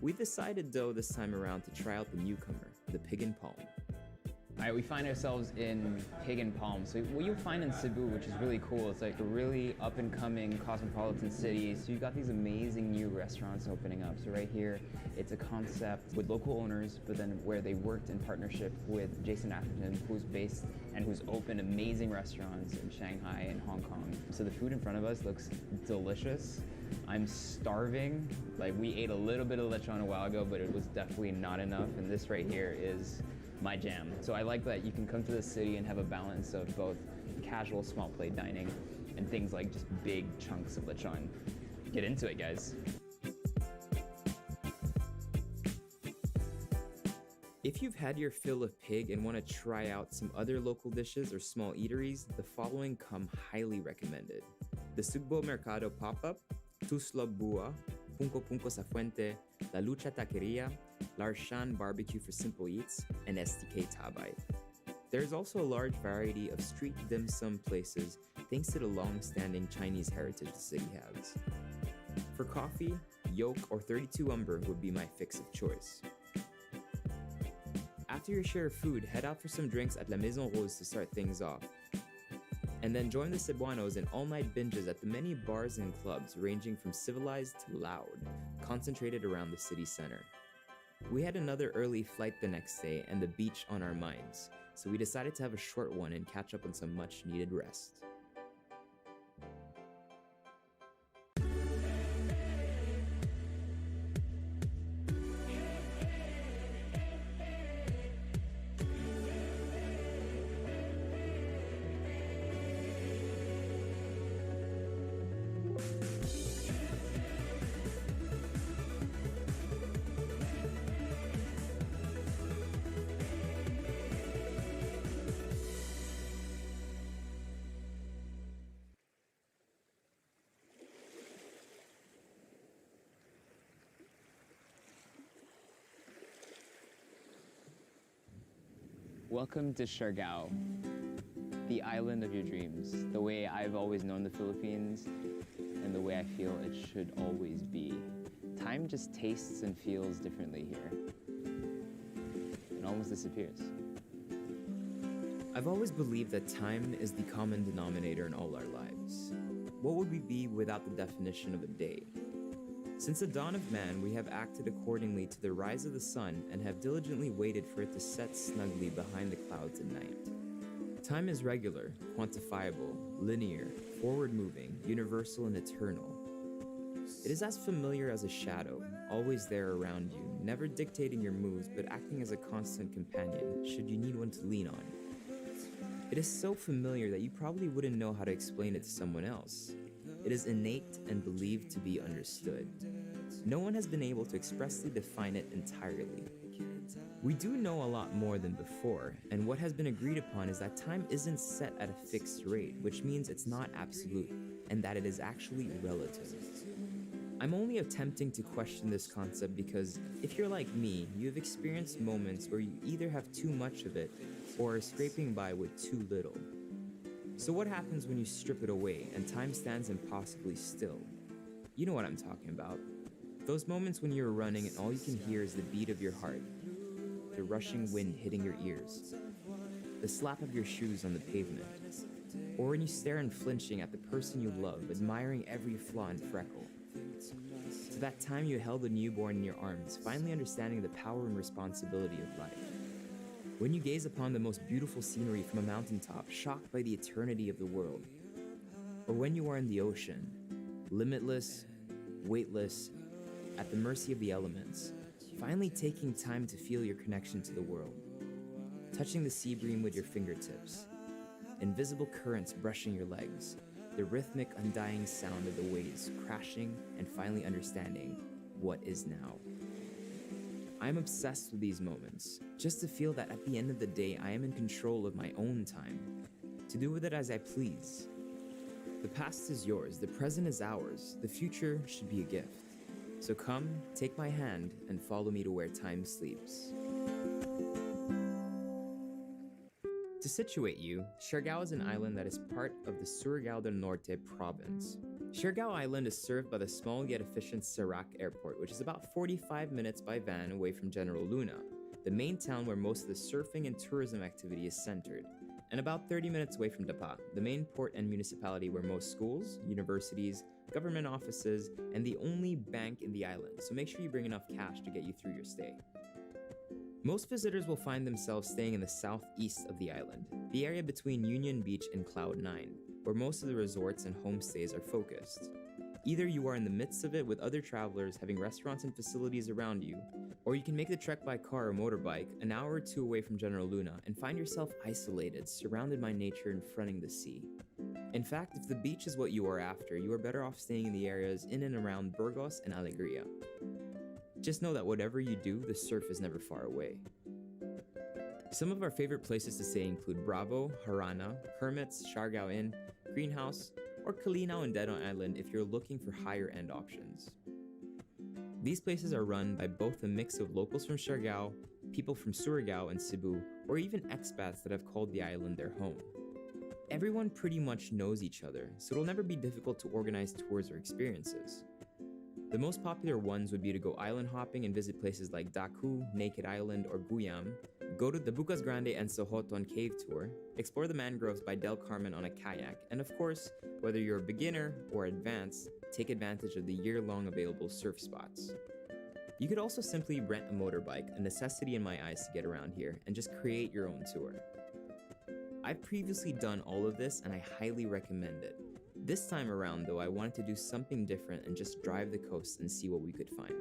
We decided though this time around to try out the newcomer, the Pig and Palm. All right, we find ourselves in Pig and Palm. So what you'll find in Cebu, which is really cool, it's like a really up-and-coming cosmopolitan city. So you've got these amazing new restaurants opening up. So right here, it's a concept with local owners, but then where they worked in partnership with Jason Atherton, who's based and who's opened amazing restaurants in Shanghai and Hong Kong. So the food in front of us looks delicious. I'm starving. Like, we ate a little bit of lechon a while ago, but it was definitely not enough. And this right here is my jam. So I like that you can come to the city and have a balance of both casual small plate dining and things like just big chunks of lechon. Get into it, guys. If you've had your fill of pig and want to try out some other local dishes or small eateries, the following come highly recommended. The Sugbo Mercado Pop-Up, Tuslab Bua, Punko Punko sa Fuente, La Lucha Taqueria, Larshan Barbecue for Simple Eats, and STK Tabay. There's also a large variety of street dim sum places thanks to the long-standing Chinese heritage the city has. For coffee, Yoke or 32 Umber would be my fix of choice. After your share of food, head out for some drinks at La Maison Rose to start things off. And then join the Cebuanos in all-night binges at the many bars and clubs ranging from civilized to loud, concentrated around the city center. We had another early flight the next day and the beach on our minds, so we decided to have a short one and catch up on some much-needed rest. Welcome to Siargao, the island of your dreams, the way I've always known the Philippines, and the way I feel it should always be. Time just tastes and feels differently here. It almost disappears. I've always believed that time is the common denominator in all our lives. what would we be without the definition of a day? Since the dawn of man, we have acted accordingly to the rise of the sun and have diligently waited for it to set snugly behind the clouds at night. Time is regular, quantifiable, linear, forward-moving, universal, and eternal. It is as familiar as a shadow, always there around you, never dictating your moves, but acting as a constant companion, should you need one to lean on. It is so familiar that you probably wouldn't know how to explain it to someone else. It is innate and believed to be understood. No one has been able to expressly define it entirely. We do know a lot more than before, and what has been agreed upon is that time isn't set at a fixed rate, which means it's not absolute, and that it is actually relative. I'm only attempting to question this concept because, if you're like me, you have experienced moments where you either have too much of it or are scraping by with too little. So what happens when you strip it away and time stands impossibly still? You know what I'm talking about. Those moments when you're running and all you can hear is the beat of your heart, the rushing wind hitting your ears, the slap of your shoes on the pavement, or when you stare unflinching at the person you love, admiring every flaw and freckle. To that time you held a newborn in your arms, finally understanding the power and responsibility of life. When you gaze upon the most beautiful scenery from a mountaintop, shocked by the eternity of the world. Or when you are in the ocean, limitless, weightless, at the mercy of the elements, finally taking time to feel your connection to the world. Touching the sea bream with your fingertips, invisible currents brushing your legs, the rhythmic, undying sound of the waves crashing, and finally understanding what is now. I'm obsessed with these moments, just to feel that at the end of the day, I am in control of my own time, to do with it as I please. The past is yours, the present is ours, the future should be a gift. So come, take my hand, and follow me to where time sleeps. To situate you, Siargao is an island that is part of the Surigao del Norte province. Siargao Island is served by the small yet efficient Sarac Airport, which is about 45 minutes by van away from General Luna, the main town where most of the surfing and tourism activity is centered, and about 30 minutes away from Dapa, the main port and municipality where most schools, universities, government offices, and the only bank in the island, so make sure you bring enough cash to get you through your stay. Most visitors will find themselves staying in the southeast of the island, the area between Union Beach and Cloud 9, where most of the resorts and homestays are focused. Either you are in the midst of it with other travelers having restaurants and facilities around you, or you can make the trek by car or motorbike an hour or two away from General Luna and find yourself isolated, surrounded by nature and fronting the sea. In fact, if the beach is what you are after, you are better off staying in the areas in and around Burgos and Alegria. Just know that whatever you do, the surf is never far away. Some of our favorite places to stay include Bravo, Harana, Hermit's, Siargao Inn, Greenhouse, or Kalinao and Dedon Island if you're looking for higher-end options. These places are run by both a mix of locals from Siargao, people from Surigao and Cebu, or even expats that have called the island their home. Everyone pretty much knows each other, so it'll never be difficult to organize tours or experiences. The most popular ones would be to go island hopping and visit places like Daku, Naked Island, or Guyam, go to the Bucas Grande and Sohoton cave tour, explore the mangroves by Del Carmen on a kayak, and of course, whether you're a beginner or advanced, take advantage of the year-long available surf spots. You could also simply rent a motorbike, a necessity in my eyes to get around here, and just create your own tour. I've previously done all of this and I highly recommend it. This time around though, I wanted to do something different and just drive the coast and see what we could find.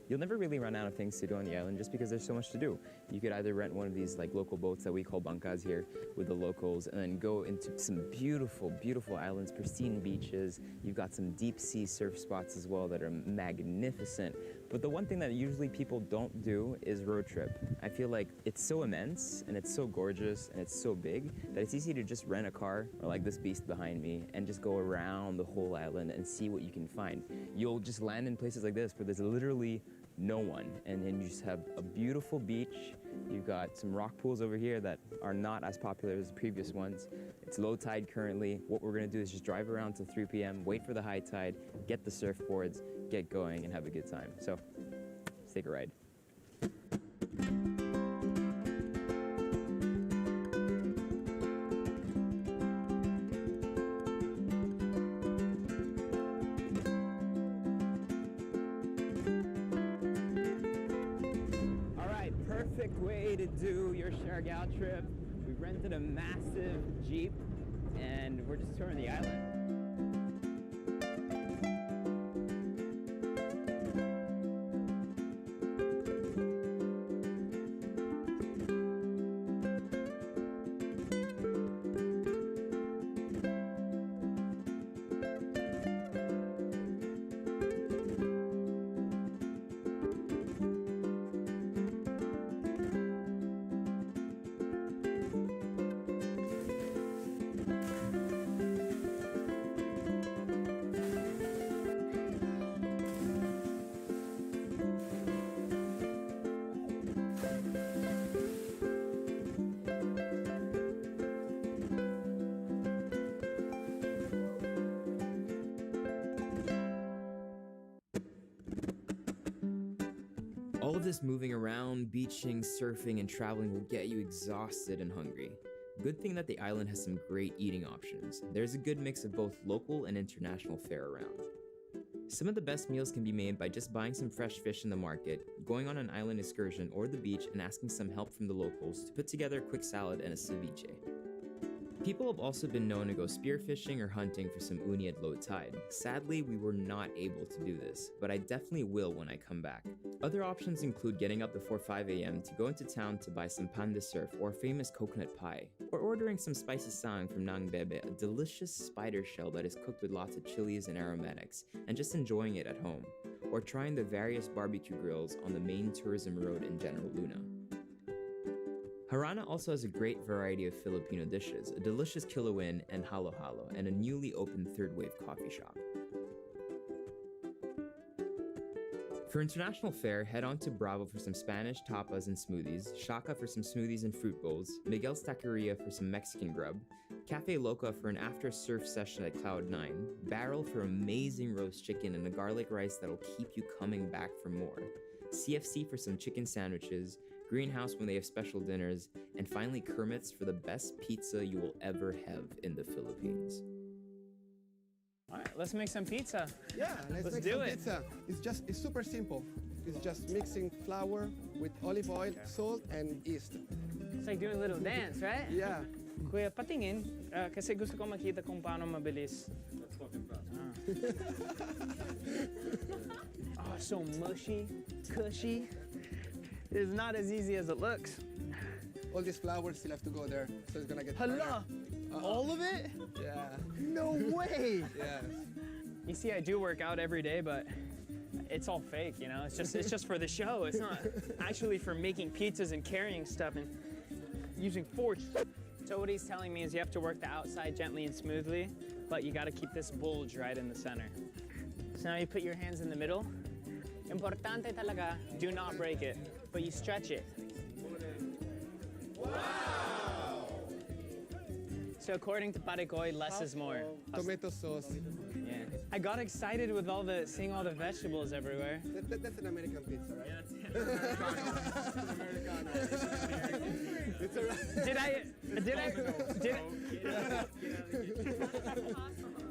You'll never really run out of things to do on the island just because there's so much to do. You could either rent one of these like local boats that we call bancas here with the locals and then go into some beautiful, beautiful islands, pristine beaches. You've got some deep sea surf spots as well that are magnificent. But the one thing that usually people don't do is road trip. I feel like it's so immense and it's so gorgeous and it's so big that it's easy to just rent a car or like this beast behind me and just go around the whole island and see what you can find. You'll just land in places like this where there's literally no one, and then you just have a beautiful beach. You've got some rock pools over here that are not as popular as the previous ones. It's low tide currently. What we're gonna do is just drive around till 3 p.m., wait for the high tide, get the surfboards, get going, and have a good time. So, let's take a ride. perfect way to do your Siargao trip. We rented a massive Jeep and we're just touring the island. All of this moving around, beaching, surfing, and traveling will get you exhausted and hungry. Good thing that the island has some great eating options. There's a good mix of both local and international fare around. Some of the best meals can be made by just buying some fresh fish in the market, going on an island excursion or the beach and asking some help from the locals to put together a quick salad and a ceviche. People have also been known to go spearfishing or hunting for some uni at low tide. Sadly, we were not able to do this, but I definitely will when I come back. Other options include getting up before 5 a.m. to go into town to buy some pan de surf or famous coconut pie, or ordering some spicy sang from Nang Bebe, a delicious spider shell that is cooked with lots of chilies and aromatics, and just enjoying it at home, or trying the various barbecue grills on the main tourism road in General Luna. Harana also has a great variety of Filipino dishes, a delicious kilawin and halo-halo, and a newly opened third wave coffee shop. For international fare, head on to Bravo for some Spanish tapas and smoothies, Shaka for some smoothies and fruit bowls, Miguel's Taqueria for some Mexican grub, Cafe Loca for an after-surf session at Cloud9, Barrel for amazing roast chicken and a garlic rice that'll keep you coming back for more, CFC for some chicken sandwiches, Greenhouse when they have special dinners, and finally Kermit's for the best pizza you will ever have in the Philippines. All right, let's make some pizza. Yeah, let's make do some it. pizza. It's super simple. It's just mixing flour with olive oil, salt, and yeast. It's like doing a little dance, right? Yeah. Kuya, patingin, kasi gusto ko makita kung paano mabilis. Let's fucking fast. Oh, so mushy, cushy. It's not as easy as it looks. All this flour still have to go there, so it's gonna get Hala! All of it? Yeah. No way! Yes. You see, I do work out every day, but it's all fake, you know? It's just for the show. It's not actually for making pizzas and carrying stuff and using forks. So what he's telling me is you have to work the outside gently and smoothly, but you gotta keep this bulge right in the center. So now you put your hands in the middle. Importante talaga, do not break it, but you stretch it. Wow! So according to Parekoy, less is more. Tomato sauce. Yeah. I got excited with seeing all the vegetables everywhere. That's an American pizza, right? Yeah, It's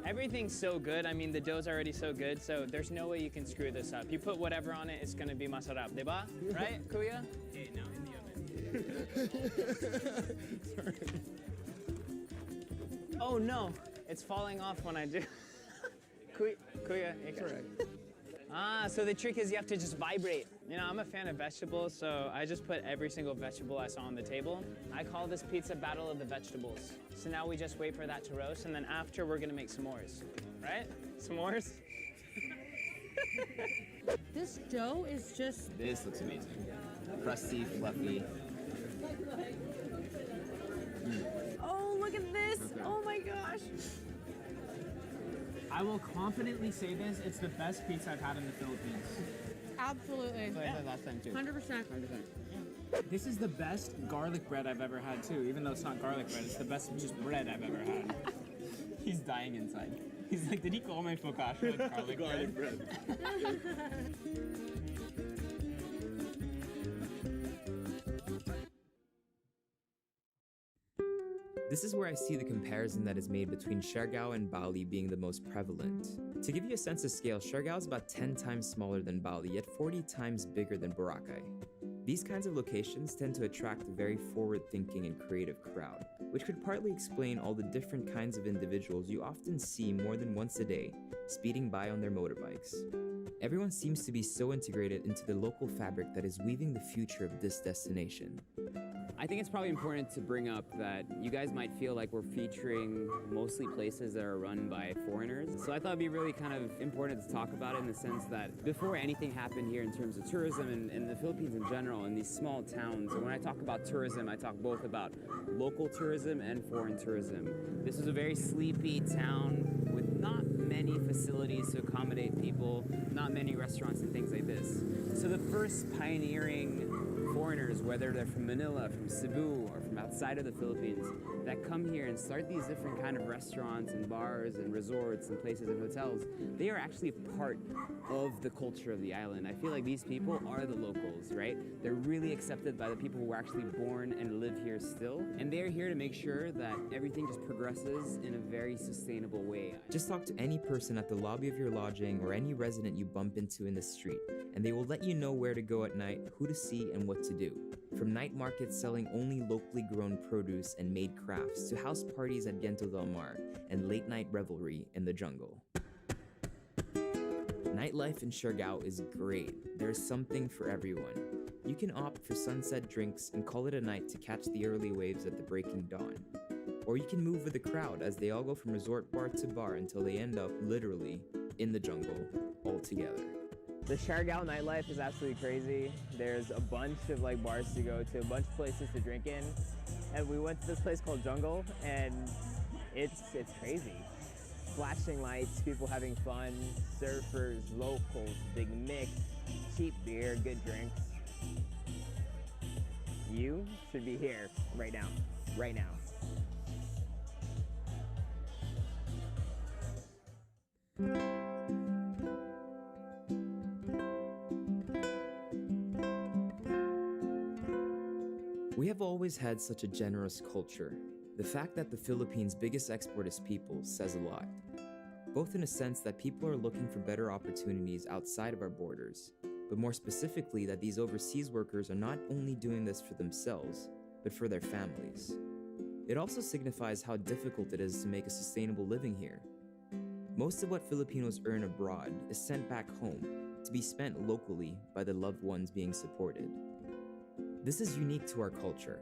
Everything's so good. I mean, the dough's already so good, so there's no way you can screw this up. You put whatever on it, it's gonna be masarap, diba? Right, Kuya? Okay, now in the oven. Sorry. Oh no, it's falling off when I do. Kuya, correct. Ah, so the trick is you have to just vibrate. You know, I'm a fan of vegetables, so I just put every single vegetable I saw on the table. I call this pizza Battle of the Vegetables. So now we just wait for that to roast, and then after we're gonna make s'mores, right? S'mores? This dough is just... This looks amazing. Crusty, fluffy. Oh, look at this! Oh my gosh! I will confidently say this, it's the best pizza I've had in the Philippines. Absolutely. So I said last time too. 100%. This is the best garlic bread I've ever had too, even though it's not garlic bread, it's the best just bread I've ever had. He's dying inside. He's like, did he call my focaccia with garlic bread? This is where I see the comparison that is made between Siargao and Bali being the most prevalent. To give you a sense of scale, Siargao is about 10 times smaller than Bali, yet 40 times bigger than Boracay. These kinds of locations tend to attract a very forward-thinking and creative crowd, which could partly explain all the different kinds of individuals you often see more than once a day, speeding by on their motorbikes. Everyone seems to be so integrated into the local fabric that is weaving the future of this destination. I think it's probably important to bring up that you guys might feel like we're featuring mostly places that are run by foreigners. So I thought it'd be really kind of important to talk about it in the sense that before anything happened here in terms of tourism and the Philippines in general, in these small towns, and when I talk about tourism, I talk both about local tourism and foreign tourism. This is a very sleepy town with not many facilities to accommodate people, not many restaurants and things like this. So the first pioneering foreigners, whether they're from Manila, from Cebu, or from outside of the Philippines, that come here and start these different kind of restaurants and bars and resorts and places and hotels, they are actually part of the culture of the island. I feel like these people are the locals, right? They're really accepted by the people who were actually born and live here still, and they're here to make sure that everything just progresses in a very sustainable way. Just talk to any person at the lobby of your lodging or any resident you bump into in the street, and they will let you know where to go at night, who to see, and what to do. From night markets selling only locally grown produce and made crafts to house parties at Gento del Mar and late night revelry in the jungle. Nightlife in Siargao is great. There's something for everyone. You can opt for sunset drinks and call it a night to catch the early waves at the breaking dawn. Or you can move with the crowd as they all go from resort bar to bar until they end up literally in the jungle all together. The Siargao nightlife is absolutely crazy. There's a bunch of like bars to go to, a bunch of places to drink in. And we went to this place called Jungle, and it's crazy. Flashing lights, people having fun, surfers, locals, big mix, cheap beer, good drinks. You should be here right now, right now. We have always had such a generous culture. The fact that the Philippines' biggest export is people says a lot. Both in a sense that people are looking for better opportunities outside of our borders, but more specifically that these overseas workers are not only doing this for themselves, but for their families. It also signifies how difficult it is to make a sustainable living here. Most of what Filipinos earn abroad is sent back home to be spent locally by the loved ones being supported. This is unique to our culture.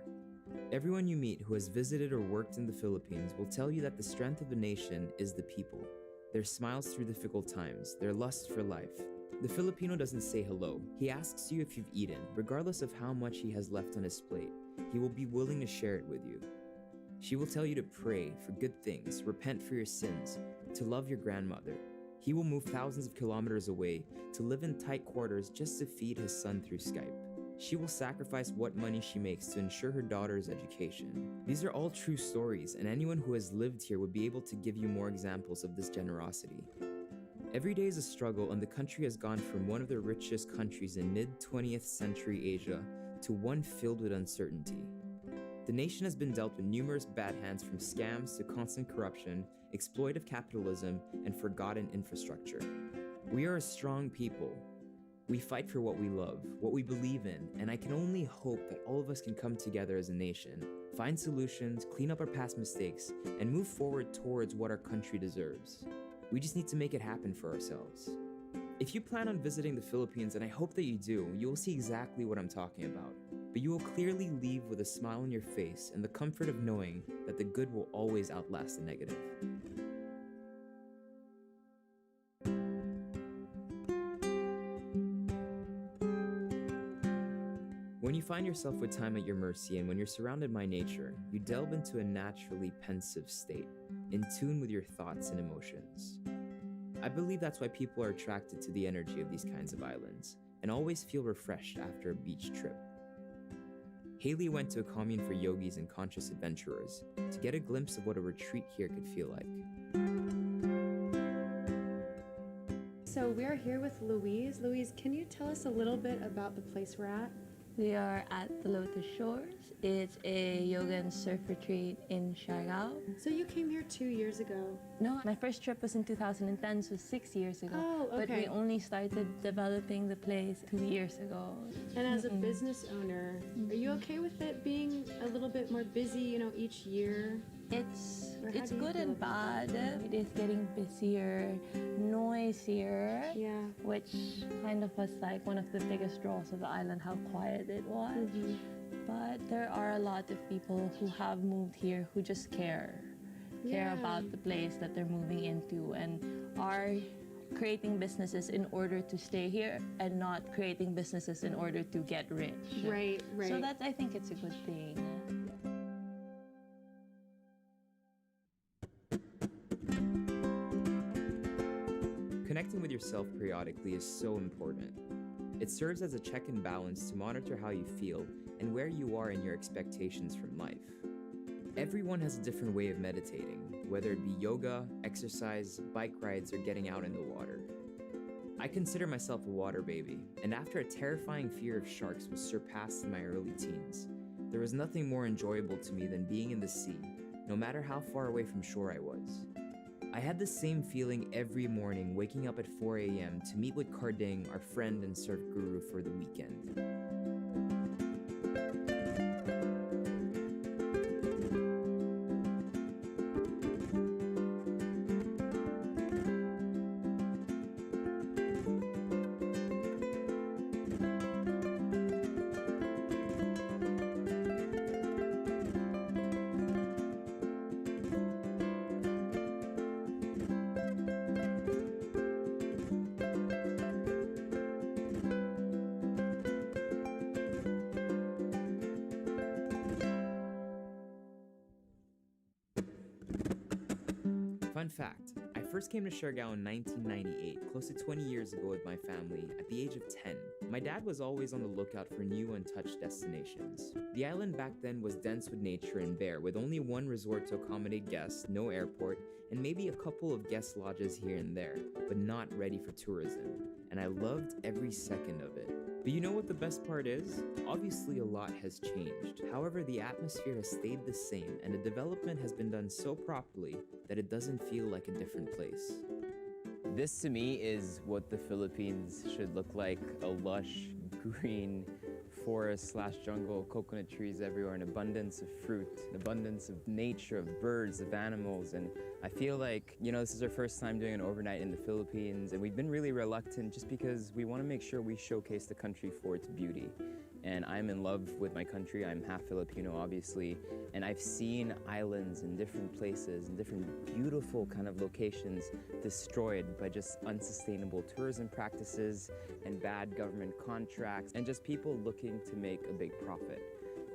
Everyone you meet who has visited or worked in the Philippines will tell you that the strength of a nation is the people, their smiles through difficult times, their lust for life. The Filipino doesn't say hello. He asks you if you've eaten, regardless of how much he has left on his plate. He will be willing to share it with you. She will tell you to pray for good things, repent for your sins, to love your grandmother. He will move thousands of kilometers away to live in tight quarters just to feed his son through Skype. She will sacrifice what money she makes to ensure her daughter's education. These are all true stories, and anyone who has lived here would be able to give you more examples of this generosity. Every day is a struggle, and the country has gone from one of the richest countries in mid-20th century Asia to one filled with uncertainty. The nation has been dealt with numerous bad hands, from scams to constant corruption, exploitive capitalism, and forgotten infrastructure. We are a strong people. We fight for what we love, what we believe in, and I can only hope that all of us can come together as a nation, find solutions, clean up our past mistakes, and move forward towards what our country deserves. We just need to make it happen for ourselves. If you plan on visiting the Philippines, and I hope that you do, you will see exactly what I'm talking about. But you will clearly leave with a smile on your face and the comfort of knowing that the good will always outlast the negative. When you find yourself with time at your mercy and when you're surrounded by nature, you delve into a naturally pensive state, in tune with your thoughts and emotions. I believe that's why people are attracted to the energy of these kinds of islands and always feel refreshed after a beach trip. Haley went to a commune for yogis and conscious adventurers to get a glimpse of what a retreat here could feel like. So we're here with Louise. Louise, can you tell us a little bit about the place we're at? We are at the Lotus Shores. It's a yoga and surf retreat in Siargao. So you came here 2 years ago? No, my first trip was in 2010, so 6 years ago. Oh, okay. But we only started developing the place 2 years ago. And as a business owner, are you okay with it being a little bit more busy, each year? It's Or how do you good feel and about bad. It is getting busier, noisier, which kind of was like one of the biggest draws of the island, how quiet it was. But there are a lot of people who have moved here who just care about the place that they're moving into and are creating businesses in order to stay here and not creating businesses in order to get rich. Right. So I think it's a good thing. Connecting with yourself periodically is so important. It serves as a check and balance to monitor how you feel and where you are in your expectations from life. Everyone has a different way of meditating, whether it be yoga, exercise, bike rides, or getting out in the water. I consider myself a water baby, and after a terrifying fear of sharks was surpassed in my early teens, there was nothing more enjoyable to me than being in the sea, no matter how far away from shore I was. I had the same feeling every morning waking up at 4 a.m. to meet with Carding, our friend and surf guru, for the weekend. Fun fact, I first came to Siargao in 1998, close to 20 years ago with my family, at the age of 10. My dad was always on the lookout for new untouched destinations. The island back then was dense with nature and bare, with only one resort to accommodate guests, no airport, and maybe a couple of guest lodges here and there, but not ready for tourism. And I loved every second of it. But you know what the best part is? Obviously a lot has changed. However, the atmosphere has stayed the same and the development has been done so properly that it doesn't feel like a different place. This to me is what the Philippines should look like, a lush, green forest/jungle, coconut trees everywhere, an abundance of fruit, an abundance of nature, of birds, of animals. And I feel like, this is our first time doing an overnight in the Philippines, and we've been really reluctant just because we want to make sure we showcase the country for its beauty. And I'm in love with my country. I'm half Filipino, obviously, and I've seen islands in different places and different beautiful kind of locations destroyed by just unsustainable tourism practices and bad government contracts and just people looking to make a big profit.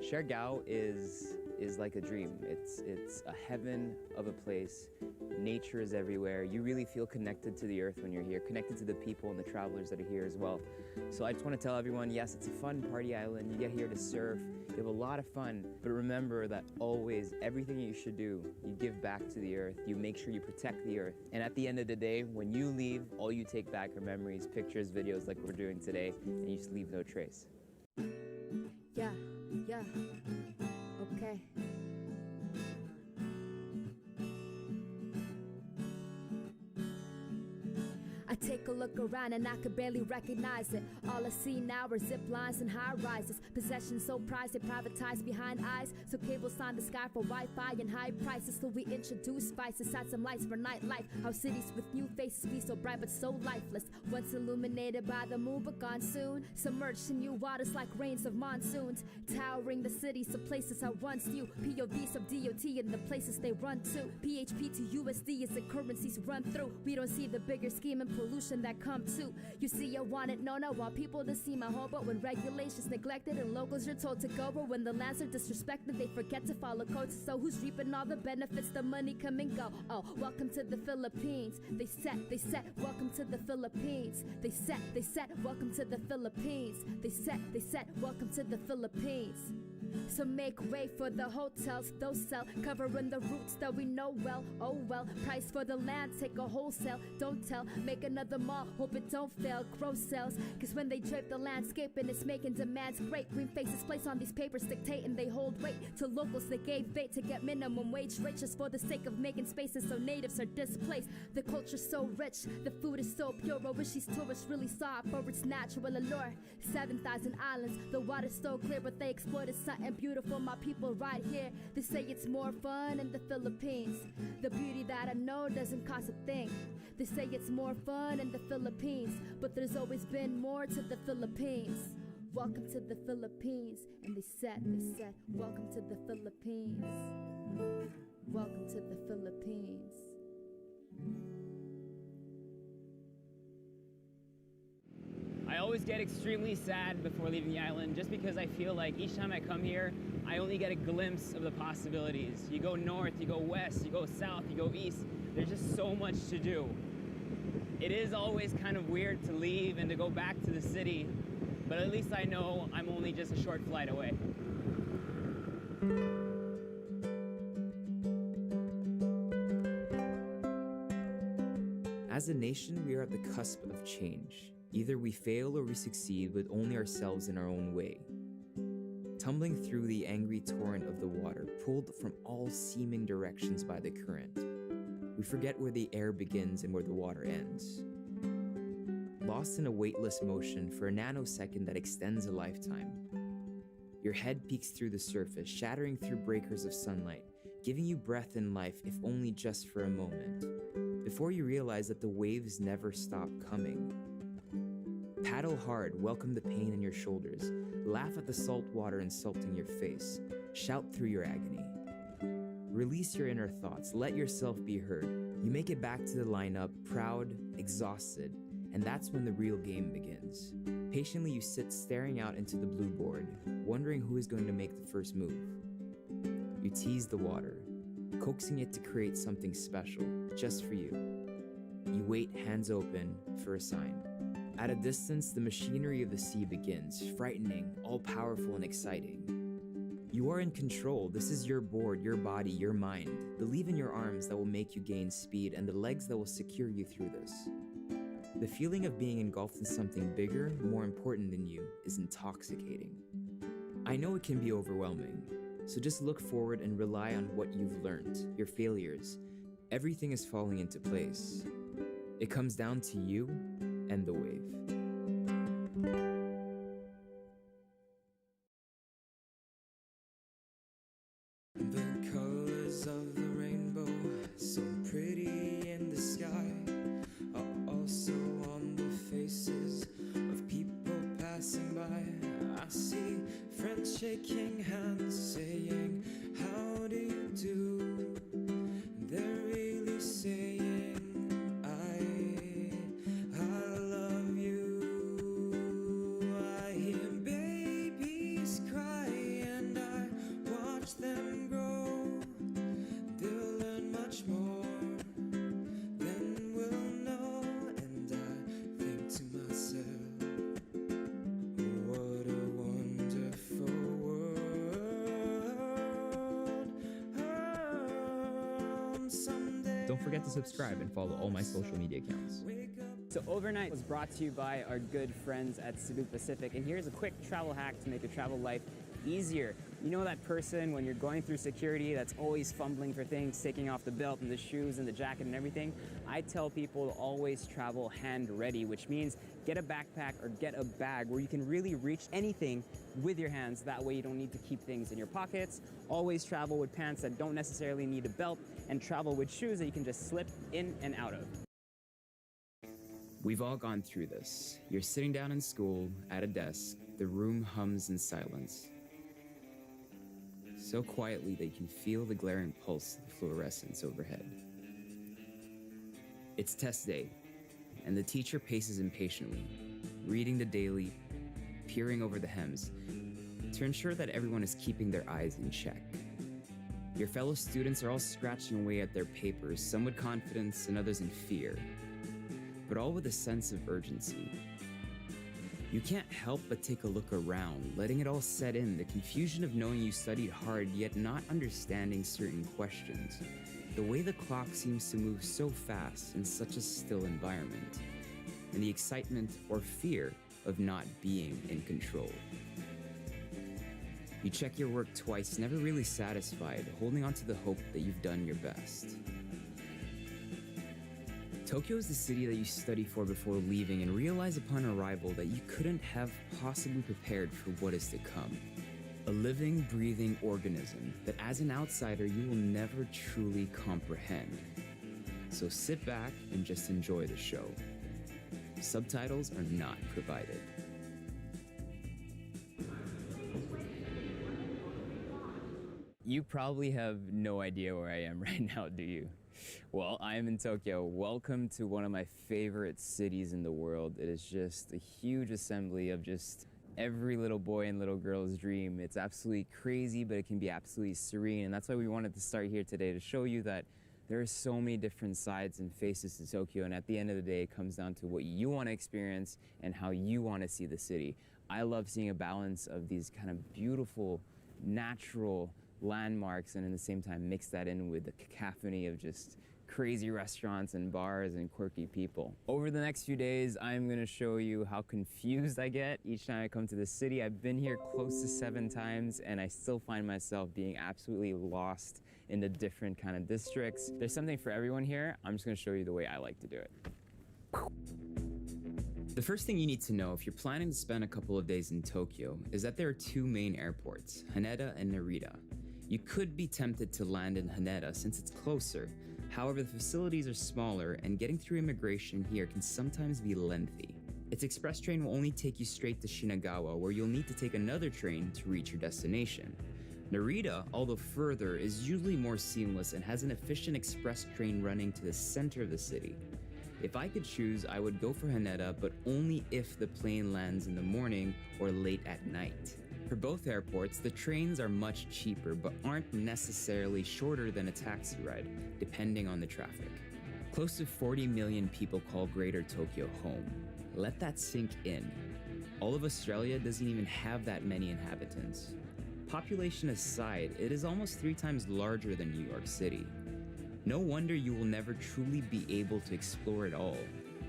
Siargao is like a dream. It's a heaven of a place. Nature is everywhere. You really feel connected to the earth when you're here, connected to the people and the travelers that are here as well. So I just want to tell everyone, yes, it's a fun party island. You get here to surf, you have a lot of fun, but remember that always, everything you should do, you give back to the earth, you make sure you protect the earth. And at the end of the day, when you leave, all you take back are memories, pictures, videos like we're doing today, and you just leave no trace. Yeah, okay. I take a look around and I could barely recognize it. All I see now are zip lines and high rises. Possessions so prized they privatized behind eyes. So cables sign the sky for Wi-Fi and high prices. So we introduce spices, set some lights for nightlife. Our cities with new faces be so bright but so lifeless. Once illuminated by the moon but gone soon. Submerged in new waters like rains of monsoons. Towering the cities to places I once knew. POVs of DOT and the places they run to. PHP to USD as the currencies run through. We don't see the bigger scheme and pollution that come to. You see, I want it, no, I want people to see my home. But when regulations neglected and locals are told to go, or when the lands are disrespected, they forget to follow codes. So who's reaping all the benefits? The money come and go. Oh, welcome to the Philippines. They set, welcome to the Philippines. They set, welcome to the Philippines. They set, welcome to the Philippines. So make way for the hotels, those sell, covering the routes that we know well. Oh well, price for the land, take a wholesale, don't tell, make another of them all. Hope it don't fail, grow sales. Cause when they drape the landscape and it's making demands great. Green faces placed on these papers dictating they hold weight. To locals they gave bait to get minimum wage rate just for the sake of making spaces so natives are displaced. The culture's so rich, the food is so pure. I wish these tourists really saw it for its natural allure. 7,000 islands, the water's so clear, but they exploited something beautiful. My people right here, they say it's more fun in the Philippines. The beauty that I know doesn't cost a thing. They say it's more fun in the Philippines, but there's always been more to the Philippines. Welcome to the Philippines. And they said, welcome to the Philippines. Welcome to the Philippines. I always get extremely sad before leaving the island just because I feel like each time I come here, I only get a glimpse of the possibilities. You go north, you go west, you go south, you go east. There's just so much to do. It is always kind of weird to leave and to go back to the city, but at least I know I'm only just a short flight away. As a nation, we are at the cusp of change. Either we fail or we succeed with only ourselves in our own way. Tumbling through the angry torrent of the water, pulled from all seeming directions by the current, we forget where the air begins and where the water ends. Lost in a weightless motion for a nanosecond that extends a lifetime. Your head peeks through the surface, shattering through breakers of sunlight, giving you breath and life if only just for a moment, before you realize that the waves never stop coming. Paddle hard, welcome the pain in your shoulders, laugh at the salt water insulting your face, shout through your agony. Release your inner thoughts, let yourself be heard. You make it back to the lineup, proud, exhausted, and that's when the real game begins. Patiently you sit staring out into the blue board, wondering who is going to make the first move. You tease the water, coaxing it to create something special, just for you. You wait, hands open, for a sign. At a distance, the machinery of the sea begins, frightening, all-powerful and exciting. You are in control. This is your board, your body, your mind. Believe in your arms that will make you gain speed and the legs that will secure you through this. The feeling of being engulfed in something bigger, more important than you, is intoxicating. I know it can be overwhelming, so just look forward and rely on what you've learned, your failures. Everything is falling into place. It comes down to you and the wave. The colors of the rainbow, so pretty in the sky, are also on the faces of people passing by. I see friends shaking hands, saying, how do you do? They're really saying, I love you. I hear babies cry and I watch them grow. They'll learn much more than we'll know. And I think to myself, what a wonderful world. Someday Don't forget to subscribe and follow all my social media accounts. So Overnight was brought to you by our good friends at Cebu Pacific, and here's a quick travel hack to make your travel life easier. You know that person when you're going through security that's always fumbling for things, taking off the belt and the shoes and the jacket and everything? I tell people to always travel hand ready, which means get a backpack or get a bag where you can really reach anything with your hands. That way you don't need to keep things in your pockets. Always travel with pants that don't necessarily need a belt, and travel with shoes that you can just slip in and out of. We've all gone through this. You're sitting down in school, at a desk, the room hums in silence. So quietly that you can feel the glaring pulse of the fluorescence overhead. It's test day, and the teacher paces impatiently, reading the daily, peering over the hems, to ensure that everyone is keeping their eyes in check. Your fellow students are all scratching away at their papers, some with confidence and others in fear, but all with a sense of urgency. You can't help but take a look around, letting it all set in, the confusion of knowing you studied hard yet not understanding certain questions. The way the clock seems to move so fast in such a still environment. and the excitement or fear of not being in control. You check your work twice, never really satisfied, holding on to the hope that you've done your best. Tokyo is the city that you study for before leaving and realize upon arrival that you couldn't have possibly prepared for what is to come. A living, breathing organism that as an outsider you will never truly comprehend. So sit back and just enjoy the show. Subtitles are not provided. You probably have no idea where I am right now, do you? Well, I am in Tokyo. Welcome to one of my favorite cities in the world. It is just a huge assembly of just every little boy and little girl's dream. It's absolutely crazy, but it can be absolutely serene. And that's why we wanted to start here today, to show you that there are so many different sides and faces to Tokyo. And at the end of the day, it comes down to what you want to experience and how you want to see the city. I love seeing a balance of these kind of beautiful, natural landmarks, and at the same time mix that in with the cacophony of just crazy restaurants and bars and quirky people. Over the next few days, I'm going to show you how confused I get each time I come to the city. I've been here close to 7 times, and I still find myself being absolutely lost in the different kind of districts. There's something for everyone here. I'm just going to show you the way I like to do it. The first thing you need to know if you're planning to spend a couple of days in Tokyo is that there are 2 main airports, Haneda and Narita. You could be tempted to land in Haneda since it's closer. However, the facilities are smaller and getting through immigration here can sometimes be lengthy. Its express train will only take you straight to Shinagawa, where you'll need to take another train to reach your destination. Narita, although further, is usually more seamless and has an efficient express train running to the center of the city. If I could choose, I would go for Haneda, but only if the plane lands in the morning or late at night. For both airports, the trains are much cheaper, but aren't necessarily shorter than a taxi ride, depending on the traffic. Close to 40 million people call Greater Tokyo home. Let that sink in. All of Australia doesn't even have that many inhabitants. Population aside, it is almost 3 times larger than New York City. No wonder you will never truly be able to explore it all,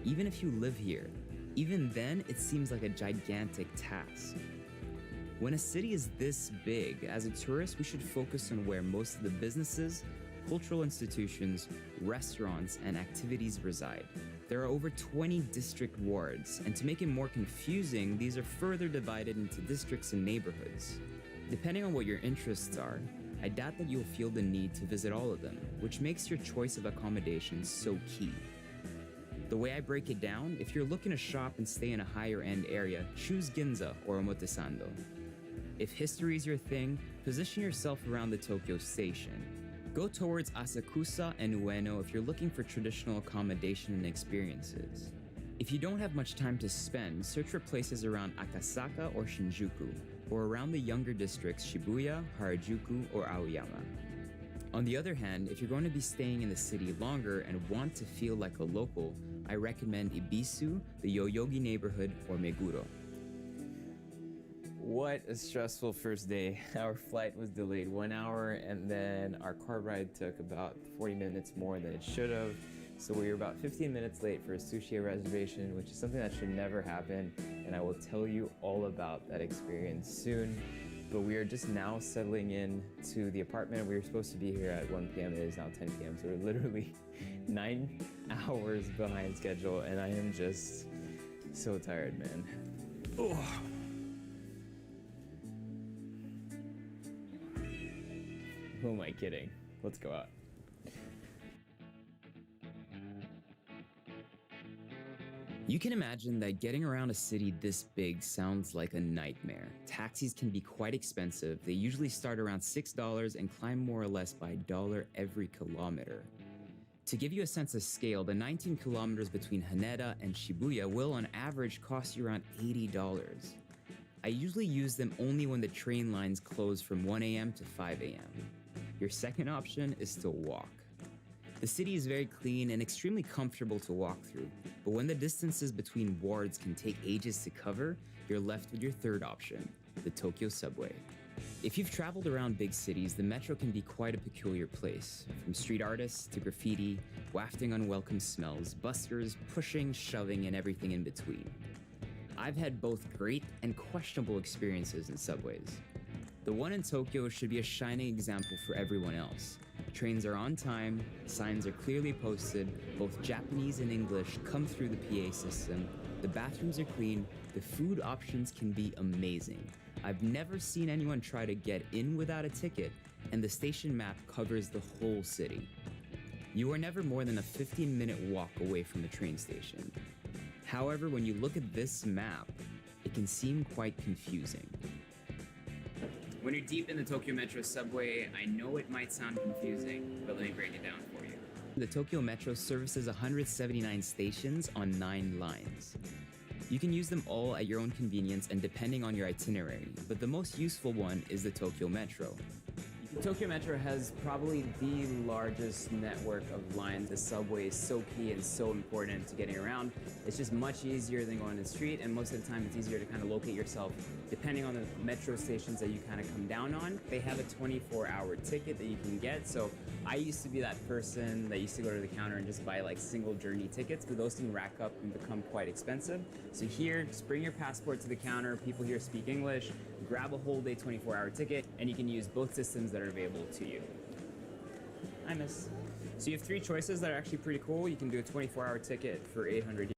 even if you live here. Even then, it seems like a gigantic task. When a city is this big, as a tourist, we should focus on where most of the businesses, cultural institutions, restaurants, and activities reside. There are over 20 district wards, and to make it more confusing, these are further divided into districts and neighborhoods. Depending on what your interests are, I doubt that you'll feel the need to visit all of them, which makes your choice of accommodation so key. The way I break it down, if you're looking to shop and stay in a higher-end area, choose Ginza or Omotesando. If history is your thing, position yourself around the Tokyo Station. Go towards Asakusa and Ueno if you're looking for traditional accommodation and experiences. If you don't have much time to spend, search for places around Akasaka or Shinjuku, or around the younger districts Shibuya, Harajuku, or Aoyama. On the other hand, if you're going to be staying in the city longer and want to feel like a local, I recommend Ibisu, the Yoyogi neighborhood, or Meguro. What a stressful first day. Our flight was delayed 1 hour, and then our car ride took about 40 minutes more than it should have. So we were about 15 minutes late for a sushi reservation, which is something that should never happen, and I will tell you all about that experience soon. But we are just now settling in to the apartment. We were supposed to be here at 1 p.m. It is now 10 p.m. So we're literally 9 hours behind schedule, and I am just so tired, man. Oh. Who am I kidding? Let's go out. You can imagine that getting around a city this big sounds like a nightmare. Taxis can be quite expensive. They usually start around $6 and climb more or less by $1 every kilometer. To give you a sense of scale, the 19 kilometers between Haneda and Shibuya will on average cost you around $80. I usually use them only when the train lines close from 1 a.m. to 5 a.m. Your second option is to walk. The city is very clean and extremely comfortable to walk through, but when the distances between wards can take ages to cover, you're left with your third option, the Tokyo subway. If you've traveled around big cities, the metro can be quite a peculiar place. From street artists to graffiti, wafting unwelcome smells, buskers pushing, shoving, and everything in between. I've had both great and questionable experiences in subways. The one in Tokyo should be a shining example for everyone else. Trains are on time, signs are clearly posted, both Japanese and English come through the PA system, the bathrooms are clean, the food options can be amazing. I've never seen anyone try to get in without a ticket, and the station map covers the whole city. You are never more than a 15-minute walk away from the train station. However, when you look at this map, it can seem quite confusing. When you're deep in the Tokyo Metro subway, I know it might sound confusing, but let me break it down for you. The Tokyo Metro services 179 stations on 9 lines. You can use them all at your own convenience and depending on your itinerary, but the most useful one is the Tokyo Metro. Tokyo Metro has probably the largest network of lines. The subway is so key and so important to getting around. It's just much easier than going on the street, and most of the time it's easier to kind of locate yourself depending on the metro stations that you kind of come down on. They have a 24-hour ticket that you can get, so I used to be that person that used to go to the counter and just buy like single journey tickets, but those things rack up and become quite expensive. So here, just bring your passport to the counter, people here speak English, grab a whole day 24-hour ticket, and you can use both systems that are available to you. Hi, miss. So you have 3 choices that are actually pretty cool. You can do a 24-hour ticket for 800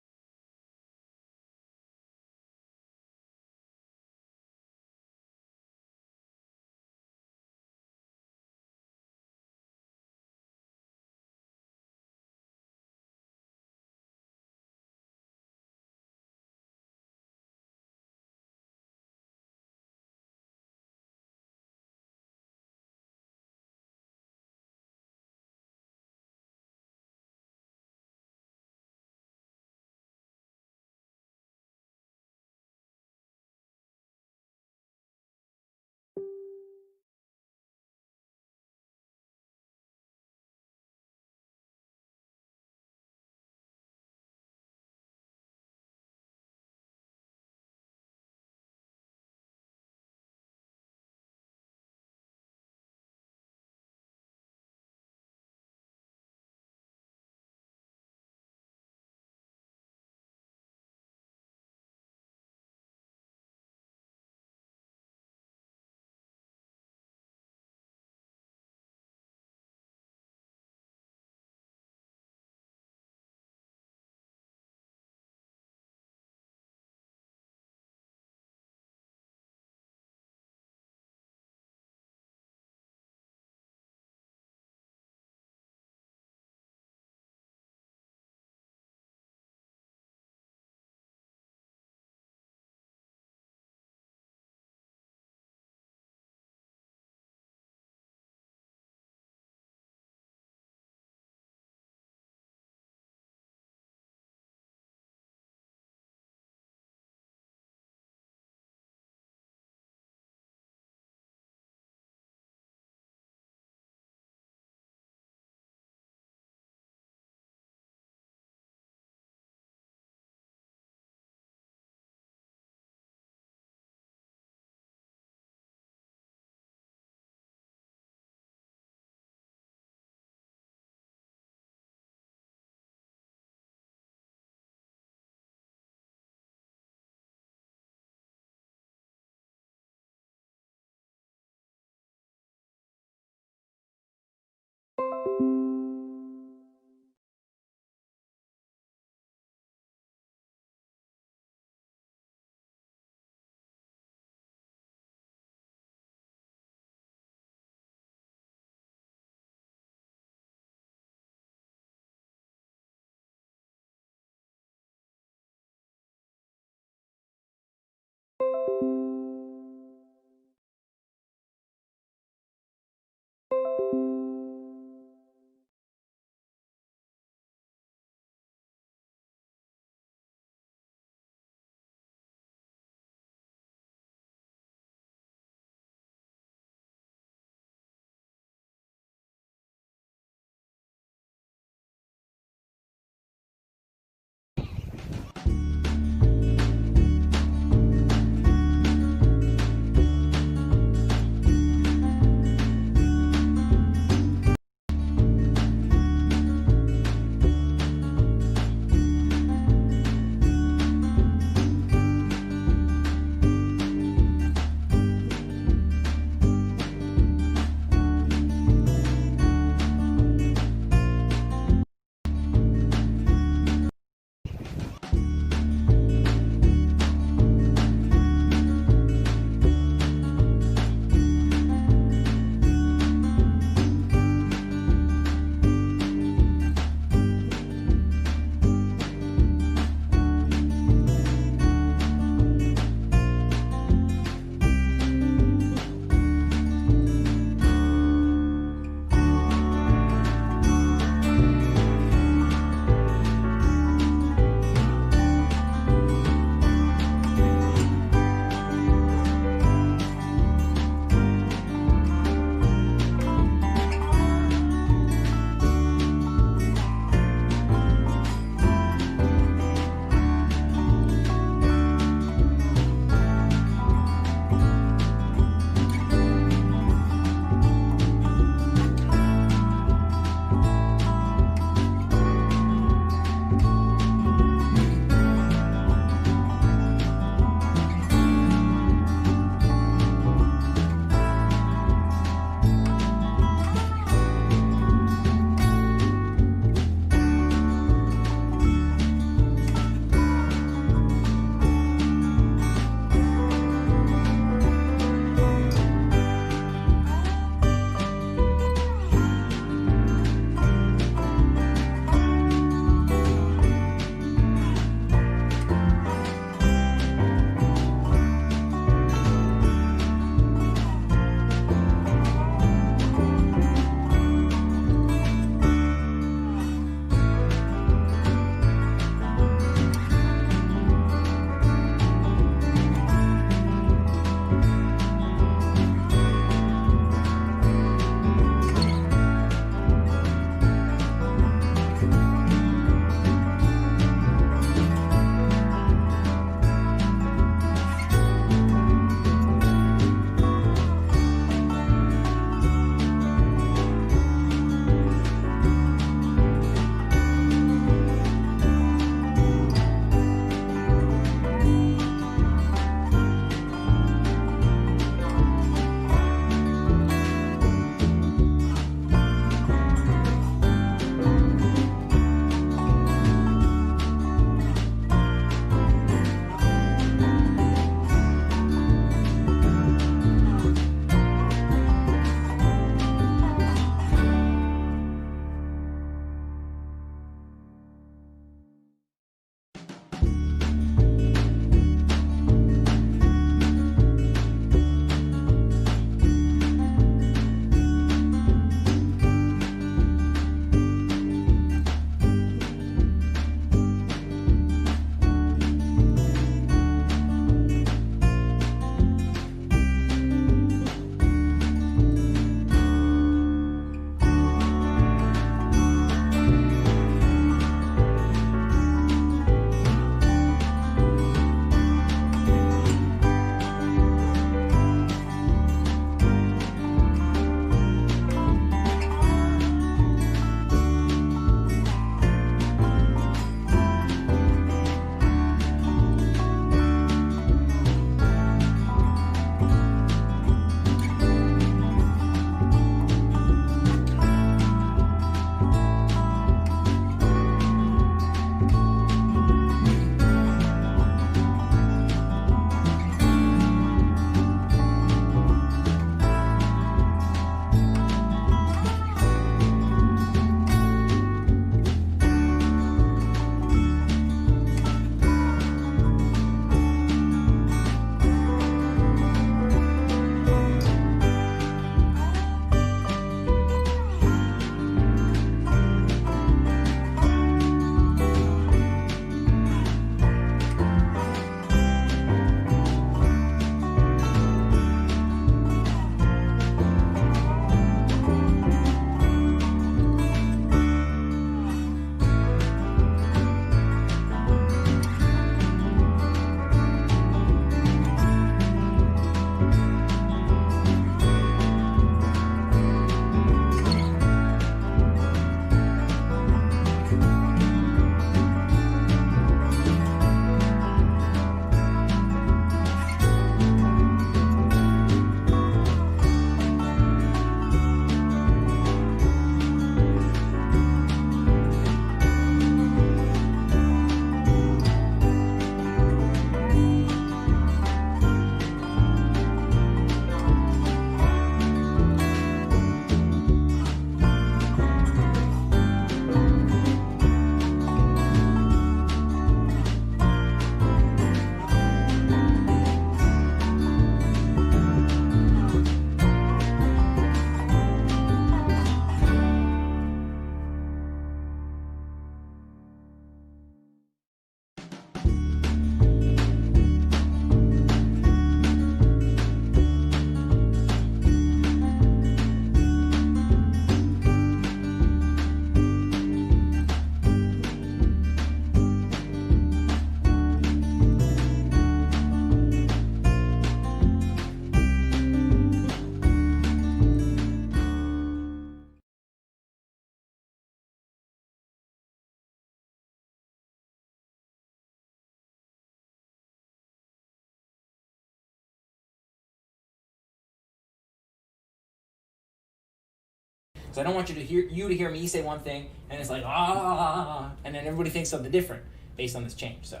Because I don't want you to hear me say one thing, and it's like, and then everybody thinks something different based on this change. So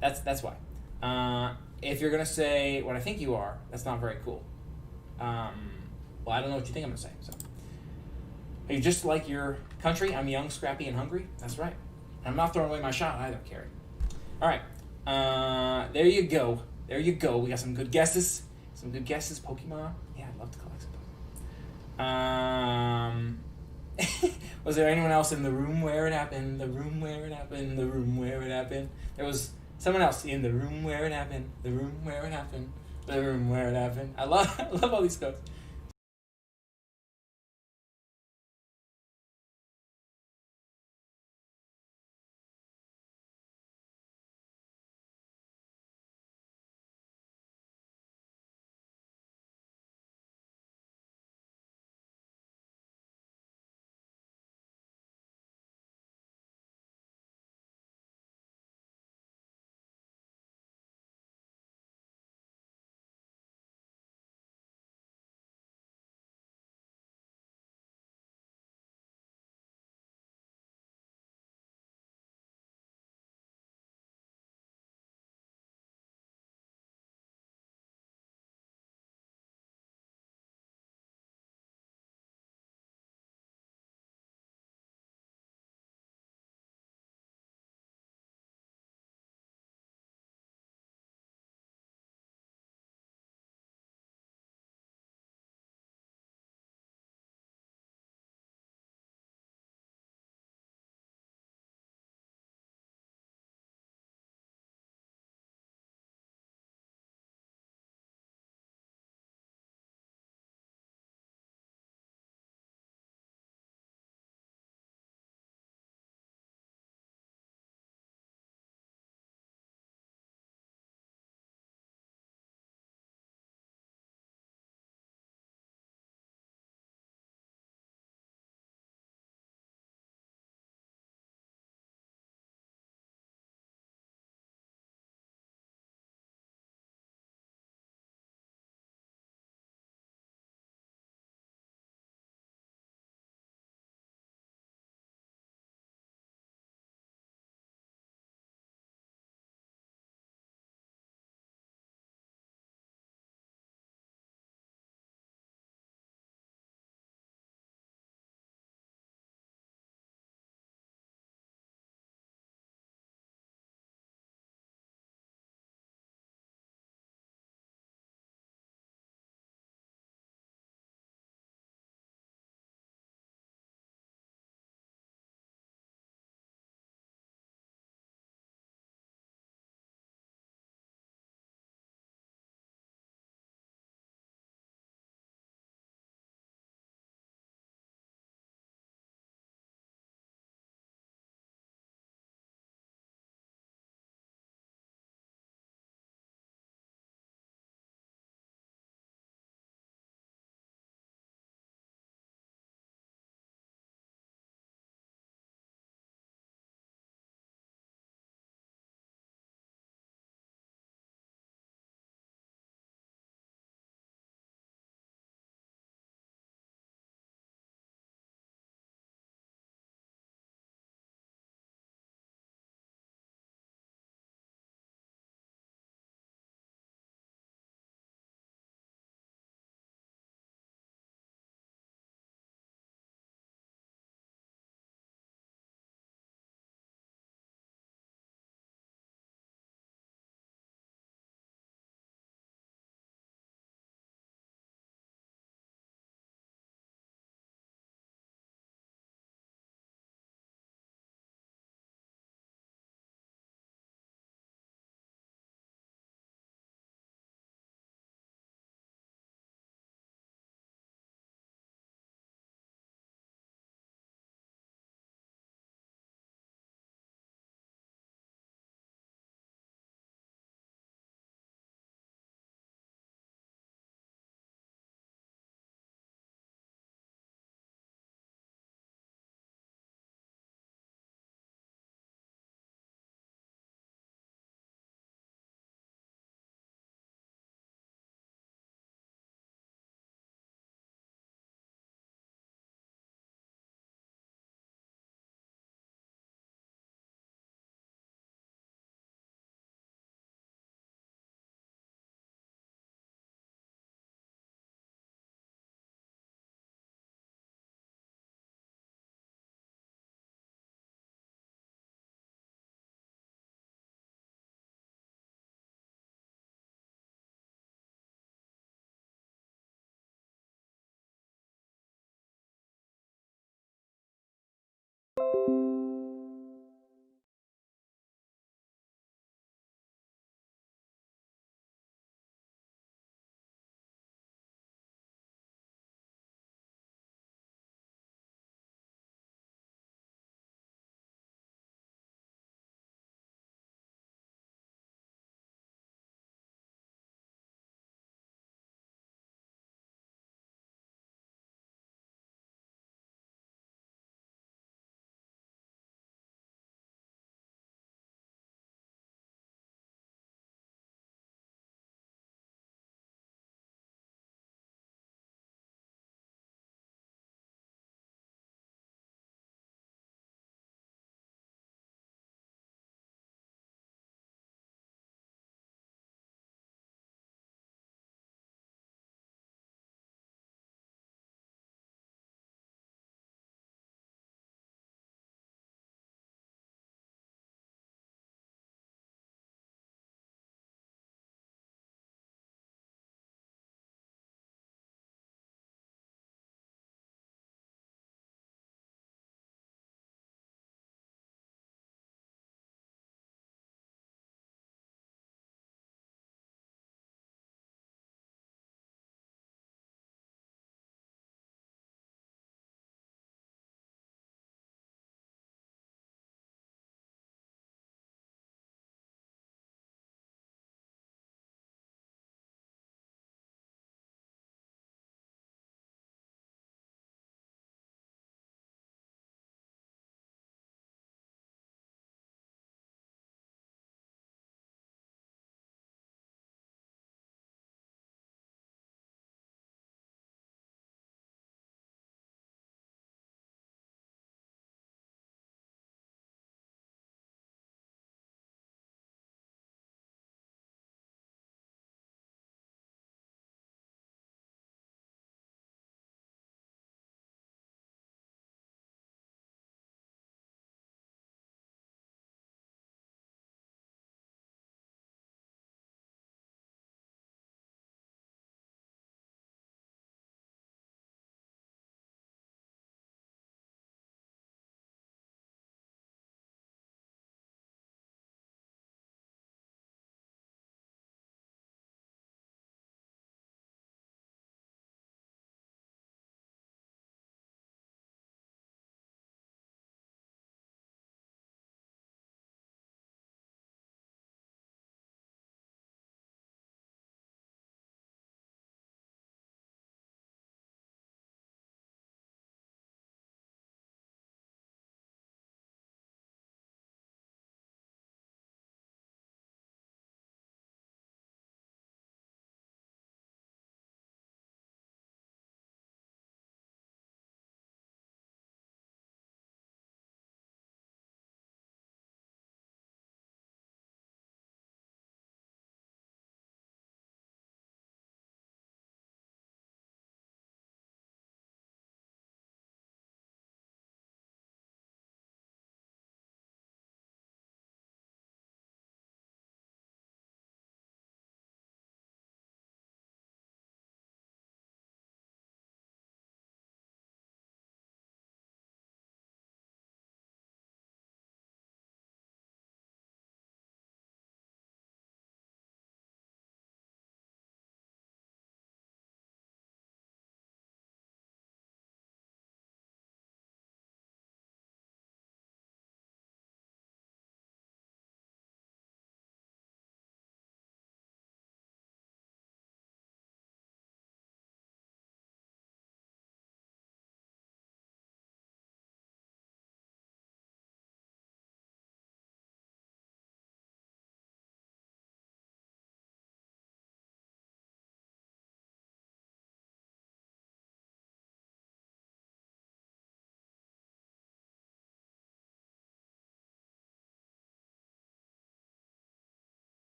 that's why. If you're going to say what I think you are, that's not very cool. Well, I don't know what you think I'm going to say. So, are you just like your country? I'm young, scrappy, and hungry. That's right. I'm not throwing away my shot either, Carrie. All right. There you go. There you go. We got some good guesses. Pokemon. Yeah, I'd love to collect some Pokemon. Was there anyone else in the room where it happened? The room where it happened. The room where it happened. There was someone else in the room where it happened. The room where it happened. The room where it happened. I love all these quotes.